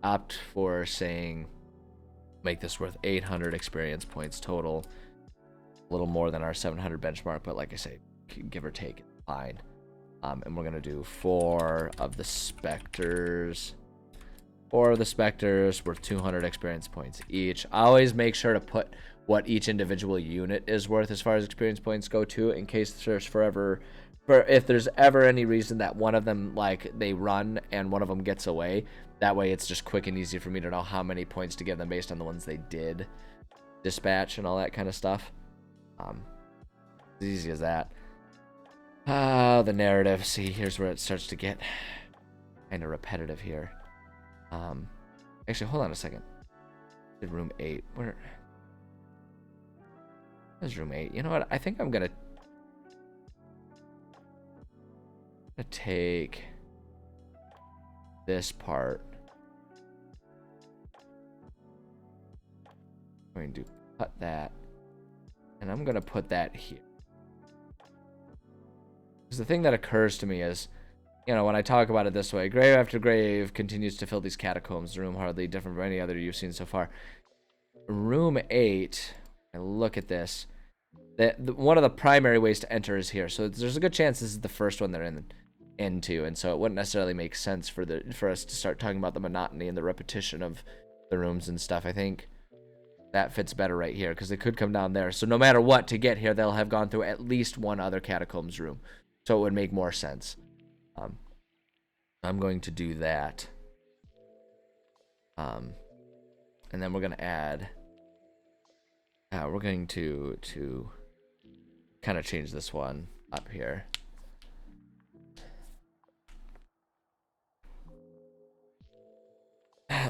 opt for saying make this worth 800 experience points total, a little more than our 700 benchmark, but like I say, give or take, fine. And we're gonna do 4 of the specters. 4 of the specters worth 200 experience points each. I always make sure to put what each individual unit is worth as far as experience points go too, in case there's if there's ever any reason that one of them, like, they run and one of them gets away, that way it's just quick and easy for me to know how many points to give them based on the ones they did dispatch and all that kind of stuff. As easy as that. The narrative. See, here's where it starts to get kind of repetitive here. Actually, hold on a second. Did room 8? Where's room 8? You know what? I think I'm gonna take this part. I'm going to cut that, and I'm gonna put that here. Because the thing that occurs to me is, you know, when I talk about it this way, grave after grave continues to fill these catacombs. The room hardly different from any other you've seen so far. Room 8, I look at this. One of the primary ways to enter is here, so there's a good chance this is the first one they're into, and so it wouldn't necessarily make sense for us to start talking about the monotony and the repetition of the rooms and stuff. I think that fits better right here because they could come down there. So no matter what, to get here, they'll have gone through at least one other catacombs room, so it would make more sense. I'm going to do that, and then we're gonna add. We're going to kind of change this one up here.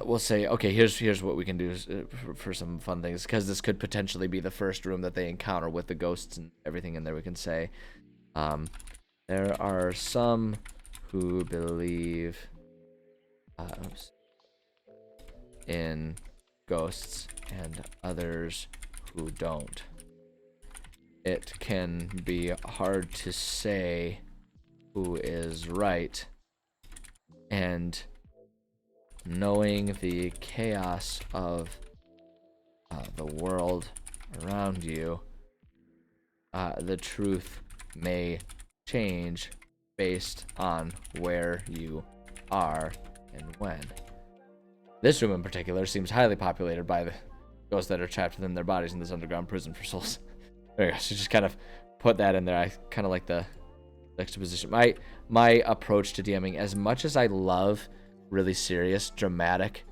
We'll say, okay, here's what we can do for some fun things, because this could potentially be the first room that they encounter with the ghosts and everything in there. We can say, there are some who believe in ghosts and others who don't. It can be hard to say who is right, and knowing the chaos of the world around you, the truth may change based on where you are and when. This room in particular seems highly populated by the ghosts that are trapped within their bodies in this underground prison for souls. There you go. So just kind of put that in there. I kind of like the juxtaposition. My approach to DMing, as much as I love really serious, dramatic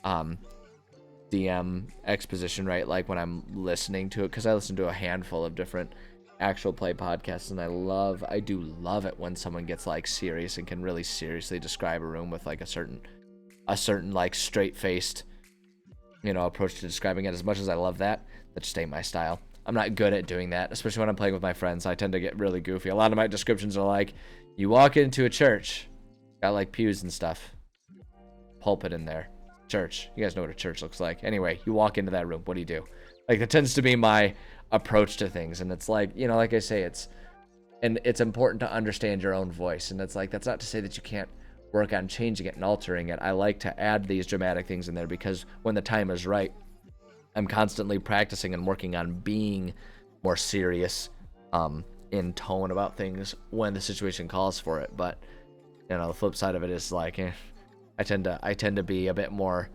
DM exposition, right? Like when I'm listening to it, because I listen to a handful of different actual play podcasts, and I do love it when someone gets like serious and can really seriously describe a room with like a certain like straight-faced, you know, approach to describing it. As much as I love that, that just ain't my style. I'm not good at doing that, especially when I'm playing with my friends. I tend to get really goofy. A lot of my descriptions are like, you walk into a church, got like pews and stuff, pulpit in there, church. You guys know what a church looks like. Anyway, you walk into that room, what do you do? Like, that tends to be my approach to things. And it's like, you know, like I say, it's important to understand your own voice. And it's like, that's not to say that you can't work on changing it and altering it. I like to add these dramatic things in there because when the time is right, I'm constantly practicing and working on being more serious in tone about things when the situation calls for it. But the flip side of it is like, I tend to be a bit more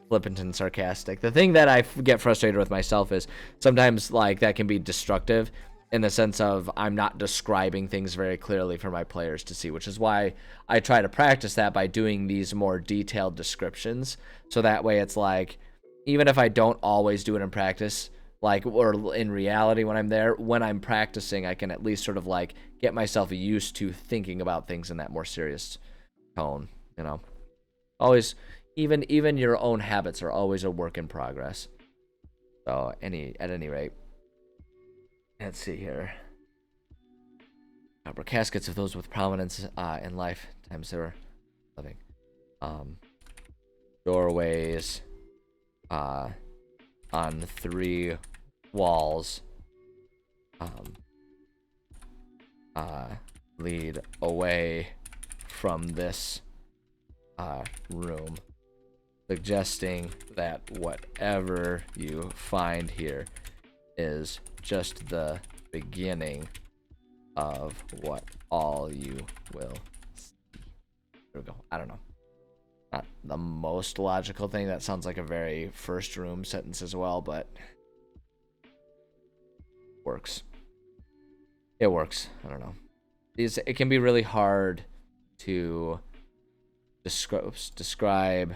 flippant and sarcastic. The thing that I get frustrated with myself is sometimes like that can be destructive in the sense of I'm not describing things very clearly for my players to see, which is why I try to practice that by doing these more detailed descriptions. So that way it's like, even if I don't always do it in practice, like, or in reality when I'm there, when I'm practicing, I can at least sort of like get myself used to thinking about things in that more serious tone, Always, even your own habits are always a work in progress. So at any rate, let's see here. Opera caskets of those with prominence in life times they were living. Doorways on 3 walls lead away from this room, suggesting that whatever you find here is just the beginning of what all you will see. There we go. I don't know. Not the most logical thing. That sounds like a very first room sentence as well, but works. It works. I don't know. It can be really hard to describe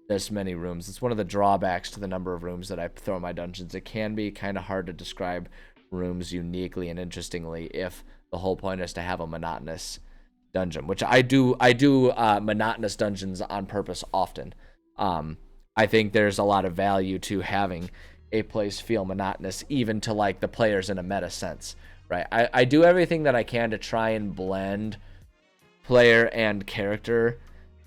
this many rooms. It's one of the drawbacks to the number of rooms that I throw in my dungeons. It can be kind of hard to describe rooms uniquely and interestingly if the whole point is to have a monotonous dungeon, which I do monotonous dungeons on purpose often. I think there's a lot of value to having a place feel monotonous, even to like the players in a meta sense, right? I do everything that I can to try and blend player and character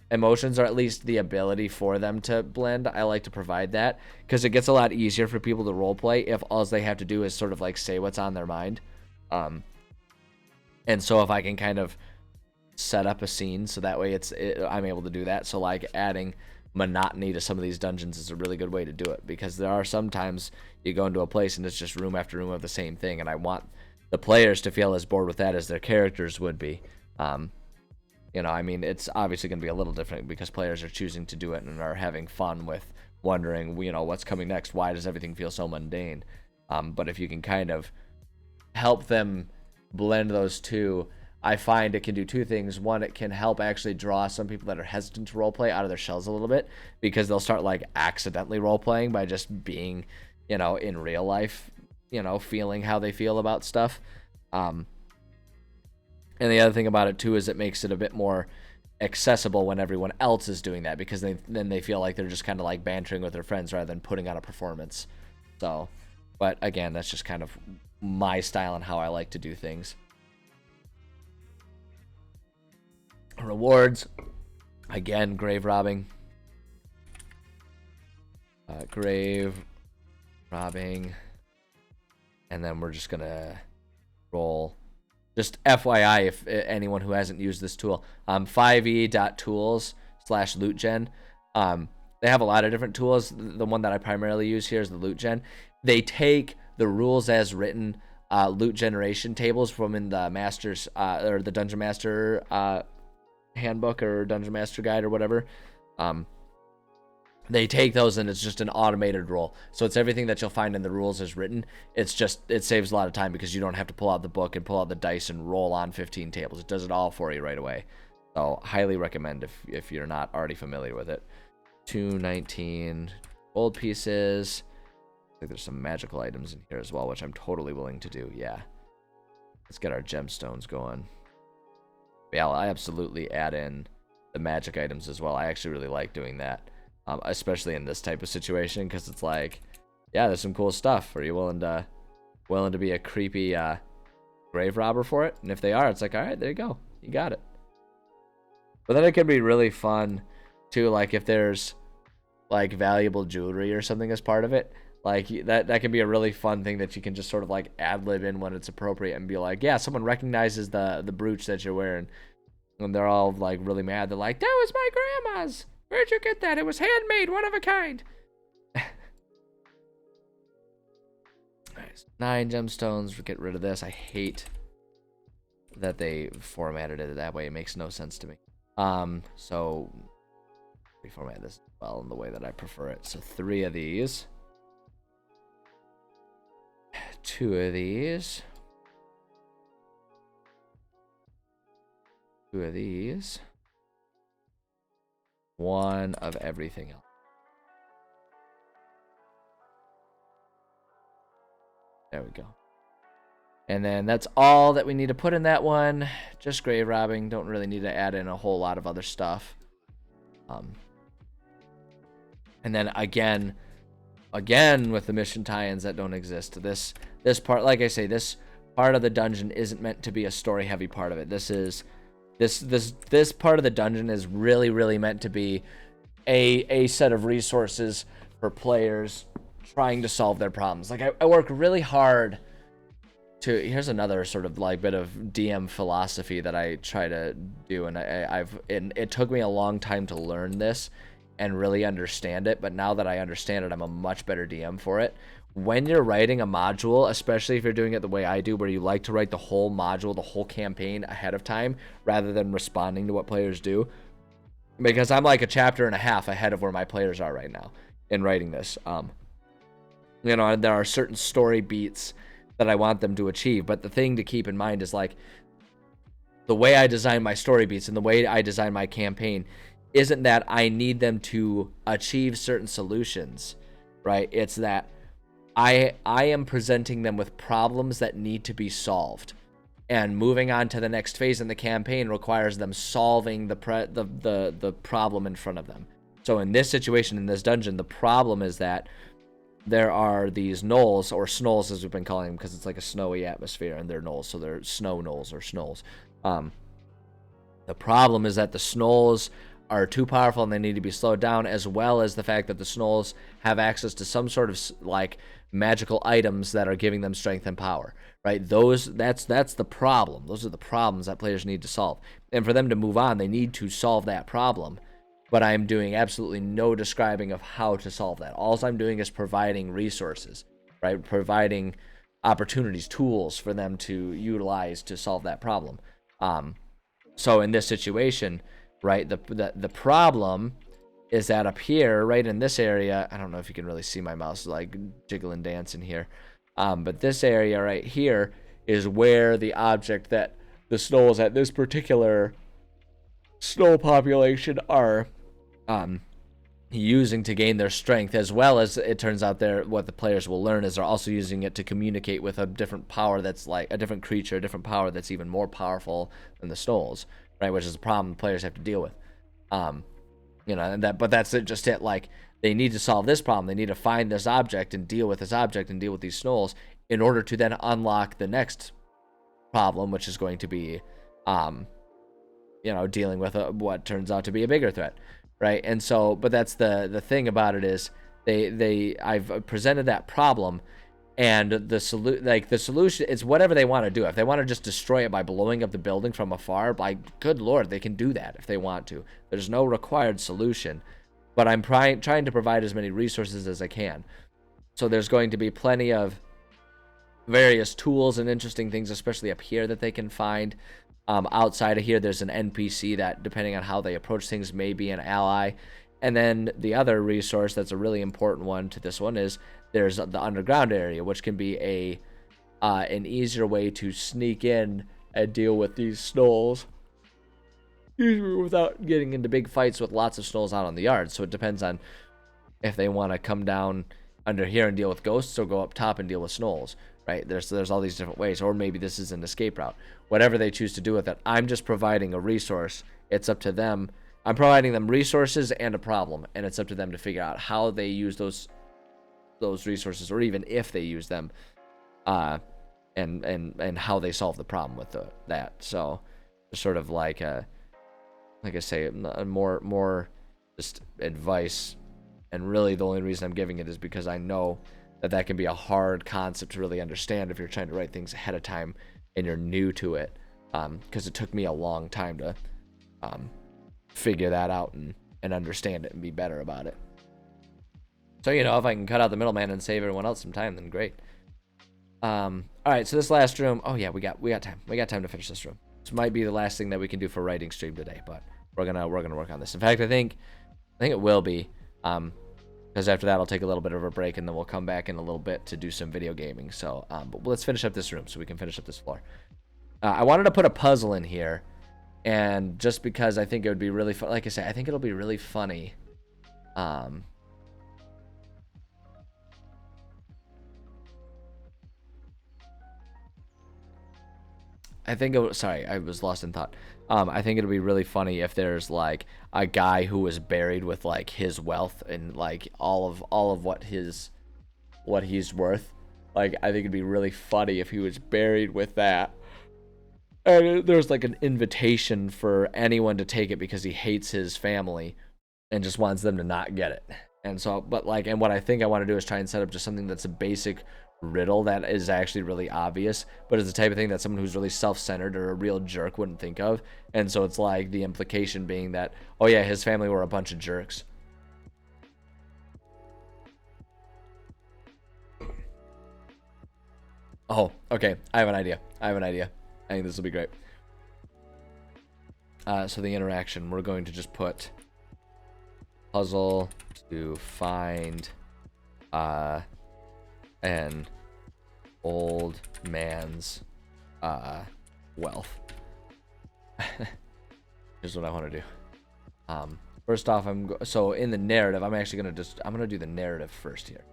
emotions, or at least the ability for them to blend. I like to provide that because it gets a lot easier for people to roleplay if all they have to do is sort of like say what's on their mind. And so if I can kind of set up a scene so that way I'm able to do that. So like adding monotony to some of these dungeons is a really good way to do it, because there are sometimes you go into a place and it's just room after room of the same thing, and I want the players to feel as bored with that as their characters would be. I mean, it's obviously going to be a little different because players are choosing to do it and are having fun with wondering, what's coming next? Why does everything feel so mundane? But if you can kind of help them blend those two, I find it can do 2 things. One, it can help actually draw some people that are hesitant to roleplay out of their shells a little bit, because they'll start like accidentally roleplaying by just being, in real life, feeling how they feel about stuff. And the other thing about it too is it makes it a bit more accessible when everyone else is doing that, because then they feel like they're just kind of like bantering with their friends rather than putting on a performance. So, but again, that's just kind of my style and how I like to do things. Rewards, again, grave robbing. Grave robbing, and then we're just gonna roll. Just FYI, if anyone who hasn't used this tool, 5e.tools/lootgen. They have a lot of different tools. The one that I primarily use here is the loot gen. They take the rules as written loot generation tables from in the master's or the dungeon master handbook or dungeon master guide or whatever. They take those and it's just an automated roll. So it's everything that you'll find in the rules as written. It saves a lot of time because you don't have to pull out the book and pull out the dice and roll on 15 tables. It does it all for you right away. So highly recommend if you're not already familiar with it. 219 gold pieces. I think there's some magical items in here as well, which I'm totally willing to do. Yeah. Let's get our gemstones going. Yeah, I absolutely add in the magic items as well. I actually really like doing that. Especially in this type of situation, because it's like, yeah, there's some cool stuff. Are you willing to be a creepy grave robber for it? And if they are, it's like, all right, there you go, you got it. But then it can be really fun too, like if there's like valuable jewelry or something as part of it, like that can be a really fun thing that you can just sort of like ad lib in when it's appropriate and be like, yeah, someone recognizes the brooch that you're wearing, and they're all like really mad. They're like, that was my grandma's. Where'd you get that? It was handmade, one of a kind. Nice. 9 gemstones. We'll get rid of this. I hate that they formatted it that way. It makes no sense to me. So reformat this well in the way that I prefer it. So 3 of these, 2 of these, 2 of these, 1 of everything else. There we go. And then that's all that we need to put in that one. Just grave robbing. Don't really need to add in a whole lot of other stuff. And then again with the mission tie-ins that don't exist. This part, like I say, this part of the dungeon isn't meant to be a story heavy part of it. This part of the dungeon is really meant to be a set of resources for players trying to solve their problems. Like I work really hard to, here's another sort of like bit of DM philosophy that I try to do, and it took me a long time to learn this and really understand it, but now that I understand it, I'm a much better DM for it. When you're writing a module, especially if you're doing it the way I do, where you like to write the whole module, the whole campaign ahead of time, rather than responding to what players do, because I'm like a chapter and a half ahead of where my players are right now in writing this. You know, there are certain story beats that I want them to achieve, but the thing to keep in mind is like the way I design my story beats and the way I design my campaign isn't that I need them to achieve certain solutions, right? It's that I am presenting them with problems that need to be solved, and moving on to the next phase in the campaign requires them solving the problem in front of them. So in this situation, in this dungeon, the problem is that there are these knolls, or snolls as we've been calling them, because it's like a snowy atmosphere and they're knolls, so they're snow knolls or snolls. The problem is that the snolls are too powerful and they need to be slowed down, as well as the fact that the snolls have access to some sort of like magical items that are giving them strength and power, right? That's the problem. Those are the problems that players need to solve, and for them to move on, they need to solve that problem. But I'm doing absolutely no describing of how to solve that. All I'm doing is providing resources, right? Providing opportunities, tools for them to utilize to solve that problem. So in this situation, right, the problem is that up here, right in this area, I don't know if you can really see my mouse like jiggle and dance in here, but this area right here is where the object that the snolls at this particular snow population are using to gain their strength, as well as it turns out there what the players will learn is they're also using it to communicate with a different power that's like a different creature, a different power that's even more powerful than the snolls, right? Which is a problem players have to deal with. You know, and but that's just it. Like, they need to solve this problem. They need to find this object and deal with this object and deal with these snolls in order to then unlock the next problem, which is going to be, you know, dealing with what turns out to be a bigger threat. Right, and so, but that's the thing about it is I've presented that problem, and the solution is whatever they want to do. If they want to just destroy it by blowing up the building from afar, like, good lord, they can do that if they want to. There's no required solution, but I'm trying to provide as many resources as I can. So there's going to be plenty of various tools and interesting things, especially up here, that they can find. Outside of here, there's an NPC that, depending on how they approach things, may be an ally. And then the other resource that's a really important one to this one is there's the underground area, which can be an easier way to sneak in and deal with these snolls without getting into big fights with lots of snolls out on the yard. So it depends on if they want to come down under here and deal with ghosts, or go up top and deal with snolls. Right, there's all these different ways, or maybe this is an escape route. Whatever they choose to do with it, I'm just providing a resource. It's up to them. I'm providing them resources and a problem, and it's up to them to figure out how they use those resources, or even if they use them, and how they solve the problem with that. So, sort of like I say, more just advice, and really the only reason I'm giving it is because I know that can be a hard concept to really understand if you're trying to write things ahead of time and you're new to it, because it took me a long time to figure that out and understand it and be better about it. So, you know, if I can cut out the middleman and save everyone else some time, then great. All right, so this last room, oh yeah, we got time. We got time to finish this room. This might be the last thing that we can do for writing stream today, but we're gonna work on this. In fact, I think it will be, because after that I'll take a little bit of a break and then we'll come back in a little bit to do some video gaming. So, but let's finish up this room so we can finish up this floor. I wanted to put a puzzle in here, and just because I think it would be really fun. Like I said, I think it'll be really funny. I think it was, sorry, I was lost in thought. I think it'll be really funny if there's like a guy who was buried with like his wealth and like all of what he's worth. Like, I think it'd be really funny if he was buried with that. And there's like an invitation for anyone to take it because he hates his family and just wants them to not get it. And so, but like, and what I think I want to do is try and set up just something that's a basic riddle that is actually really obvious, but it's the type of thing that someone who's really self-centered or a real jerk wouldn't think of. And so it's like the implication being that, oh yeah, his family were a bunch of jerks. Oh, okay. I have an idea. I think this will be great. So the interaction, we're going to just put puzzle to find an old man's wealth. Here's what I want to do. First off, so in the narrative, I'm actually gonna do the narrative first here,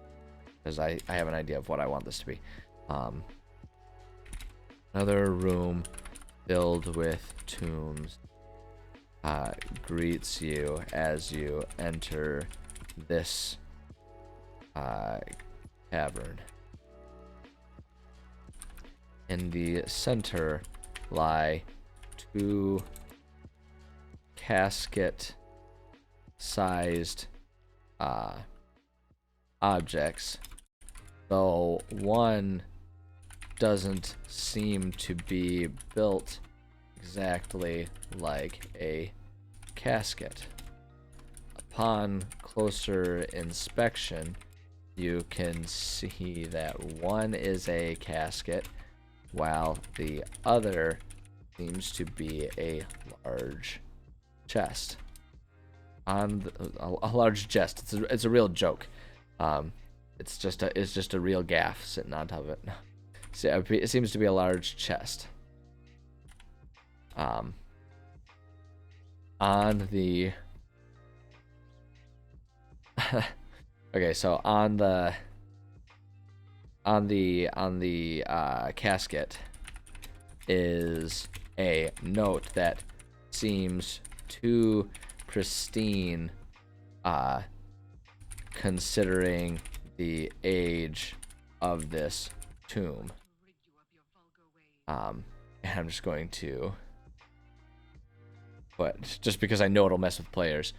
because I have an idea of what I want this to be. Another room filled with tombs greets you as you enter this cavern. In the center lie two casket-sized objects, though one doesn't seem to be built exactly like a casket. Upon closer inspection, you can see that one is a casket, while the other seems to be a large chest. A large chest. It's a real joke. It's just a real gaff sitting on top of it. So it seems to be a large chest. On the okay, so on the casket is a note that seems too pristine, considering the age of this tomb. And I'm just going to put, just because I know it'll mess with players.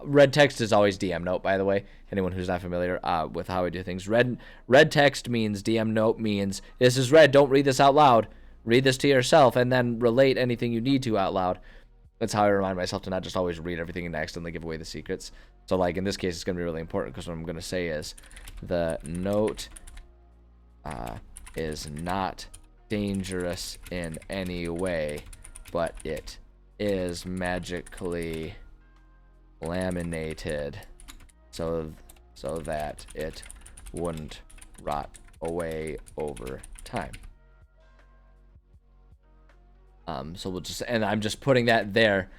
Red text is always DM note, by the way. Anyone who's not familiar with how I do things. Red text means DM note means this is red. Don't read this out loud. Read this to yourself and then relate anything you need to out loud. That's how I remind myself to not just always read everything and accidentally give away the secrets. So like in this case, it's going to be really important because what I'm going to say is the note is not dangerous in any way, but it is magically laminated so that it wouldn't rot away over time. So we'll just, and I'm just putting that there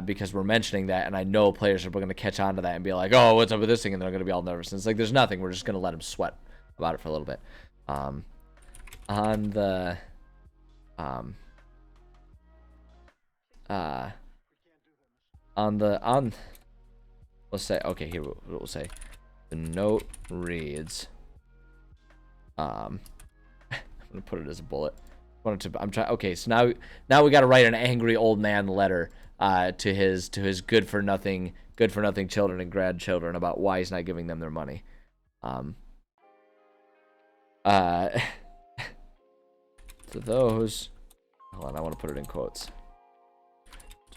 because we're mentioning that, and I know players are going to catch on to that and be like, oh, what's up with this thing? And they're going to be all nervous. And it's like, there's nothing. We're just going to let them sweat about it for a little bit. Let's say, okay, here we'll say the note reads, I'm gonna put it as a bullet. Okay, so now we got to write an angry old man letter to his good for nothing children and grandchildren about why he's not giving them their money. To those, hold on, I want to put it in quotes.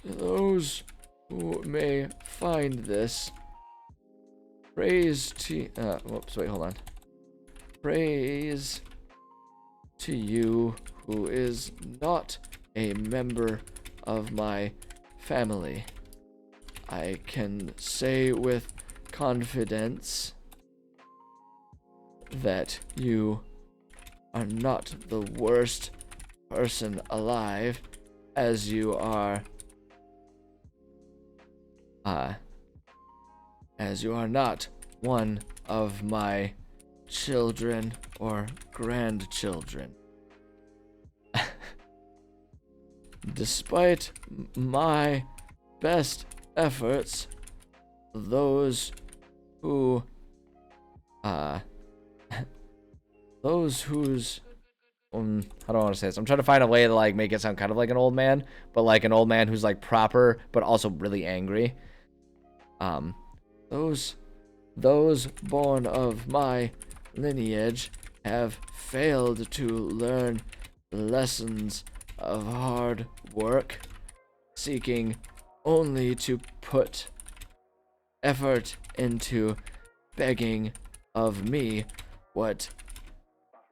To those who may find this, praise to praise to you who is not a member of my family. I can say with confidence that you are not the worst person alive, as you are not one of my children or grandchildren. Despite my best efforts, those who whose how do I want to say this? I'm trying to find a way to like make it sound kind of like an old man, but like an old man who's like proper but also really angry. Those born of my lineage have failed to learn lessons of hard work, seeking only to put effort into begging of me what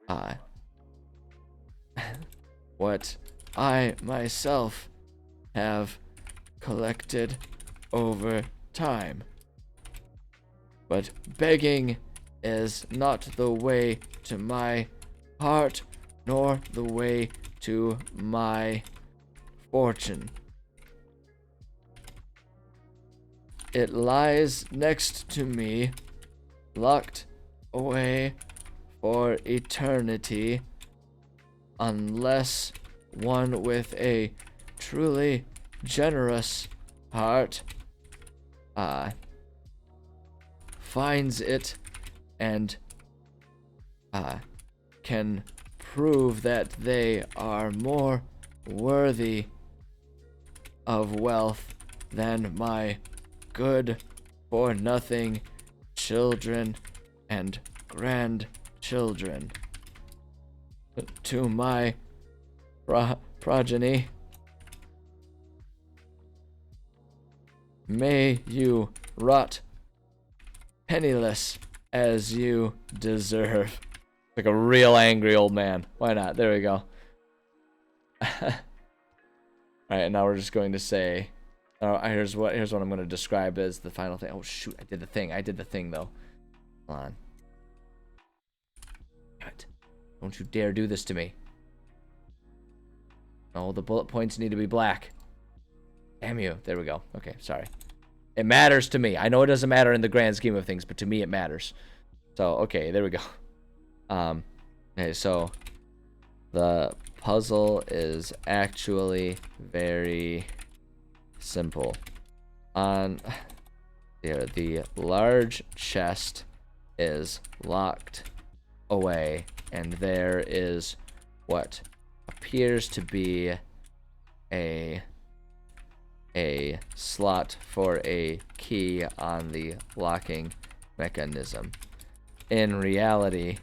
I myself have collected over time. But begging is not the way to my heart, nor the way to my fortune. It lies next to me, locked away for eternity, unless one with a truly generous heart finds it and can prove that they are more worthy of wealth than my good for nothing children and grandchildren. To my progeny, may you rot penniless as you deserve. Like a real angry old man. Why not? There we go. Alright, and now we're just going to say, here's what I'm going to describe as the final thing. Oh shoot, I did the thing though. Hold on. Damn it. Don't you dare do this to me. No, the bullet points need to be black. Damn you. There we go. Okay, sorry. It matters to me. I know it doesn't matter in the grand scheme of things, but to me it matters. So, okay, there we go. Okay, so the puzzle is actually very simple. On here, the large chest is locked away, and there is what appears to be a slot for a key on the locking mechanism. In reality,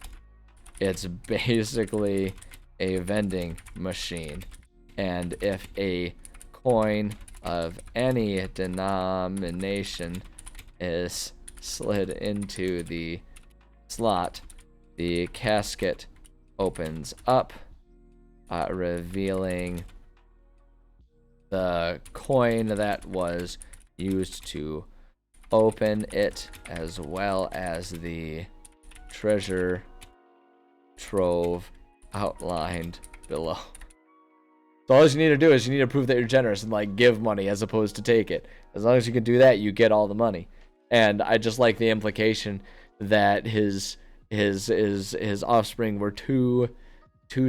it's basically a vending machine, and if a coin of any denomination is slid into the slot, the casket opens up, revealing the coin that was used to open it, as well as the treasure trove outlined below. So all you need to do is you need to prove that you're generous and like give money as opposed to take it. As long as you can do that, you get all the money. And I just like the implication that his offspring were too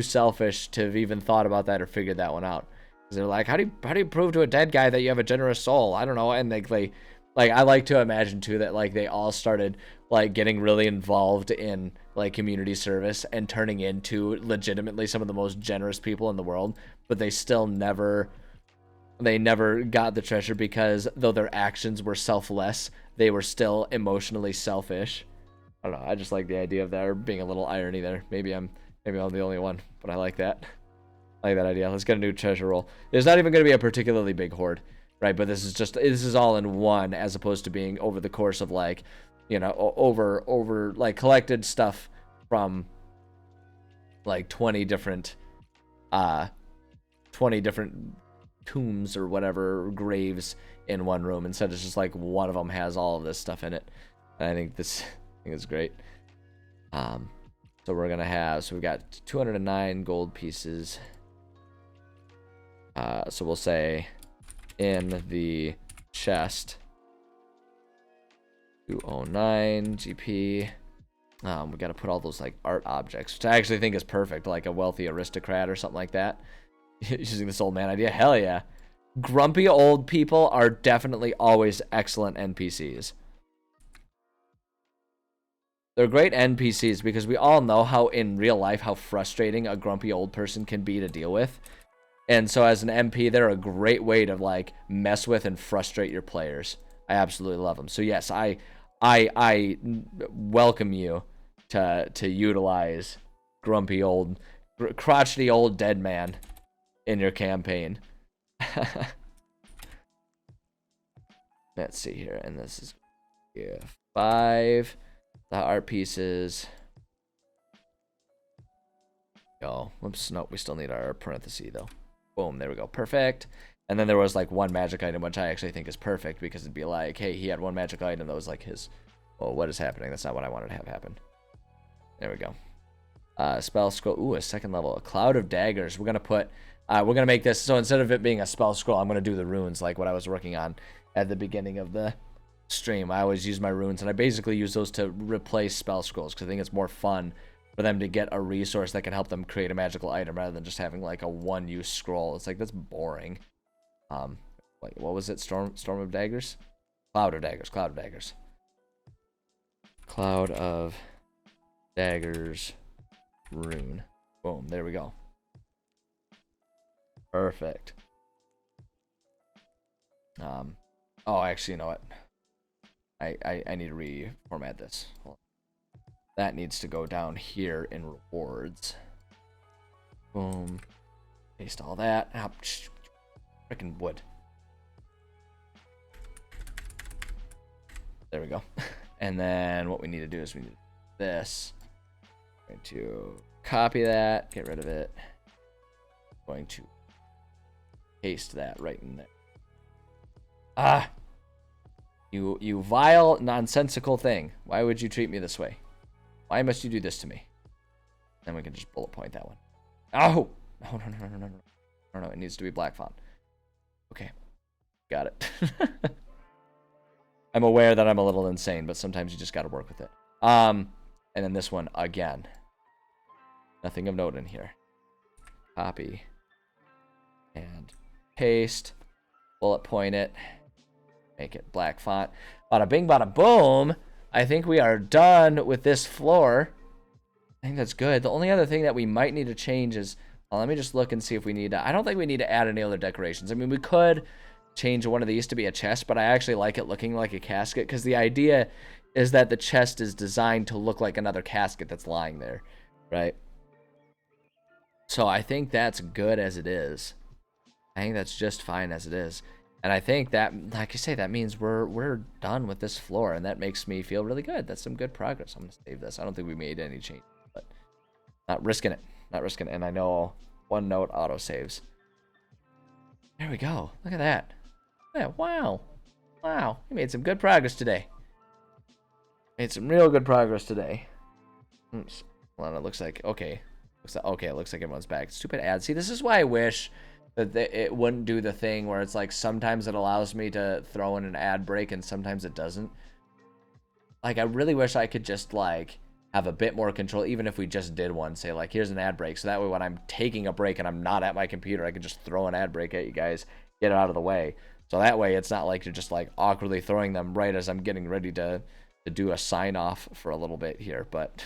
selfish to have even thought about that or figured that one out. They're like, how do you prove to a dead guy that you have a generous soul? I don't know. And like I like to imagine too that like they all started like getting really involved in like community service and turning into legitimately some of the most generous people in the world, but they still never got the treasure because though their actions were selfless, they were still emotionally selfish. I don't know. I just like the idea of there being a little irony there. Maybe I'm the only one, but I like that. I like that idea. Let's get a new treasure roll. There's not even going to be a particularly big hoard, right? But this is all in one, as opposed to being over the course of like, you know, over like collected stuff from like 20 different 20 different tombs or whatever, graves in one room. Instead, it's just like one of them has all of this stuff in it. And I think this is great. So we're gonna have, so we've got 209 gold pieces. So we'll say in the chest 209 GP. We got to put all those like art objects, which I actually think is perfect, like a wealthy aristocrat or something like that. Using this old man idea, hell yeah. Grumpy old people are definitely always excellent NPCs. They're great NPCs because we all know how in real life how frustrating a grumpy old person can be to deal with. And so as an MP, they're a great way to like mess with and frustrate your players. I absolutely love them. So yes, I welcome you to utilize grumpy old, crotchety old dead man in your campaign. Let's see here, and this is 5. The art pieces. Go. Whoops. Nope. We still need our parenthesis though. Boom. There we go. Perfect. And then there was like one magic item, which I actually think is perfect because it'd be like, hey, he had one magic item that was like his. Oh, what is happening? That's not what I wanted to have happen. There we go. Spell scroll. Ooh, a second level. A cloud of daggers. We're gonna put. We're gonna make this. So instead of it being a spell scroll, I'm gonna do the runes like what I was working on at the beginning of the stream. I always use my runes, and I basically use those to replace spell scrolls because I think it's more fun for them to get a resource that can help them create a magical item rather than just having like a one-use scroll. It's like that's boring. Like what was it? Storm of daggers, cloud of daggers, cloud of daggers, cloud of daggers rune. Boom. There we go. Perfect. Oh, actually, you know what? I need to reformat this. Hold on. That needs to go down here in rewards. Boom. Paste all that. Ah, freaking wood. There we go. And then what we need to do is we need this. I'm going to copy that, get rid of it. I'm going to paste that right in there. Ah! You vile, nonsensical thing. Why would you treat me this way? Why must you do this to me? Then we can just bullet point that one. Oh! No. It needs to be black font. Okay. Got it. I'm aware that I'm a little insane, but sometimes you just gotta work with it. And then this one again. Nothing of note in here. Copy. And paste. Bullet point it. Make it black font. Bada bing, bada boom. I think we are done with this floor. I think that's good. The only other thing that we might need to change is, well, let me just look and see if we need to, I don't think we need to add any other decorations. I mean, we could change one of these to be a chest, but I actually like it looking like a casket because the idea is that the chest is designed to look like another casket that's lying there, right? So I think that's good as it is. I think that's just fine as it is. And I think that, like I say, that means we're done with this floor, and that makes me feel really good. That's some good progress. I'm gonna save this. I don't think we made any change, but not risking it. Not risking it. And I know OneNote auto saves. There we go. Look at that. Yeah, wow. Wow. We made some good progress today. Made some real good progress today. Oops. Well, it looks like okay. Okay, it looks like everyone's back. Stupid ad. See, this is why I wish that it wouldn't do the thing where it's like sometimes it allows me to throw in an ad break and sometimes it doesn't. Like, I really wish I could just like have a bit more control, even if we just did one, say like here's an ad break, so that way when I'm taking a break and I'm not at my computer, I can just throw an ad break at you guys, get it out of the way. So that way it's not like you're just like awkwardly throwing them right as I'm getting ready to do a sign off for a little bit here. But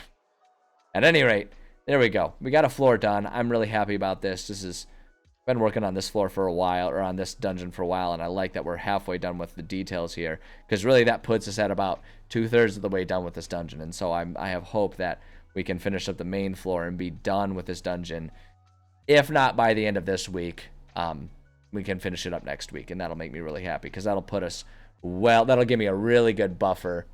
at any rate, there we go. We got a floor done. I'm really happy about this. This is been working on this floor for a while, or on this dungeon for a while, and I like that we're halfway done with the details here, because really that puts us at about 2/3 of the way done with this dungeon. And so I have hope that we can finish up the main floor and be done with this dungeon. If not by the end of this week, we can finish it up next week, and that'll make me really happy, because that'll put us, well, that'll give me a really good buffer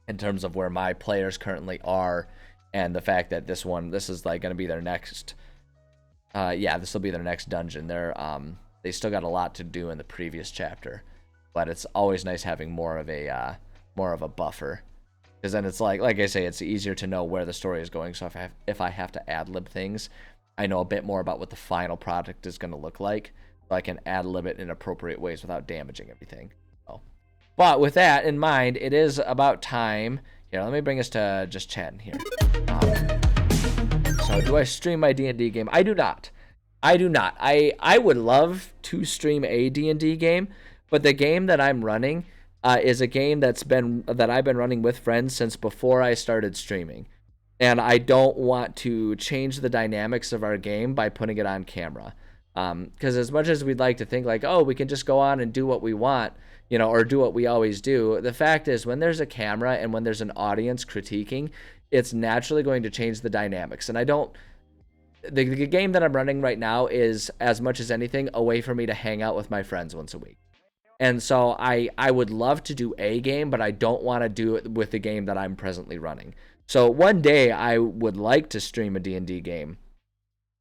in terms of where my players currently are, and the fact that this is like going to be their next yeah, this will be their next dungeon. They still got a lot to do in the previous chapter, but it's always nice having more of a buffer, because then it's like I say, it's easier to know where the story is going. So if I have to ad lib things, I know a bit more about what the final product is going to look like, so I can ad lib it in appropriate ways without damaging everything. So, but with that in mind, it is about time. Here, let me bring us to just chatting here. So do I stream my D&D game? I do not. I would love to stream a D&D game, but the game that I'm running is a game that I've been running with friends since before I started streaming. And I don't want to change the dynamics of our game by putting it on camera. Because as much as we'd like to think like, oh, we can just go on and do what we want, or do what we always do, the fact is when there's a camera and when there's an audience critiquing, it's naturally going to change the dynamics. And the game that I'm running right now is, as much as anything, a way for me to hang out with my friends once a week. And so I would love to do a game, but I don't want to do it with the game that I'm presently running. So one day I would like to stream a D&D game,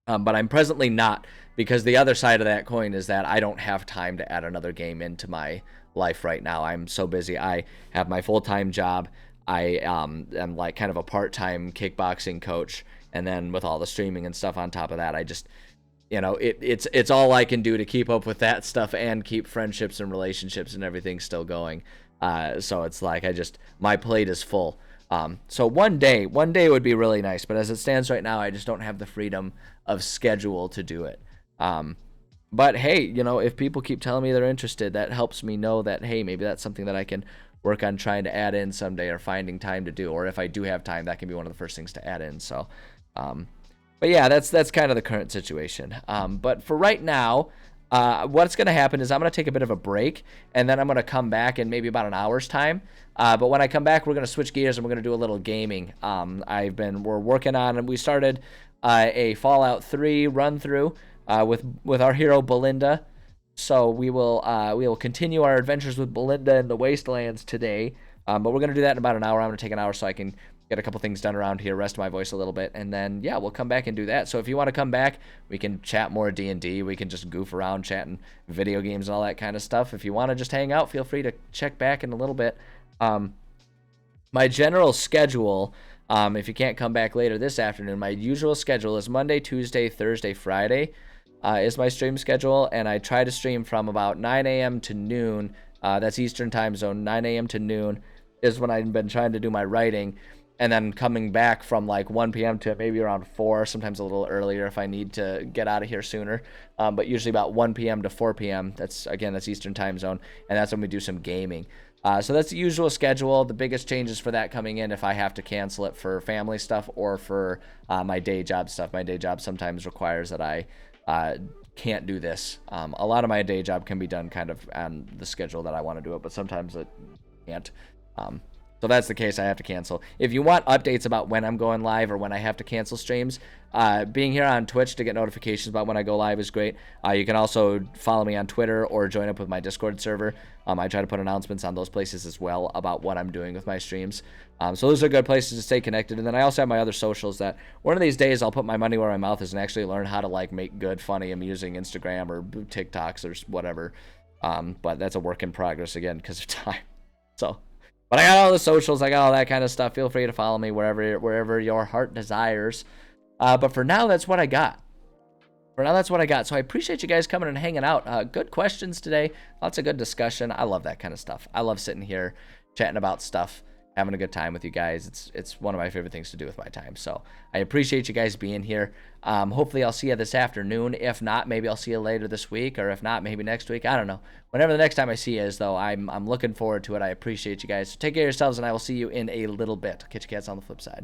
but I'm presently not, because the other side of that coin is that I don't have time to add another game into my life right now. I'm so busy. I have my full-time job. I am like kind of a part-time kickboxing coach, and then with all the streaming and stuff on top of that, I just, it's all I can do to keep up with that stuff and keep friendships and relationships and everything still going. So it's like my plate is full. So one day would be really nice, but as it stands right now, I just don't have the freedom of schedule to do it. But hey, if people keep telling me they're interested, that helps me know that, hey, maybe that's something that I can work on trying to add in someday, or finding time to do, or if I do have time, that can be one of the first things to add in. So, but yeah, that's kind of the current situation. But for right now, what's going to happen is I'm going to take a bit of a break, and then I'm going to come back in maybe about an hour's time. But when I come back, we're going to switch gears and we're going to do a little gaming. We're working on, and we started a Fallout 3 run through with our hero Belinda. So we will continue our adventures with Belinda in the Wastelands today. But we're going to do that in about an hour. I'm going to take an hour so I can get a couple things done around here, rest my voice a little bit, and then, yeah, we'll come back and do that. So if you want to come back, we can chat more D&D. We can just goof around chatting video games and all that kind of stuff. If you want to just hang out, feel free to check back in a little bit. My general schedule, if you can't come back later this afternoon, my usual schedule is Monday, Tuesday, Thursday, Friday. Is my stream schedule, and I try to stream from about 9 a.m. to noon. That's Eastern time zone. 9 a.m. to noon is when I've been trying to do my writing, and then coming back from like 1 p.m. to maybe around 4, sometimes a little earlier if I need to get out of here sooner. But usually about 1 p.m. to 4 p.m. That's Eastern time zone, and that's when we do some gaming. So that's the usual schedule. The biggest changes for that coming in if I have to cancel it for family stuff or for my day job stuff. My day job sometimes requires that I can't do this. A lot of my day job can be done kind of on the schedule that I want to do it, but sometimes it can't. So that's the case. I have to cancel. If you want updates about when I'm going live or when I have to cancel streams, being here on Twitch to get notifications about when I go live is great. You can also follow me on Twitter or join up with my Discord server. I try to put announcements on those places as well about what I'm doing with my streams. So those are good places to stay connected. And then I also have my other socials that one of these days I'll put my money where my mouth is and actually learn how to like make good, funny, amusing Instagram or TikToks or whatever. But that's a work in progress again because of time. So, but I got all the socials, I got all that kind of stuff. Feel free to follow me wherever your heart desires. But for now, that's what I got. So I appreciate you guys coming and hanging out. Good questions today. Lots of good discussion. I love that kind of stuff. I love sitting here chatting about stuff, having a good time with you guys. It's one of my favorite things to do with my time. So I appreciate you guys being here. Hopefully I'll see you this afternoon. If not, maybe I'll see you later this week, or if not, maybe next week. I don't know. Whenever the next time I see you is, though, I'm looking forward to it. I appreciate you guys. So take care of yourselves, and I will see you in a little bit. Catch you cats on the flip side.